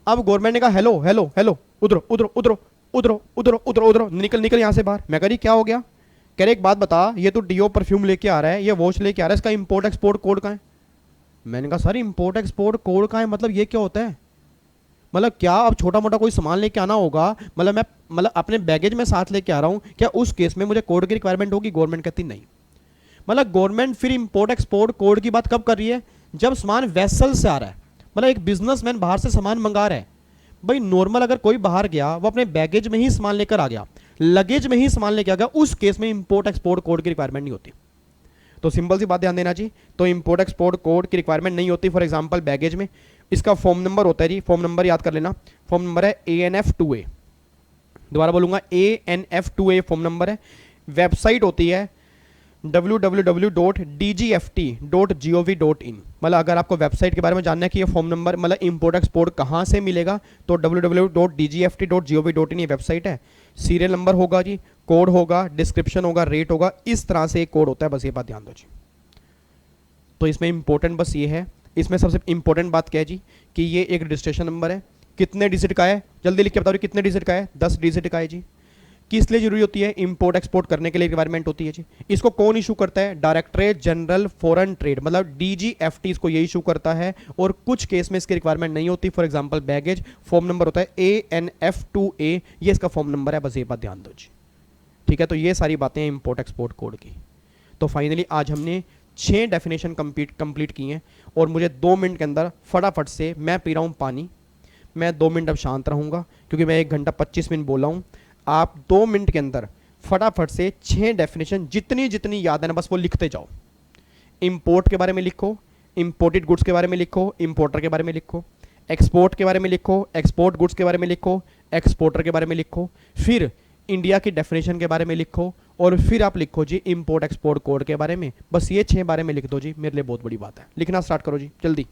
अब गवर्नमेंट ने कहा हेलो हेलो हेलो, उधरो निकल यहाँ से बाहर। मैं कह रही क्या हो गया? कह रहे एक बात बता, ये तो डीओ परफ्यूम लेके आ रहा है, ये वॉश लेके आ रहा है, इसका इंपोर्ट एक्सपोर्ट कोड कहाँ है? मैंने कहा सर इंपोर्ट एक्सपोर्ट कोड कहाँ है? मतलब ये क्या होता है? मतलब क्या अब छोटा मोटा कोई सामान लेके आना होगा, मतलब मैं अपने बैगेज में साथ लेके आ रहा हूँ, क्या उस केस में मुझे कोड की रिक्वायरमेंट होगी? गवर्नमेंट कहती नहीं। मतलब गवर्नमेंट फिर इंपोर्ट एक्सपोर्ट कोड की बात कब कर रही है? जब सामान वेसल से आ रहा है, मतलब एक बिजनेसमैन बाहर से सामान मंगा रहा है, भाई नॉर्मल अगर कोई बाहर गया वो अपने बैगेज में ही सामान लेकर आ गया, लगेज में ही सामान लेकर आ गया, उस केस में इंपोर्ट एक्सपोर्ट कोड की रिक्वायरमेंट नहीं होती। तो सिंपल सी बात ध्यान देना जी, तो इंपोर्ट एक्सपोर्ट कोड की रिक्वायरमेंट नहीं होती। फॉर एग्जांपल बैगेज में इसका फॉर्म नंबर होता है जी, फॉर्म नंबर याद कर लेना, फॉर्म नंबर है ANF2A, दोबारा बोलूंगा ANF2A फॉर्म नंबर है। वेबसाइट होती है www.dgft.gov.in, मतलब अगर आपको वेबसाइट के बारे में जानना है कि ये फॉर्म नंबर मतलब इंपोर्ट एक्सपोर्ट कहाँ से मिलेगा, तो www.dgft.gov.in ये वेबसाइट है। सीरियल नंबर होगा जी, कोड होगा, डिस्क्रिप्शन होगा, रेट होगा, इस तरह से एक कोड होता है, बस ये बात ध्यान दो जी। तो इसमें इंपॉर्टेंट बस ये है, इसमें सबसे इंपॉर्टेंट बात क्या है जी कि ये एक रजिस्ट्रेशन नंबर है, कितने डिजिट का है, जल्दी लिख के बताओ कितने डिजिट का है, 10 डिजिट का है जी। किस लिए जरूरी होती है, इंपोर्ट एक्सपोर्ट करने के लिए रिक्वायरमेंट होती है जी। इसको कौन इशू करता है, डायरेक्टरेट जनरल फॉरेन ट्रेड, मतलब DGFT इसको ये इशू करता है, और कुछ केस में इसकी रिक्वायरमेंट नहीं होती। For example baggage, form number होता है ANF2A, ये इसका फॉर्म नंबर है, बस ये बात ध्यान दो जी, ठीक है। तो ये सारी बातें हैं इंपोर्ट एक्सपोर्ट कोड की। तो फाइनली आज हमने 6 डेफिनेशन कंप्लीट की हैं, और मुझे 2 मिनट के अंदर फटाफट से, मैं पी रहा हूँ पानी, मैं 2 मिनट अब शांत रहूँगा क्योंकि मैं 1 घंटा 25 मिनट बोला हूँ। आप 2 मिनट के अंदर फटाफट से 6 डेफिनेशन जितनी जितनी याद है ना बस वो लिखते जाओ। इंपोर्ट के बारे में लिखो, इंपोर्टेड गुड्स के बारे में लिखो, इंपोर्टर के बारे में लिखो, एक्सपोर्ट के बारे में लिखो, एक्सपोर्ट गुड्स के बारे में लिखो, एक्सपोर्टर के बारे में लिखो, फिर इंडिया की डेफिनेशन के बारे में लिखो, और फिर आप लिखो जी इंपोर्ट एक्सपोर्ट कोड के बारे में। बस ये 6 बारे में लिख दो जी, मेरे लिए बहुत बड़ी बात है। लिखना स्टार्ट करो जी जल्दी।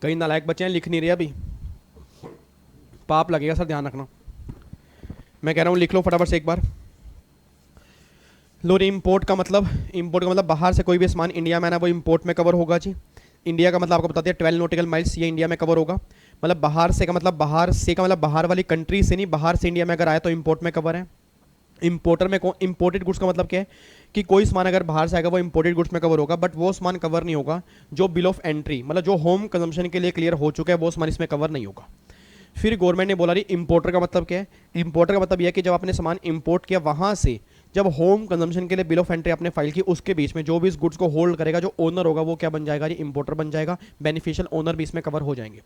कई नालायक बच्चे हैं, लिख नहीं रहे अभी, पाप लगेगा सर, ध्यान रखना। मैं कह रहा हूँ लिख लो फटाफट से एक बार। लो रे, इंपोर्ट का मतलब बाहर से कोई भी सामान इंडिया में आना वो इंपोर्ट में कवर होगा जी। इंडिया का मतलब आपको बता दिया 12 नॉटिकल माइल्स, ये इंडिया में कवर होगा। मतलब बाहर से का मतलब बाहर वाली कंट्री से नहीं, बाहर से इंडिया में अगर आया तो इंपोर्ट में कवर है। इंपोर्टर में इंपोर्टेड गुड्स का मतलब क्या है कि कोई सामान अगर बाहर से आएगा वो इंपोर्टेड गुड्स में कवर होगा, बट वो सामान कवर नहीं होगा जो बिल ऑफ एंट्री मतलब जो होम कंजम्पशन के लिए क्लियर हो चुका है, वो सामान इसमें कवर नहीं होगा। फिर गवर्नमेंट ने बोला रही इंपोर्टर का मतलब क्या है, इंपोर्टर का मतलब यह है कि जब आपने सामान इंपोर्ट किया वहां से जब होम कंजम्पशन के लिए बिल ऑफ एंट्री आपने फाइल की, उसके बीच में जो भी इस गुड्स को होल्ड करेगा, जो ओनर होगा वो क्या बन जाएगा जी, इंपोर्टर बन जाएगा। बेनिफिशियल ओनर भी इसमें कवर हो जाएंगे।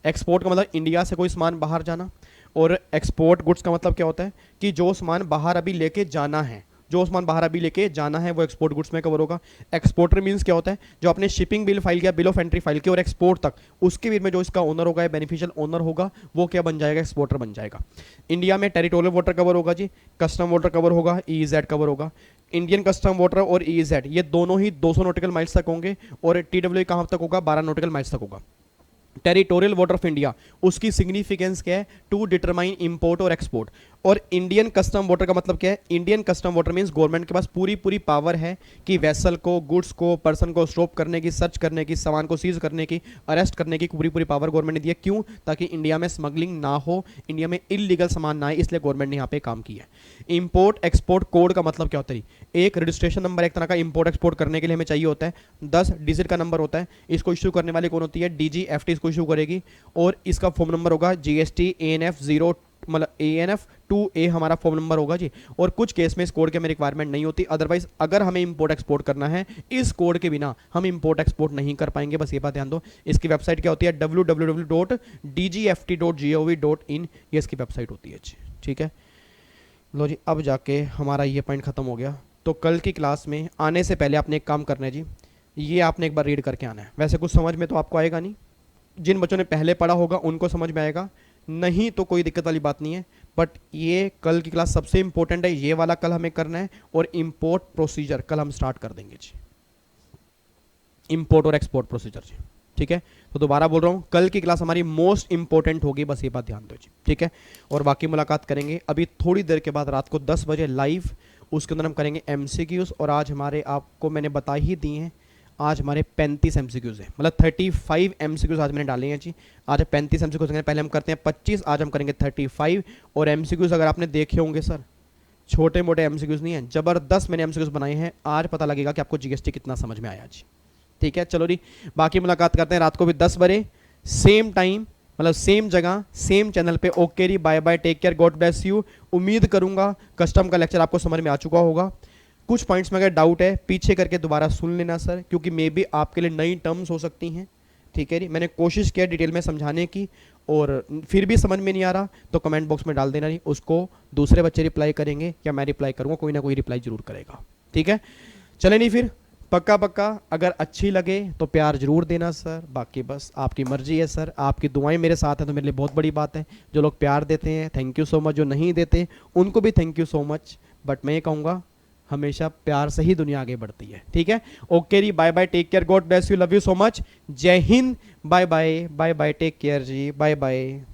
एक्सपोर्ट का मतलब इंडिया से कोई सामान बाहर जाना, और एक्सपोर्ट गुड्स का मतलब क्या होता है कि जो सामान बाहर अभी लेके जाना है, जो सामान बाहर अभी लेके जाना है वो एक्सपोर्ट गुड्स में कवर होगा। एक्सपोर्टर मींस क्या होता है, जो आपने शिपिंग बिल फाइल किया, बिल ऑफ एंट्री फाइल की और एक्सपोर्ट तक, उसके बीच में जो इसका ओनर होगा, बेनिफिशियल ओनर होगा, वो क्या बन जाएगा, एक्सपोर्टर बन जाएगा। इंडिया में टेरिटोरियल वाटर कवर होगा जी, कस्टम वाटर कवर होगा, EEZ कवर होगा। इंडियन कस्टम वाटर और EEZ ये दोनों ही 200 नॉटिकल माइल्स तक होंगे, और TWA कहाँ तक होगा, 12 नॉटिकल माइल्स तक होगा। टेरिटोरियल वाटर ऑफ इंडिया, उसकी सिग्निफिकेंस क्या है, टू डिटरमाइन इंपोर्ट और एक्सपोर्ट। और इंडियन कस्टम वाटर का मतलब क्या है, Indian custom water means government के पास पूरी पावर है कि वेसल को, गुड्स को, पर्सन को स्टॉप करने की, सर्च करने की, सामान को सीज करने की, अरेस्ट करने की पूरी पावर गवर्नमेंट ने दी है। क्यों, ताकि इंडिया में स्मगलिंग ना हो, इंडिया में इलीगल सामान ना आए, इसलिए गवर्नमेंट ने यहाँ पे काम किया है। इंपोर्ट एक्सपोर्ट कोड का मतलब क्या होता है, एक रजिस्ट्रेशन नंबर एक तरह का इंपोर्ट एक्सपोर्ट करने के लिए हमें चाहिए होता है, 10 डिजिट का नंबर होता है। इसको इशू करने वाली कौन होती है, DGFT इसको इशू करेगी, और इसका फॉर्म नंबर होगा GST ANF0 मतलब ANF2A हमारा फॉर्म नंबर होगा जी। और कुछ केस में इस कोड के में रिक्वायरमेंट नहीं होती, अदरवाइज अगर हमें इंपोर्ट एक्सपोर्ट करना है इस कोड के बिना हम इंपोर्ट एक्सपोर्ट नहीं कर पाएंगे, बस ये बात ध्यान दो। इसकी वेबसाइट क्या होती है, www.dgft.gov.in, ये इसकी वेबसाइट होती है जी, ठीक है। लो जी, अब जाके हमारा ये पॉइंट खत्म हो गया। तो कल की क्लास में आने से पहले आपने एक काम करना है जी, ये आपने एक बार रीड करके आना है। वैसे कुछ समझ में तो आपको आएगा नहीं, जिन बच्चों ने पहले पढ़ा होगा उनको समझ में आएगा, नहीं तो कोई दिक्कत वाली बात नहीं है। बट ये कल की क्लास सबसे इंपॉर्टेंट है, ये वाला कल हमें करना है, और इंपोर्ट प्रोसीजर कल हम स्टार्ट कर देंगे जी, इंपोर्ट और एक्सपोर्ट प्रोसीजर जी, ठीक है। तो दोबारा बोल रहा हूँ, कल की क्लास हमारी मोस्ट इंपॉर्टेंट होगी, बस ये बात ध्यान दो जी, ठीक है। और बाकी मुलाकात करेंगे अभी थोड़ी देर के बाद, रात को 10 बजे लाइव, उसके अंदर हम करेंगे MCQs। और आज हमारे, आपको मैंने बता ही दी हैं, आज हमारे 35 MCQs हैं, मतलब 35 MCQs आज मैंने डाले हैं जी। आज 35 MCQs हैं, पहले हम करते हैं 25, आज हम करेंगे 35। और MCQs अगर आपने देखे होंगे सर, छोटे मोटे MCQs नहीं हैं, जबरदस्त मैंने MCQs बनाए हैं। आज पता लगेगा कि आपको GST कितना समझ में आया जी, ठीक है। चलो जी, बाकी मुलाकात करते हैं रात को भी 10 बजे सेम टाइम मतलब सेम जगह सेम चैनल पे। ओके री, bye bye, take care, God bless you. उम्मीद करूंगा कस्टम का लेक्चर आपको समझ में आ चुका होगा। कुछ पॉइंट्स में अगर डाउट है पीछे करके दोबारा सुन लेना सर, क्योंकि मे बी आपके लिए नई टर्म्स हो सकती हैं। ठीक है जी, मैंने कोशिश किया डिटेल में समझाने की, और फिर भी समझ में नहीं आ रहा तो कमेंट बॉक्स में डाल देना, नहीं उसको दूसरे बच्चे रिप्लाई करेंगे या मैं रिप्लाई करूंगा, कोई ना कोई रिप्लाई जरूर करेगा। ठीक है, चले नहीं फिर पक्का पक्का, अगर अच्छी लगे तो प्यार जरूर देना सर, बाकी बस आपकी मर्जी है सर। आपकी दुआएं मेरे साथ हैं तो मेरे लिए बहुत बड़ी बात है। जो लोग प्यार देते हैं थैंक यू सो मच, जो नहीं देते उनको भी thank you so much, but मैं ये कहूँगा हमेशा प्यार से ही दुनिया आगे बढ़ती है। ठीक है, ओके जी, bye bye, take care, God bless you, love you so much, जय Hind, bye bye, bye bye, take care जी, बाय बाय।